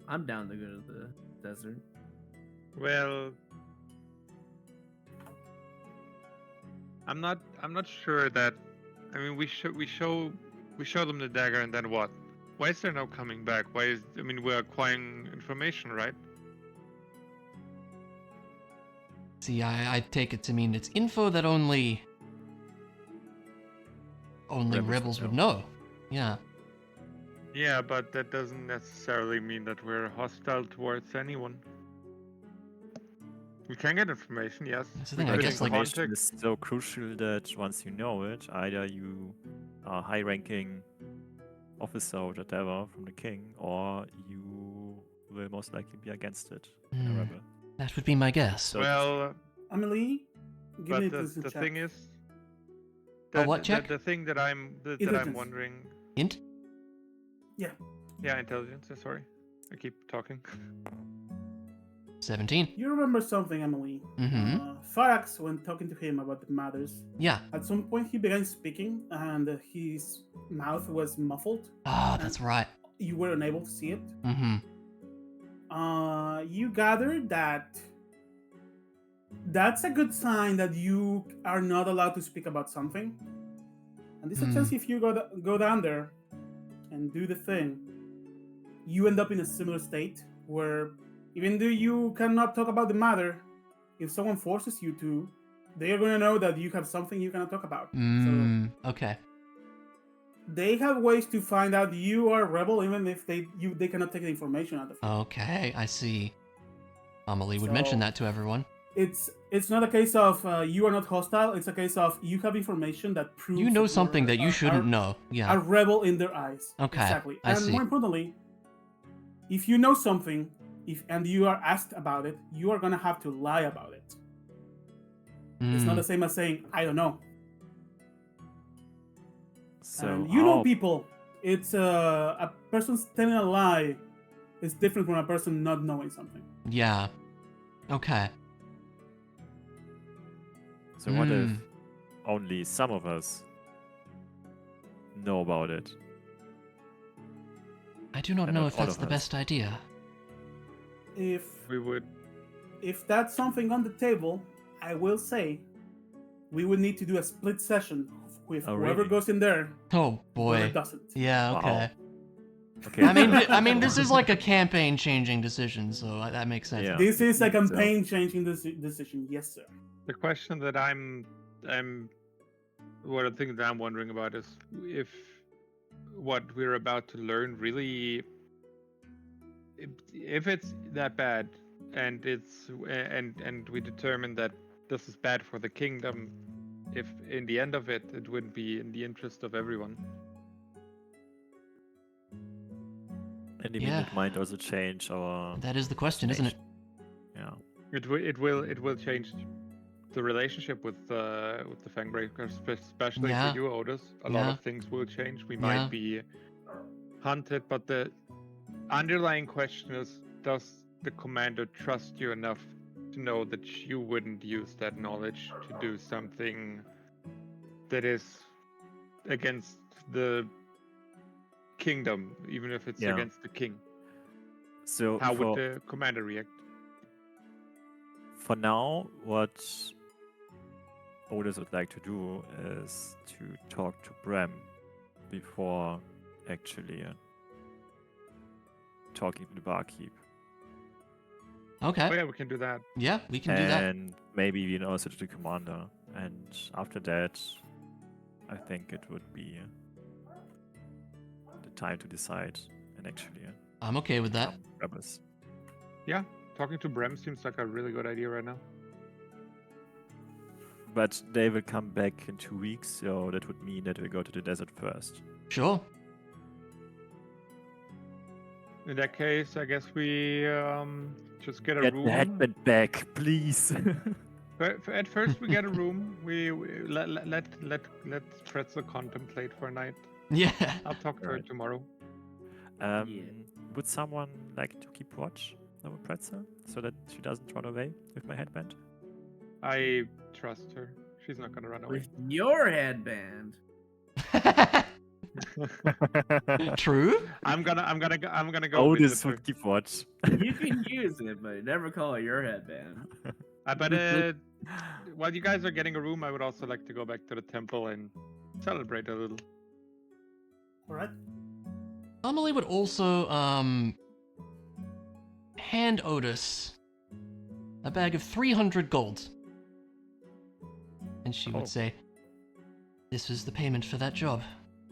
I'm down to go to the desert. Well, I'm not sure that. I mean, we show them the dagger, and then what? Why is there no coming back? Why is? I mean, we're acquiring information, right? See, I take it to mean it's info that only rebels would know. Yeah. Yeah, but that doesn't necessarily mean that we're hostile towards anyone. We can get information, yes. That's the We thing, I could guess, in like- information contact- is so crucial that once you know it, either you are a high-ranking officer or whatever from the king, or you will most likely be against it. a Hmm. rebel. That would be my guess. So- Well, Amelie, give me but this the check. thing is, what check? The thing that I'm Intelligence. wondering. Int? Yeah, intelligence. Sorry, I keep talking. 17. You remember something, Amelie. Mm-hmm. Farax, when talking to him about the matters, Yeah. at some point he began speaking and his mouth was muffled. Ah, that's right. You were unable to see it. Mm-hmm. You gathered that that's a good sign that you are not allowed to speak about something. And there's a chance if you go down there and do the thing, you end up in a similar state where even though you cannot talk about the matter, if someone forces you to, they are going to know that you have something you cannot talk about. So Okay. they have ways to find out you are a rebel even if they cannot take the information out of you. Okay, I see. Amelie would mention So- that to everyone. It's not a case of you are not hostile. It's a case of you have information that proves You know that something that you are- shouldn't are know. A Yeah. rebel in their eyes. Okay, Exactly. I And see. more importantly, if you know something, and you are asked about it, you are gonna have to lie about it. It's not the same as saying I don't know. So And you know how- people. It's a person telling a lie is different from a person not knowing something. Yeah. Okay. So what if Hmm. only some of us know about it? I do not And know not if all that's of the us. best idea. We would. If that's something on the table, I will say we would need to do a split session with Oh, whoever really? goes in there, Oh whoever boy. doesn't. Yeah. Wow. Okay. Okay. I mean, this is like a campaign-changing decision, so that makes sense. Yeah. This is a So- campaign-changing decision, yes, sir. The question that what the thing that I'm wondering about is if what we're about to learn really, if it's that bad, and and we determine that this is bad for the kingdom, if in the end of it, it wouldn't be in the interest of everyone. And Yeah. it might also change our That is the question, isn't it? Yeah. It will change the relationship with the Fangbreakers, especially Yeah. for you, Otis. A lot Yeah. of things will change. We Yeah. might be hunted, but the underlying question is: does the commander trust you enough to know that you wouldn't use that knowledge to do something that is against the kingdom, even if it's Yeah. against the king? So How would the commander react? for now, what Otis would like to do is to talk to Bram before actually talking to the barkeep. Okay. Oh yeah, we can do that. Yeah, we can do that. And maybe even also to the commander. And after that, I think it would be the time to decide and actually I'm okay with that. become rebels. Yeah, talking to Brem seems like a really good idea right now. But they will come back in 2 weeks, so that would mean that we go to the desert first. Sure. In that case, I guess we just get a Get room. the headband back, please. At first, we get a room. We let Pretzel contemplate for a night. Yeah. I'll talk to her Right. tomorrow. Um, Yeah. Would someone like to keep watch over Pretzel so that she doesn't run away with my headband? I trust her. She's not gonna run away. With your headband. True. I'm gonna go Otis visit her. would keep watch. You can use it, but never call it your headband. But while you guys are getting a room, I would also like to go back to the temple and celebrate a little. All right. Amelie would also hand Otis a bag of 300 gold. And she would Oh. say, "This was the payment for that job.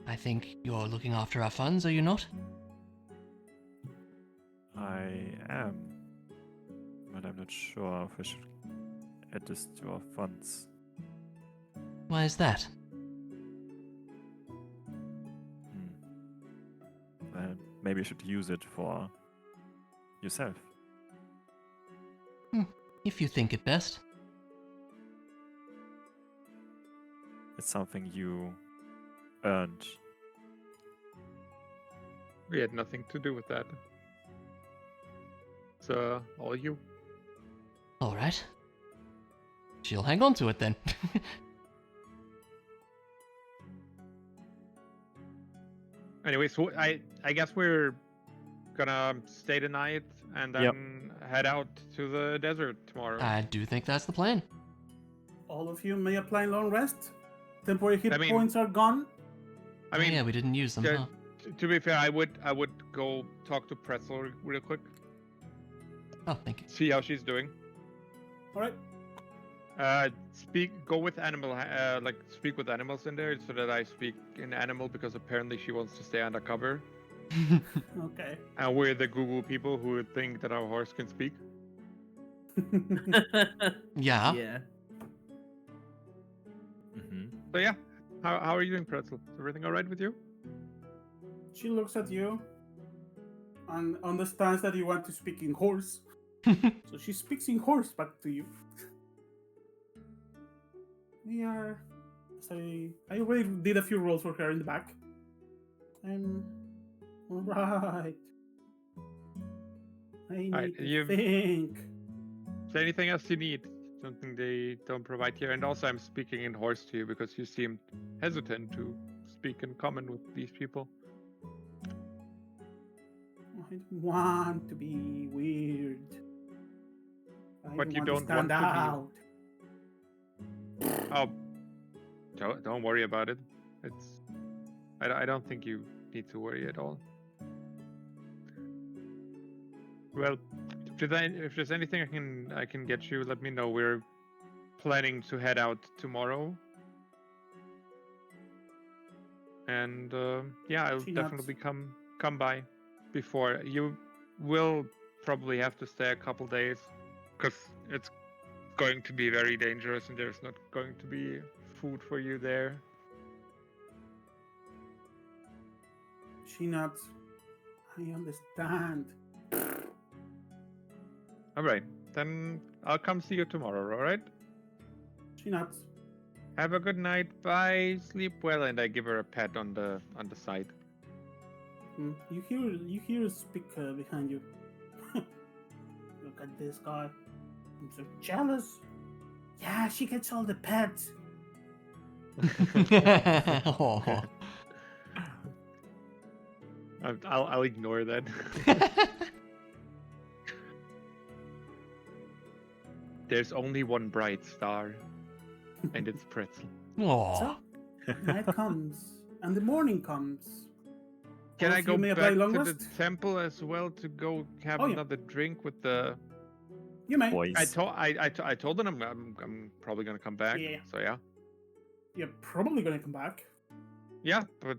I think you're looking after our funds, are you not?" I am, but I'm not sure if I should add this to our funds. Why is that? Well, maybe you should use it for yourself. If you think it best. It's something you earned. We had nothing to do with that. So all you. All right. She'll hang on to it then. Anyway, so I guess we're gonna stay the night and then Yep. head out to the desert tomorrow. I do think that's the plan. All of you may apply long rest. Temporary hit I mean- points are gone. I mean, yeah, we didn't use them, yeah, huh? to be fair, I would go talk to Pretzel real quick, Oh, thank you. see how she's doing. All right. Go with animal, speak with animals in there so that I speak in animal because apparently she wants to stay undercover. Okay. And we're the Google people who think that our horse can speak. Yeah. Yeah. Mm-hmm. So yeah, how are you doing, Pretzel? Is everything all right with you? She looks at you and understands that you want to speak in horse. So she speaks in horse back to you. We are. I already did a few rolls for her in the back. And alright. I need Alright, to you- think. Is there anything else you need? Something they don't provide here? And also, I'm speaking in horse to you because you seemed hesitant to speak in common with these people. I don't want to be weird. But you want don't to stand want to be- out. Oh, don't worry about it. I don't think you need to worry at all. Well, if there's anything I can get you, let me know. We're planning to head out tomorrow, and yeah, I'll She nods. definitely come by before. You will probably have to stay a couple days because it's going to be very dangerous and there's not going to be food for you there. She nods. I understand. All right, then I'll come see you tomorrow. All right? She nods. Have a good night. Bye. Sleep well. And I give her a pat on the side. You hear a speak behind you. Look at this guy. I'm so jealous. Yeah, she gets all the pets. Aw. I'll ignore that. There's only one bright star, and it's Pretzel. Aw. So, night comes, and the morning comes. Can All I of go you may back apply long to the rest? temple as well to go have Oh, yeah. another drink with the? You may. Boys. I told them I'm probably gonna come back. Yeah. So yeah, You're probably gonna come back. yeah. But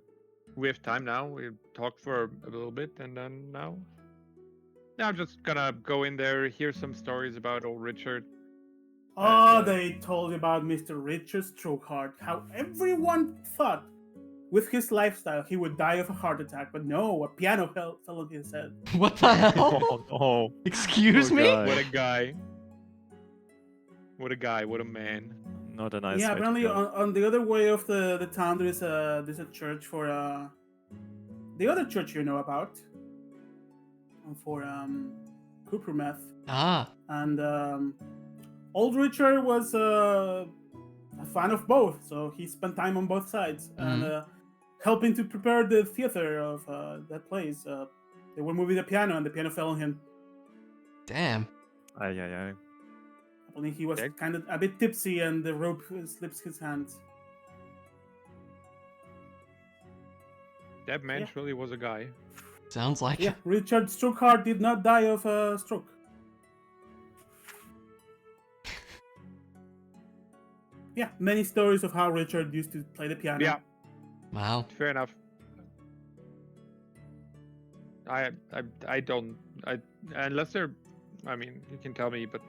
we have time now. We talked for a little bit, and then now I'm just gonna go in there, hear some stories about old Richard. Oh, they told you about Mr. Richard Strokeheart. How everyone thought with his lifestyle he would die of a heart attack, but no, a piano fell on his head. What the hell? Oh, no. Excuse Poor me? guy. What a guy! What a guy! What a man! Not a nice Yeah, way to apparently go. on the other way of the town there's a church for the other church you know about, for Cooper Meth, Ah. and old Richard was a fan of both, so he spent time on both sides and helping to prepare the theater of that place. They were moving the piano, and the piano fell on him. Damn. Ay, ay, ay. I believe he was Yeah. kind of a bit tipsy, and the rope slips his hands. That man Yeah. truly was a guy. Sounds like Yeah, Richard Strokeheart did not die of a stroke. Yeah, many stories of how Richard used to play the piano. Yeah, Wow. fair enough. I don't unless they're. I mean, you can tell me, but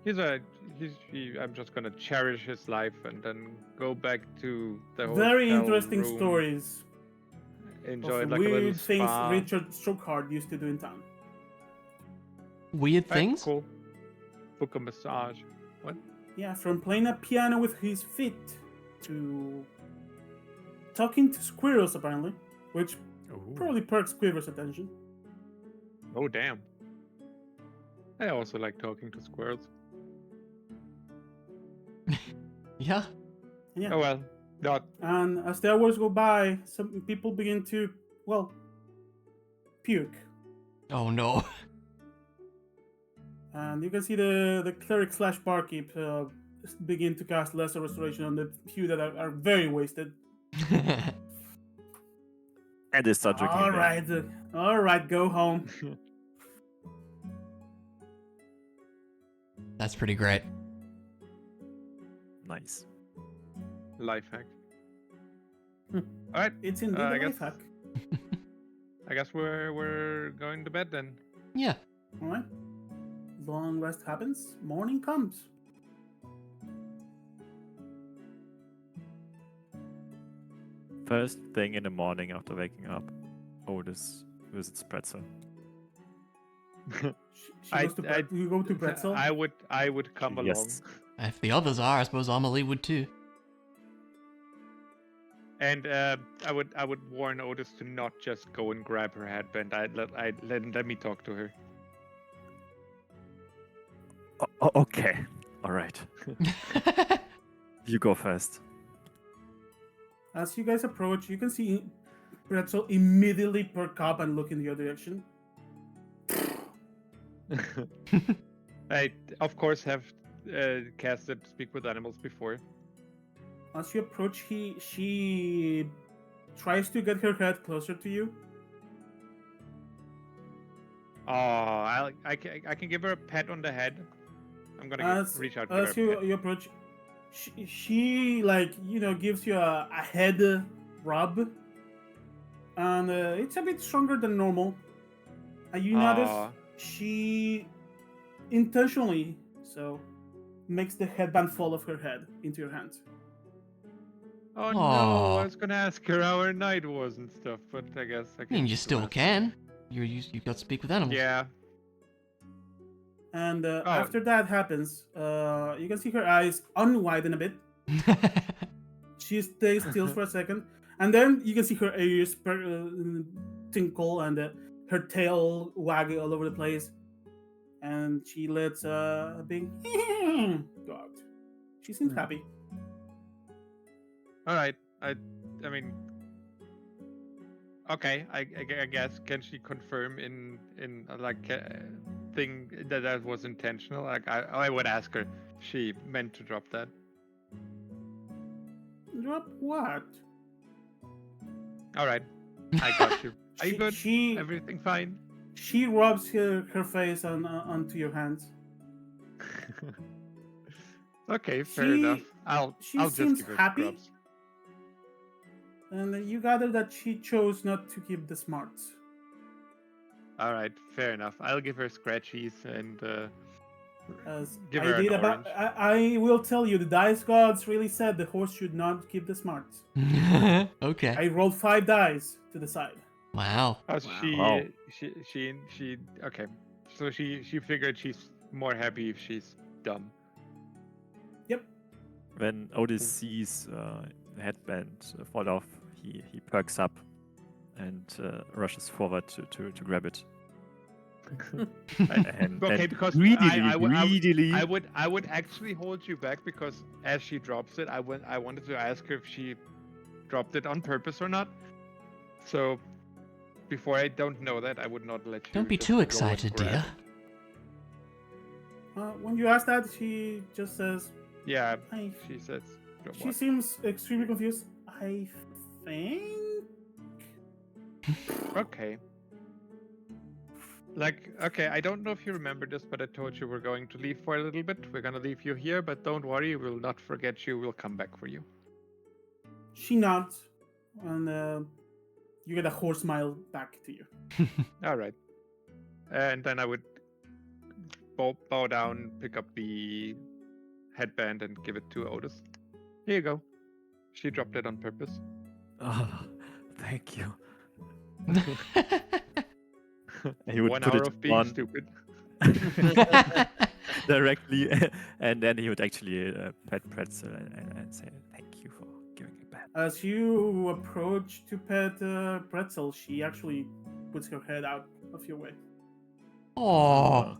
I'm just gonna cherish his life and then go back to the Very hotel interesting room, stories Enjoy of like a little weird things spa. Richard Strokeheart used to do in town. Weird Alright, things? Cool. Book a massage. What? Yeah, from playing a piano with his feet to talking to squirrels, apparently, which probably perks Quiver's attention. Oh damn. I also like talking to squirrels. Yeah. Yeah. Oh well, not. And as the hours go by, some people begin to, well, puke. Oh no. And you can see the cleric slash barkeep begin to cast lesser restoration on the few that are very wasted. And they start drinking. again. All right, go home. That's pretty great. Nice. Life hack. Hmm. Alright, It's indeed I a guess- life hack. I guess we're going to bed then. Yeah. All right. Long rest happens. Morning comes. First thing in the morning after waking up, Otis visits Pretzel. You go to Pretzel. I would come Yes. along. If the others are, I suppose Amelie would too. And I would warn Otis to not just go and grab her headband. Let me talk to her. Okay. All right. You go first. As you guys approach, you can see Pretzel immediately perk up and look in the other direction. I of course have casted Speak with Animals before. As you approach, she tries to get her head closer to you. Oh, I can give her a pat on the head. I'm gonna reach out. And As give her a pat. you approach, she gives you a head rub, and it's a bit stronger than normal. And you notice Aw. she intentionally makes the headband fall off her head into your hands. Oh no! Aw. I was gonna ask her how her night was and stuff, but I guess I I mean, you can still ask. can. You've got to speak with animals. Yeah. And Oh. after that happens, you can see her eyes unwiden a bit. She stays still for a second, and then you can see her ears tinkle and her tail wag all over the place. And she lets a big go out. She seems happy. All right. I mean, okay. I guess can she confirm in like thing that was intentional? Like I would ask her. She meant to drop that. Drop what? All right. I got you. Are you good? She Everything fine? she rubs her face onto your hands. Okay, fair She- enough. I'll just seems give her happy. scrubs. And you gather that she chose not to keep the smarts. All right, fair enough. I'll give her scratchies and As give I her did an about, orange. I will tell you, the dice gods really said the horse should not keep the smarts. Okay. I rolled 5 dice to the side. Wow. Oh, Wow. she. Okay, so she figured she's more happy if she's dumb. Yep. When Otis sees the headband fall off, he perks up and rushes forward to grab it. And Okay, because greedily, I would actually hold you back because as she drops it, I wanted to ask her if she dropped it on purpose or not. So before I don't know that, I would not let you. Don't be just too go and excited, grab dear. it. When you ask that, she just says, Yeah, I, she says. she seems extremely confused. I think. Okay. Like, okay, I don't know if you remember this, but I told you we're going to leave for a little bit. We're gonna leave you here, but don't worry, we'll not forget you. We'll come back for you. She nods, and you get a horse smile back to you. All right. And then I would bow down, pick up the headband, and give it to Otis. Here you go. She dropped it on purpose. oh, thank you. He would 1 put hour it of being on stupid. directly, and then he would actually pet Pretzel and say, "Thank you for giving it back." As you approach to pet Pretzel, she actually puts her head out of your way. Oh.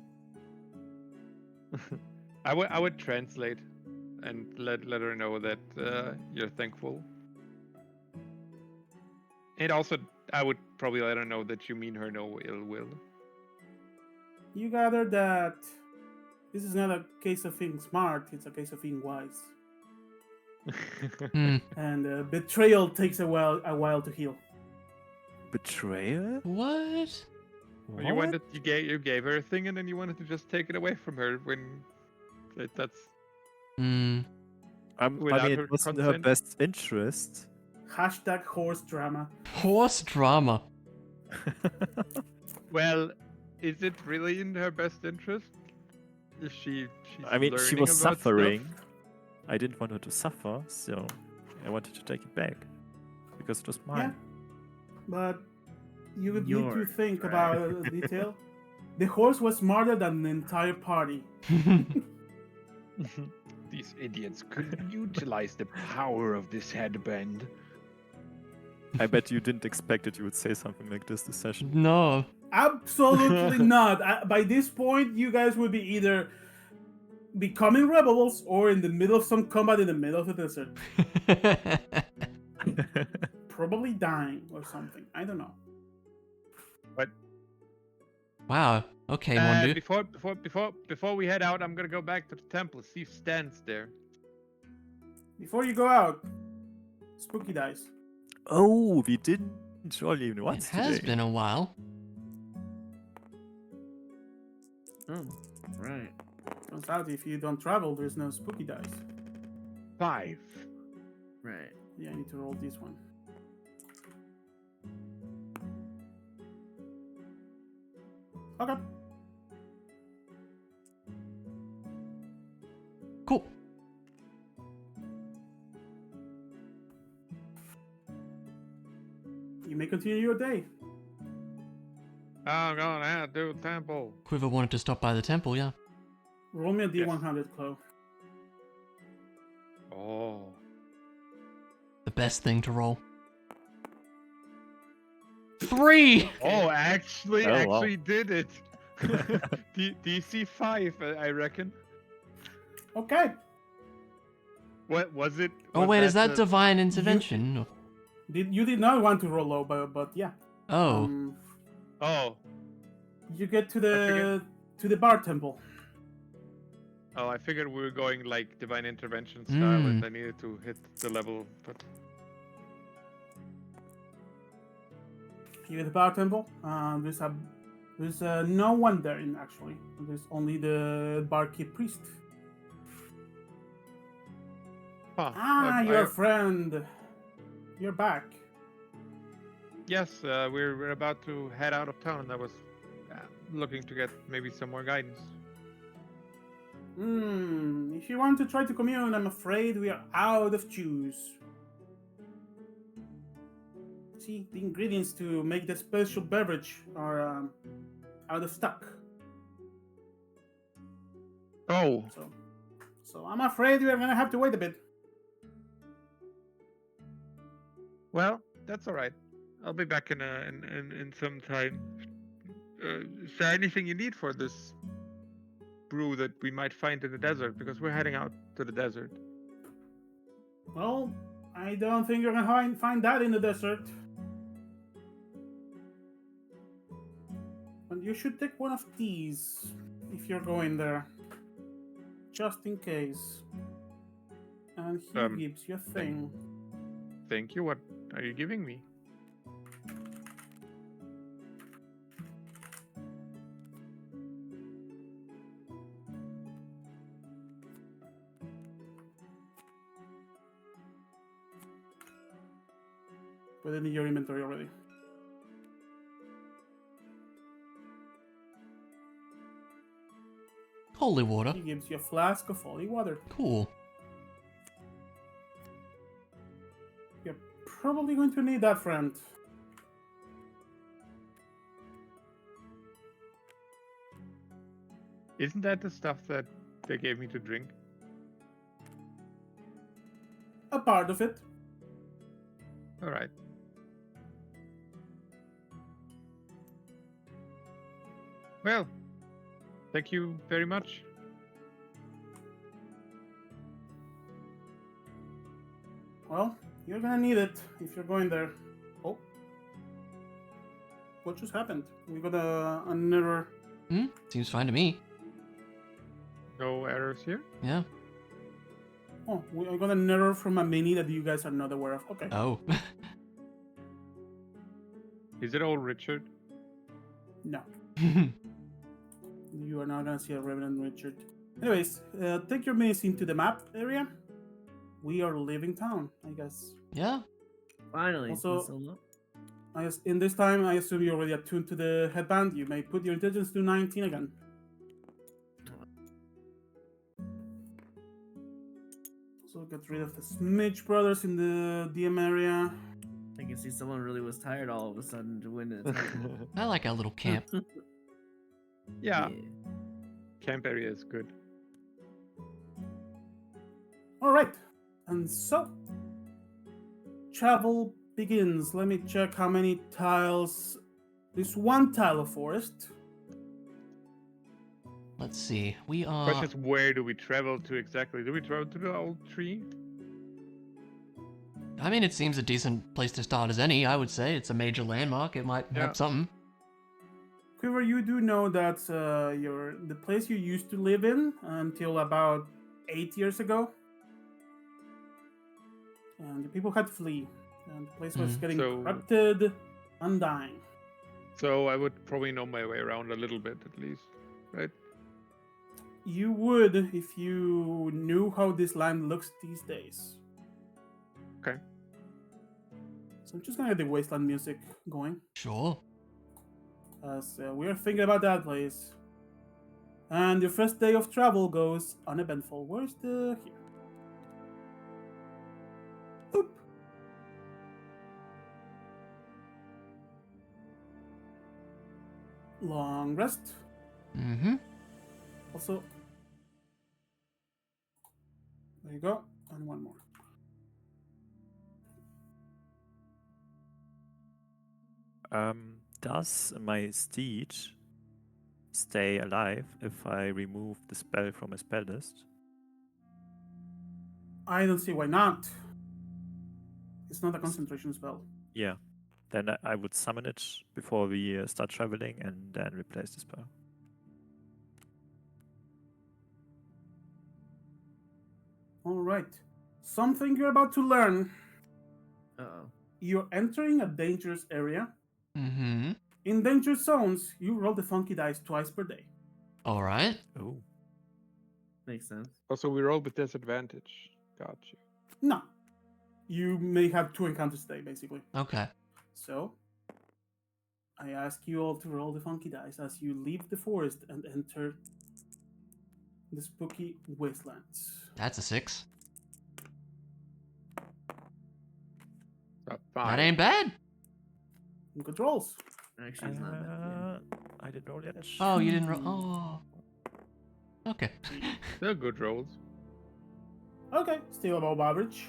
I would translate and let her know that you're thankful. And also, I would probably let her know that you mean her no ill will. You gather that this is not a case of being smart, it's a case of being wise. Hmm. And betrayal takes a while to heal. Betrayal? What? You wanted you gave her a thing, and then you wanted to just take it away from her when that's Hmm. I without mean, her it was in her consent? best interest. Hashtag horse drama. Horse drama. Well, is it really in her best interest? If she's I mean, she learning was about suffering. stuff? I didn't want her to suffer, so I wanted to take it back because it was mine. But you would need to Yours, think right? about a detail. The horse was smarter than the entire party. These idiots couldn't utilize the power of this headband. I bet you didn't expect that you would say something like this session. No. Absolutely not. By this point, you guys would be either becoming rebels or in the middle of some combat in the middle of the desert. Probably dying or something. I don't know. Wow. Okay, Mondu. Before we head out, I'm gonna go back to the temple. See if Stan's there. Before you go out, spooky dice. Oh, we didn't roll even It once has today. been a while. Oh, right. Turns out if you don't travel, there's no spooky dice. 5. Right. Yeah, I need to roll this one. Okay. Cool. You may continue your day. I'm gonna do temple. Quiver wanted to stop by the temple, yeah. Roll me a Yes. D100, Chloe. Oh. The best thing to roll. 3! Oh, actually Oh, wow. did it. DC 5, I reckon. Okay. What was it? Oh was wait, is that the- divine intervention? You did not want to roll low, but yeah. Oh. Oh, You get to I figured- the bar temple. oh, I figured we were going like divine intervention style, Mm. and I needed to hit the level. But You get the bar temple. There's no one there in actually. There's only the barkeep priest. Your friend. You're back. Yes, we're about to head out of town. I was looking to get maybe some more guidance. If you want to try to commune, I'm afraid we are out of juice. See, the ingredients to make the special beverage are out of stock. Oh, So I'm afraid we are gonna have to wait a bit. well, that's all right. I'll be back in some time. Is there anything you need for this brew that we might find in the desert? Because we're heading out to the desert. Well, I don't think you're gonna find that in the desert. But you should take one of these if you're going there. Just in case. And he gives you a thing. Thank you. What are you giving me? Put it in your inventory already. Holy water. He gives you a flask of holy water. Cool. You're probably going to need that, friend. Isn't that the stuff that they gave me to drink? A part of it. All right. Well, thank you very much. Well, you're gonna need it if you're going there. Oh. What just happened? We got an error. Seems fine to me. No errors here? Yeah. Oh, I got an error from a mini that you guys are not aware of. Okay. Oh. Is it old Richard? No. You are not gonna see a Revenant Richard. Anyways, take your minis into the map area. We are leaving town, I guess. Yeah. Finally. Also- so low. In this time, I assume you're already attuned to the headband. You may put your intelligence to 19 again. So get rid of the Smidge brothers in the DM area. I can see someone really was tired all of a sudden to win it. I like our little camp. Yeah. Camp area is good. All right, and so travel begins. Let me check how many tiles. There's one tile of forest. Let's see. We are. Question is, where do we travel to exactly? Do we travel to the old tree? I mean, it seems a decent place to start as any, I would say. It's a major landmark. It might Yeah. have something. Quiver, you do know that the place you used to live in until about 8 years ago, and the people had to flee, and the place was Mhm. getting So- corrupted, undying. So I would probably know my way around a little bit at least, right? You would if you knew how this land looks these days. Okay. So I'm just gonna get the wasteland music going, Sure. as we are thinking about that place. And your first day of travel goes uneventful. Where's the here? Oop. Long rest. Mm-hmm. Also, There you go. And one more. Does my steed stay alive if I remove the spell from my spell list? I don't see why not. It's not a concentration spell. Yeah. Then I would summon it before we start traveling and then replace the spell. All right. Something you're about to learn. Uh-oh. You're entering a dangerous area. Mm-hmm. In danger zones, you roll the funky dice twice per day. All right. Oh. Makes sense. Also, we roll with disadvantage. Got you. No. You may have 2 encounters today, basically. Okay. So, I ask you all to roll the funky dice as you leave the forest and enter the spooky wastelands. That's a 6. Fine. That ain't bad. Good rolls. Actually, it's not bad. I didn't roll yet. Oh, you didn't roll. Oh. Okay. They're good rolls. Okay, still above average.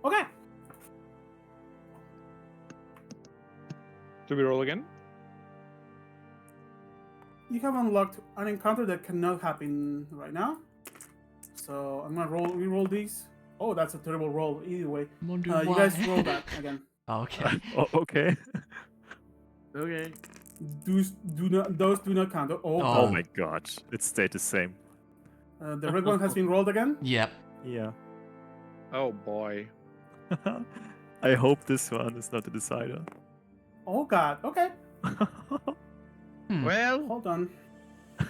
Okay. Do we roll again? You have unlocked an encounter that cannot happen right now. So I'm gonna re-roll these. Oh, that's a terrible roll. Either way, Wonder you guys why. roll that again. Okay. Oh, okay. Okay. Those do not count. Oh, Oh. Oh my god. It stayed the same. the red one has been rolled again. Yep. Yeah. Oh boy. I hope this one is not a decider. Oh god. Okay, Hmm. Well, hold on.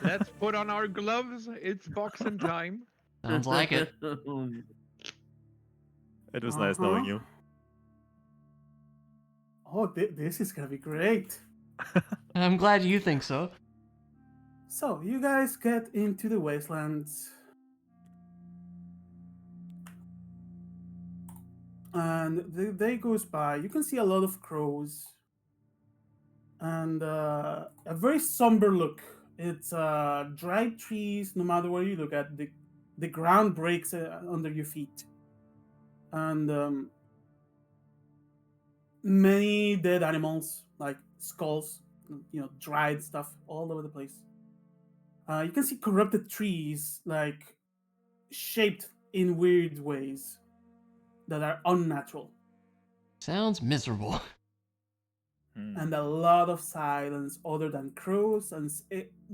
let's put on our gloves. It's boxing time. Sounds like it. It was nice knowing Uh-huh. you. Oh, this is gonna be great. I'm glad you think so. So you guys get into the wastelands, and the day goes by. You can see a lot of crows, and a very somber look. It's dried trees. No matter where you look at, the ground breaks under your feet, and many dead animals like skulls, dried stuff all over the place. You can see corrupted trees, like shaped in weird ways that are unnatural, Sounds miserable. and a lot of silence other than crows and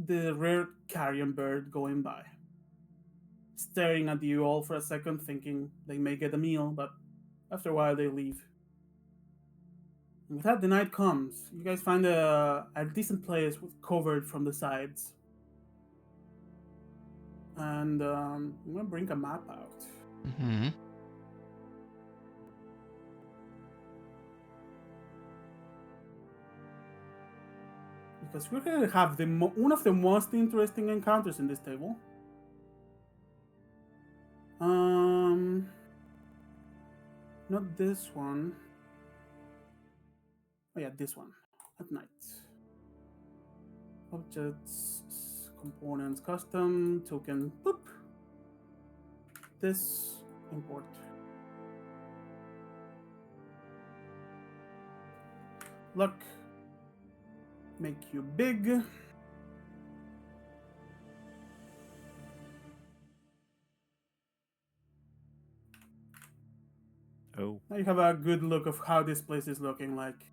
the rare carrion bird going by, staring at you all for a second, thinking they may get a meal, but after a while they leave. And with that, the night comes. You guys find a decent place covered from the sides. And I'm gonna bring a map out. Mm-hmm. Because we're gonna have one of the most interesting encounters in this table. Not this one. Oh yeah, this one. At night. Objects, components, custom, token, boop. This, import. Luck. Make you big. Oh. Now you have a good look of how this place is looking like.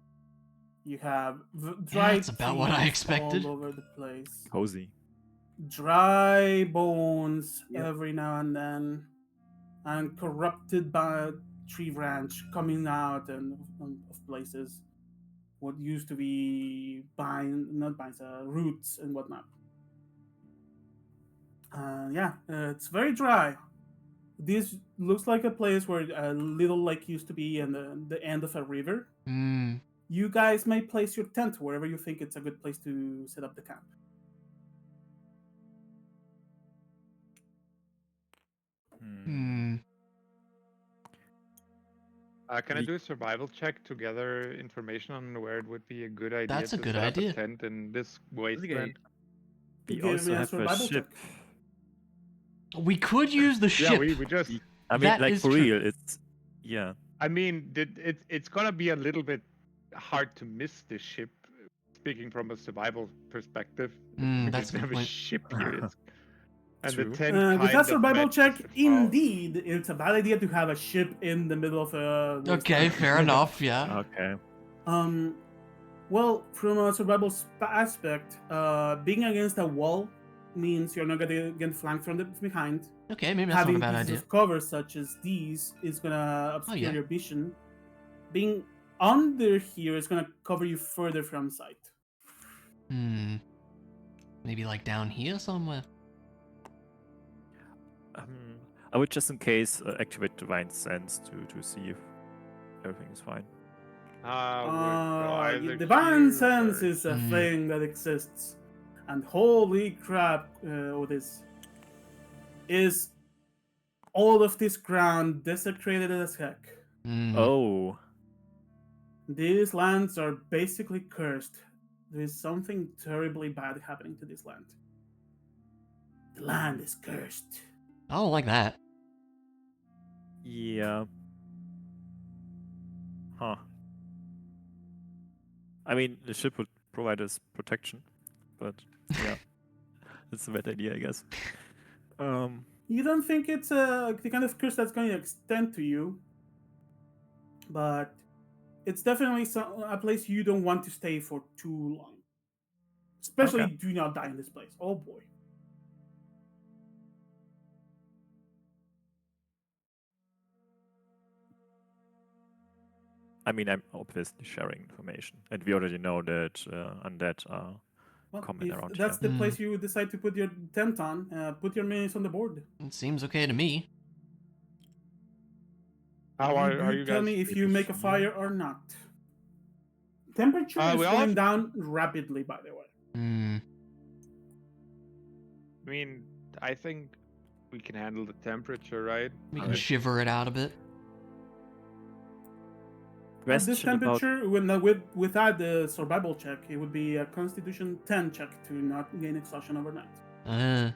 You have dried That's about what I trees expected. all over the place. Cozy. Dry bones Yep. every now and then, and corrupted by tree branch coming out and of places. What used to be roots and whatnot. It's very dry. This looks like a place where a little lake used to be and the end of a river. Mm. You guys may place your tent wherever you think it's a good place to set up the camp. Hmm. Can I do a survival check to gather information on where it would be a good idea That's a to good set idea. up a tent in this That's a good wasteland? We Give also me a have a survival ship. check. We could use the Yeah, ship. we just. I mean, That like is for true. real, it's yeah. I mean, it's gonna be a little bit hard to miss this ship. Speaking from a survival perspective, we That's just a good have a point. ship here. And the True. tent With kind a of survival matches check, the fall. indeed, it's a bad idea to have a ship in the middle of a. Okay, fair enough. Yeah. Okay. Well, from a survival aspect, being against a wall means you're not gonna get flanked from the behind. Okay, maybe that's not a Having bad pieces idea. of cover such as these is gonna obscure yeah. your vision. Being under here is gonna cover you further from sight. Maybe like down here somewhere. I would just in case activate Divine Sense to see if everything is fine. Divine sense is a thing that exists, and holy crap, this is all of this ground desecrated as heck. Oh. These lands are basically cursed. There is something terribly bad happening to this land. The land is cursed. I don't like that. Yeah. Huh. I mean, the ship would provide us protection, but yeah, it's a bad idea, I guess. You don't think it's the kind of curse that's going to extend to you, but it's definitely a place you don't want to stay for too long. Especially, Okay. do not die in this place. Oh boy. I mean, I'm obviously sharing information, and we already know that undead are common If around that's here. the place you decide to put your tent on, put your minis on the board. It seems okay to me. How are you Tell guys? me if you make a fire or not. Temperature is we all going have- down rapidly, by the way. I mean, I think we can handle the temperature, right? We can shiver it out a bit. At this Question about temperature, without the survival check, it would be a Constitution 10 check to not gain exhaustion overnight. I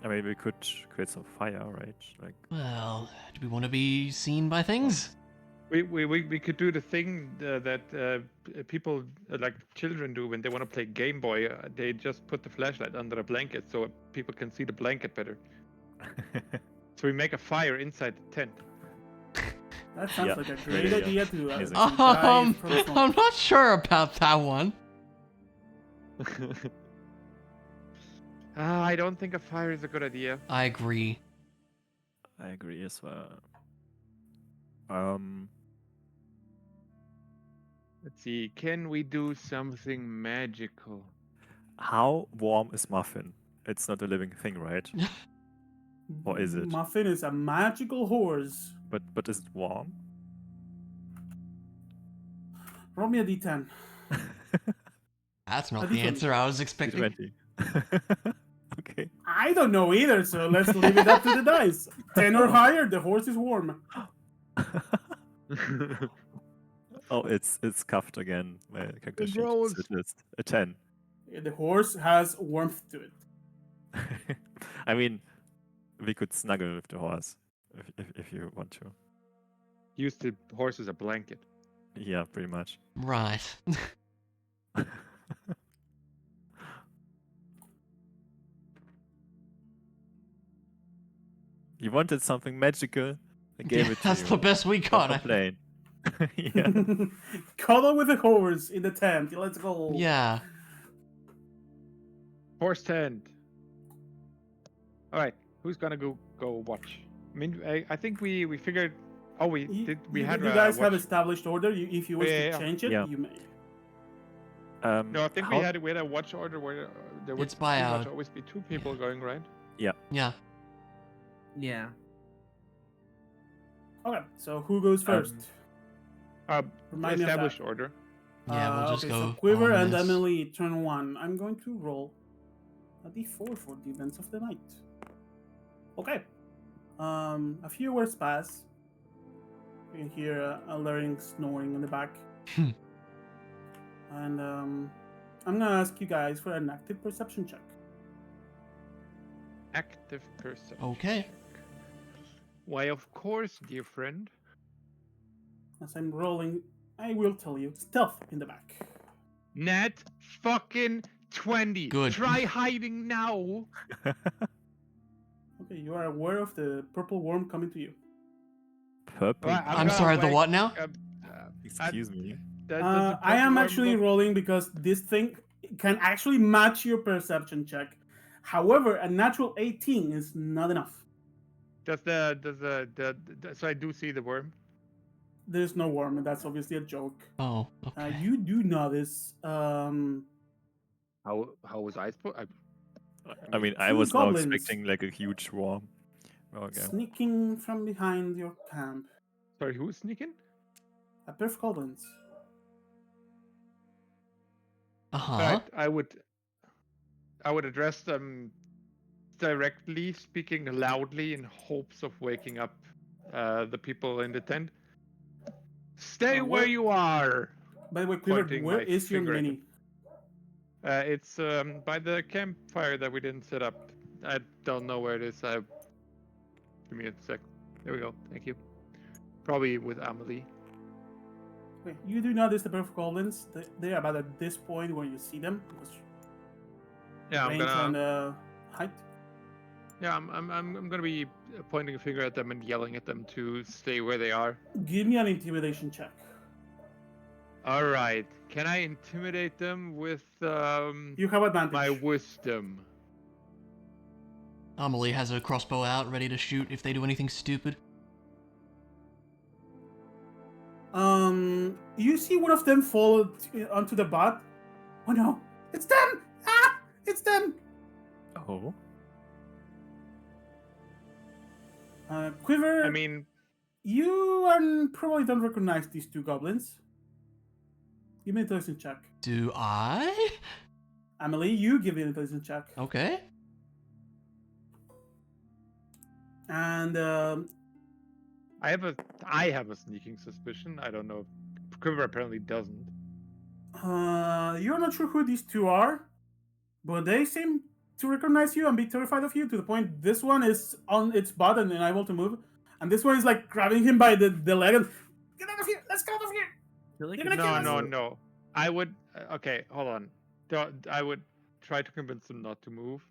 mean, we could create some fire, right? Like, Well, do we want to be seen by things? We could do the thing that people like children do when they want to play Game Boy. They just put the flashlight under a blanket so people can see the blanket better. So we make a fire inside the tent. That sounds Yeah, like a great great idea. idea to Amazing. die from smoke. I'm not sure about that one. I don't think a fire is a good idea. I agree. I agree as well. Let's see. Can we do something magical? How warm is Muffin? It's not a living thing, right? Or is it? Muffin is a magical horse. But is it warm? Roll me a d10. That's not I the think answer I was expecting. 20. Okay. I don't know either, so let's leave it up to the dice. 10 or higher, the horse is warm. Oh, it's cuffed again. My character It sheet. rolls. So it's a 10. The horse has warmth to it. I mean, we could snuggle with the horse if you want to. Use the horse as a blanket. Yeah, pretty much. Right. You wanted something magical. I gave it to That's you. the best we Don't got. complain. Yeah. Cuddle with the horse in the tent. Let's go. Yeah. Horse tent. All right, who's gonna go watch? I mean, I think we figured. Oh, we did. We had. You guys have watch- established order. If you wish Yeah. to change it, Yeah. you may. No, I think we had a watch order where there would It's by pretty our- much always be two people going, right? Yeah. Yeah. Okay, so who goes first? Remind me of that. Established order. Yeah, we'll just okay, go. So Quiver and ominous. Emily, turn 1. I'm going to roll a d4 for the events of the night. Okay. A few words pass. You can hear Alluring snoring in the back. And I'm gonna ask you guys for an active perception check. active perception. Okay. check. Why, of course, dear friend. As I'm rolling, I will tell you. Stealth in the back. Nat fucking 20. Good. Try hiding now. Okay, you are aware of the purple worm coming to you. Purple. Well, I'm gonna sorry, the whack, what now? Excuse me. Does the I am purple worm actually look- rolling because this thing can actually match your perception check. However, a natural 18 is not enough. Does the so I do see the worm. There's no worm, and that's obviously a joke. Oh, okay. You do notice How was I supposed? I mean, I Two was now goblins. expecting like a huge swarm. Okay. sneaking from behind your camp. Sorry, who's sneaking? A pair of goblins. Uh-huh. Alright, I would address them directly, speaking loudly in hopes of waking up the people in the tent. Stay where where- you are. By the way, Quiver, Pointing where my is your finger at mini? It's by the campfire that we didn't set up. I don't know where it is. Give me a sec. There we go. Thank you. Probably with Amelie. Okay, you do notice the pair of goblins. They are about at this point when you see them. Because Yeah, I'm range gonna. and height. Yeah, I'm gonna be pointing a finger at them and yelling at them to stay where they are. Give me an intimidation check. All right. Can I intimidate them with You have advantage. my wisdom? Amelie has her crossbow out, ready to shoot if they do anything stupid. You see one of them fall onto the butt. Oh no, it's them! Ah, it's them! Oh. Quiver, I mean, you probably don't recognize these two goblins. Give me an intelligence check. Do I? Emily, you give me an intelligence check. Okay. And I have a sneaking suspicion. I don't know. If Quiver apparently doesn't. you're not sure who these two are, but they seem to recognize you and be terrified of you to the point this one is on its butt and unable to move, and this one is like grabbing him by the leg and get out of here! Let's get out of here! I feel like You're it's gonna kill No, us. no, no. I would. Okay, hold on. I would try to convince them not to move.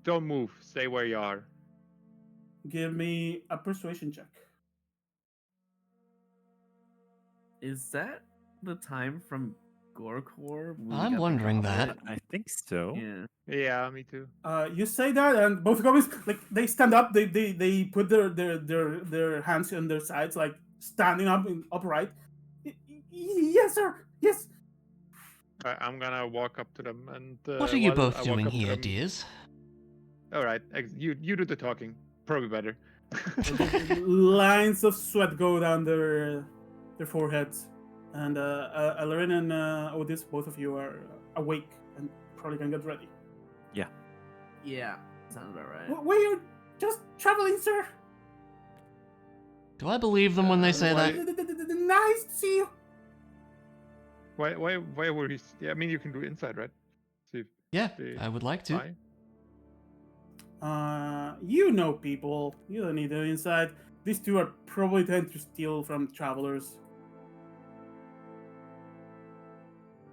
Don't move. Stay where you are. Give me a persuasion check. Is that the time from Gorecore? when we I'm got the wondering goblet? that. I think so. Yeah. Yeah, me too. You say that, and both goblins like they stand up. They put their hands on their sides, like standing up upright. Yes, sir. Yes. I'm gonna walk up to them and. What are you while I both walk doing up to here, them- dears? All right, you do the talking. Probably better. Lines of sweat go down their foreheads, and Alarin and Odis, both of you are awake and probably gonna get ready. Yeah. Sounds about right. Were you just traveling, sir? Do I believe them when they say why- that? Nice to see you. Why were you? Yeah, I mean, you can do inside, right? See if Yeah, they I would like to. fine. You know people. You don't need them inside. These two are probably trying to steal from travelers.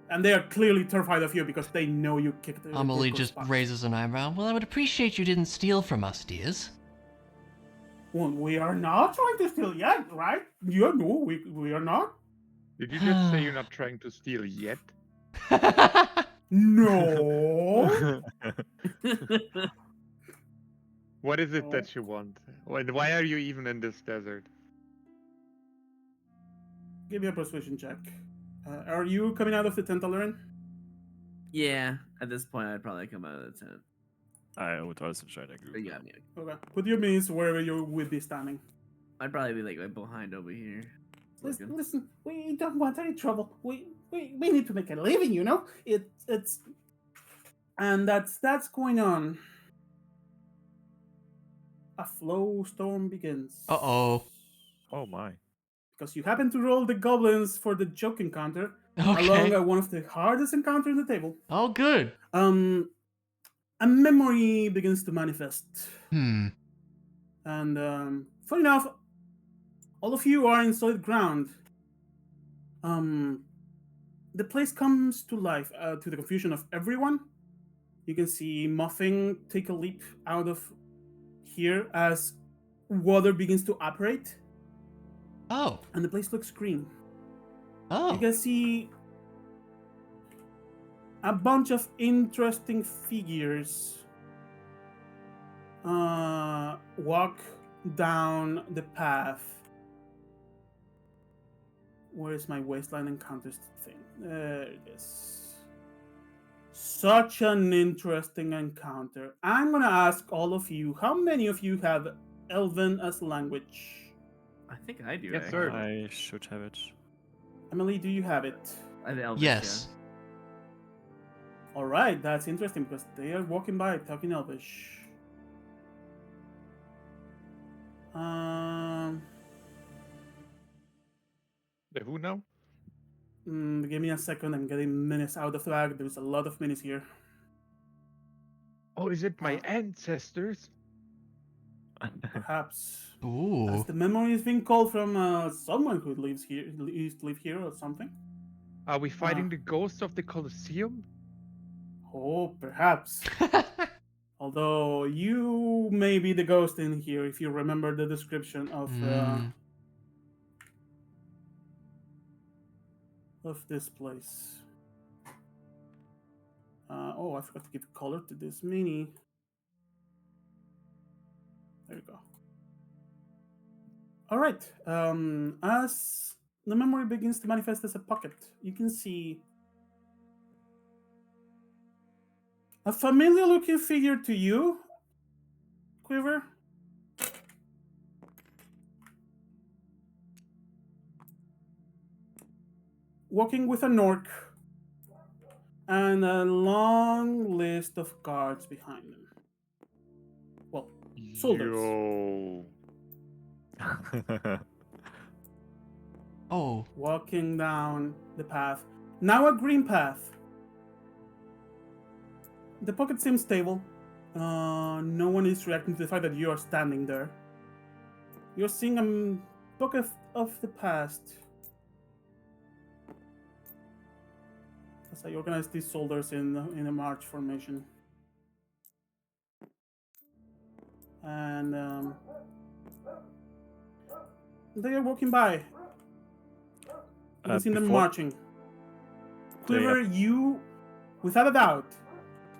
And they are clearly terrified of you because they know you kicked the Amelie Gorko's just butt. raises an eyebrow. Well, I would appreciate you didn't steal from us, dears. Well, we are not trying to steal yet, right? Yeah, no, we are not. Did you just say you're not trying to steal yet? No. What is it Oh. that you want? Why are you even in this desert? Give me a persuasion check. Are you coming out of the tent, Alarin? Yeah. At this point, I'd probably come out of the tent. I would also try to agree. But yeah, I mean, Okay. Put your means wherever you would be standing. I'd probably be like behind over here. looking. Listen, we don't want any trouble. We need to make a living, you know? It's and that's going on. A flow storm begins. Uh-oh. Oh my. Because you happen to roll the goblins for the joke encounter along Okay. one of the hardest encounters on the table. Oh, good. a memory begins to manifest. Hmm. And funny enough, all of you are in solid ground. The place comes to life to the confusion of everyone. You can see Muffin take a leap out of here as water begins to operate, Oh. and the place looks green. Oh. You can see a bunch of interesting figures walk down the path. Where is my wasteland encounters thing? There it is. Such an interesting encounter. I'm gonna ask all of you, how many of you have Elven as language? I think I do. Yes, actually. sir. I should have it. Emily, do you have it? I have Elvish, Yes. All right, that's interesting because they are walking by talking Elvish. The who now? Give me a second. I'm getting minutes out of the bag. There's a lot of minutes here. Oh, is it my Uh. ancestors? Perhaps. Ooh. As the memory is being called from someone who lives here, used to live here or something. Are we fighting the ghost of the Coliseum? Oh, perhaps. Although you may be the ghost in here if you remember the description of this place. Oh, I forgot to give color to this mini. There you go. All right. As the memory begins to manifest as a pocket, you can see a familiar-looking figure to you, Quiver. Walking with an orc and a long list of guards behind them. Well, soldiers. Yo. Oh. Walking down the path. Now a green path. The pocket seems stable. No one is reacting to the fact that you are standing there. You're seeing a pocket of the past. As I organize these soldiers in a march formation. And they are walking by. You can see them before marching. they Quiver, you, without a doubt,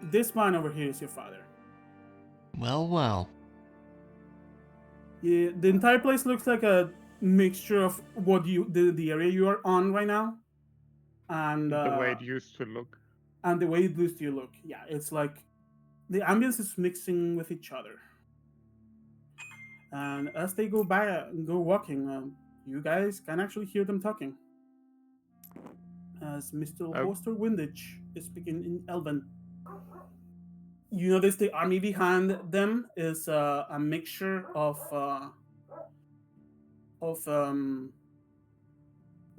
this man over here is your father. Well, well. Yeah, the entire place looks like a mixture of what the area you are on right now, and The way it used to look. and the way it used to look. Yeah, it's like the ambience is mixing with each other. And as they go walking, you guys can actually hear them talking. As Mr. Oh. Hoster Windage is speaking in Elven. You notice the army behind them is a mixture of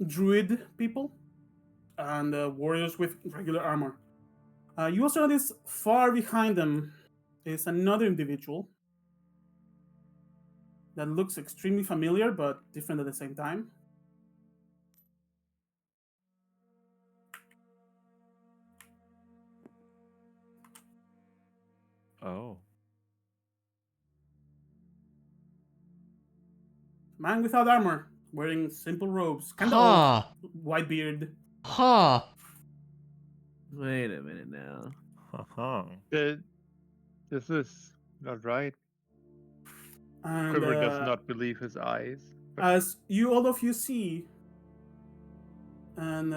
druid people and warriors with regular armor. You also notice far behind them is another individual that looks extremely familiar but different at the same time. Oh. Man without armor, wearing simple robes, kind of Huh. white beard. Huh. Wait a minute now. Uh-huh. This is not right. And Quiver does not believe his eyes. as all of you see, and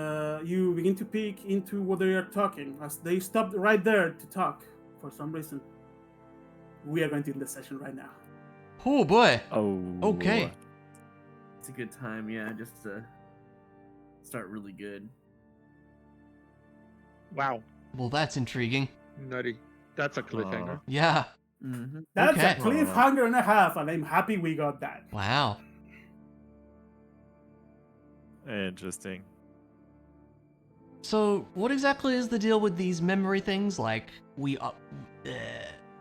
you begin to peek into what they are talking, as they stopped right there to talk for some reason. We are going to end the session right now. Oh boy. Oh. Okay. It's a good time, yeah, just to start really good. Wow. Well, that's intriguing. Nutty. That's a cliffhanger. Yeah. Mm-hmm. That's Okay. a cliffhanger and a half, and I'm happy we got that. Wow. Interesting. So, what exactly is the deal with these memory things? Like, we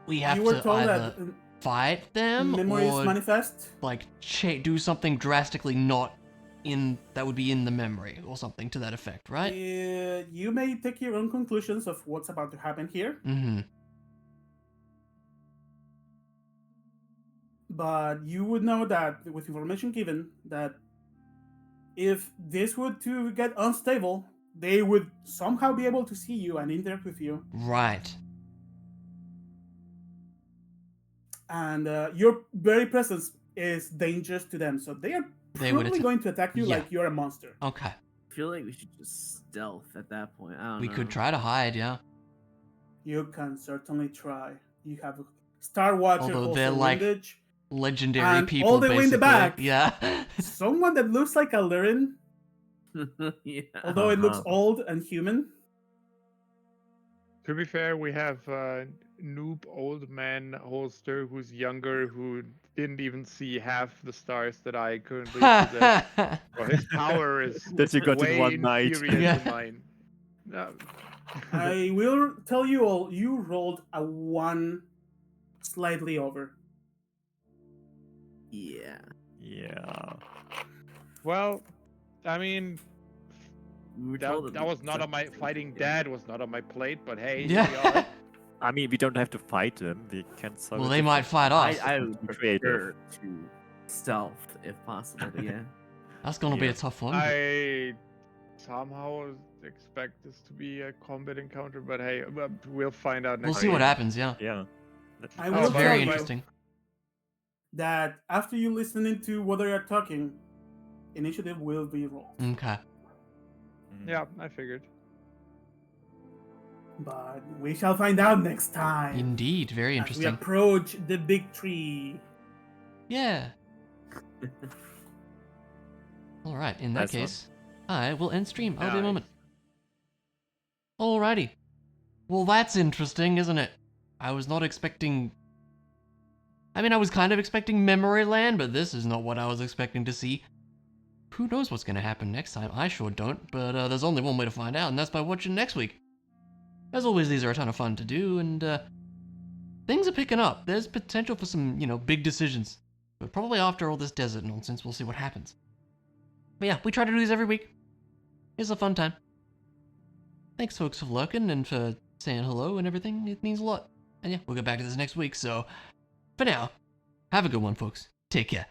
we have You were to told either that fight them memories or manifest. like do something drastically not in that would be in the memory or something to that effect, right? You may take your own conclusions of what's about to happen here, Mm-hmm. but you would know that with information given that if this were to get unstable, they would somehow be able to see you and interact with you, Right. and your very presence is dangerous to them, so they are They would probably going to attack you yeah. like you're a monster. Okay. I feel like we should just stealth at that point. I don't We know. could try to hide, yeah. You can certainly try. You have a Star Watcher Although holster they're like windage, legendary and people all the way in the basically. back, Yeah. someone that looks like a Lyran, Yeah. although it looks Uh-huh. old and human. To be fair, we have a noob old man holster who's younger, who didn't even see half the stars that I currently possess. Well, his power is That you got in way one night. inferior Yeah. to mine. No. I will tell you all, you rolled a 1 slightly over. Yeah. Yeah. Well, I mean, We were told that was not on my fighting dad was not on my plate, but hey, here we Yeah. are. I mean, we don't have to fight them. We can solve Well, it they might differently. fight us. I would Creative. prefer to stealth if possible, but yeah. That's gonna be Yeah. a tough one. I somehow expect this to be a combat encounter, but hey, we'll find out We'll next see what week. happens, yeah. Yeah. I Oh, will It's but- tell very you interesting. that after you listen into what they are talking, initiative will be rolled. Okay. Mm. Yeah, I figured. But we shall find out next time. Indeed, very As we interesting. approach the big tree. Yeah. Alright, in that Nice one. case, I will end stream. I'll be a Nice. moment. Alrighty. Well, that's interesting, isn't it? I was not expecting... I mean, I was kind of expecting Memory Land, but this is not what I was expecting to see. Who knows what's going to happen next time? I sure don't, but there's only one way to find out, and that's by watching next week. As always, these are a ton of fun to do, and things are picking up. There's potential for some, big decisions. But probably after all this desert nonsense, we'll see what happens. But yeah, we try to do these every week. It's a fun time. Thanks, folks, for lurking and for saying hello and everything. It means a lot. And yeah, we'll get back to this next week, so for now, have a good one, folks. Take care.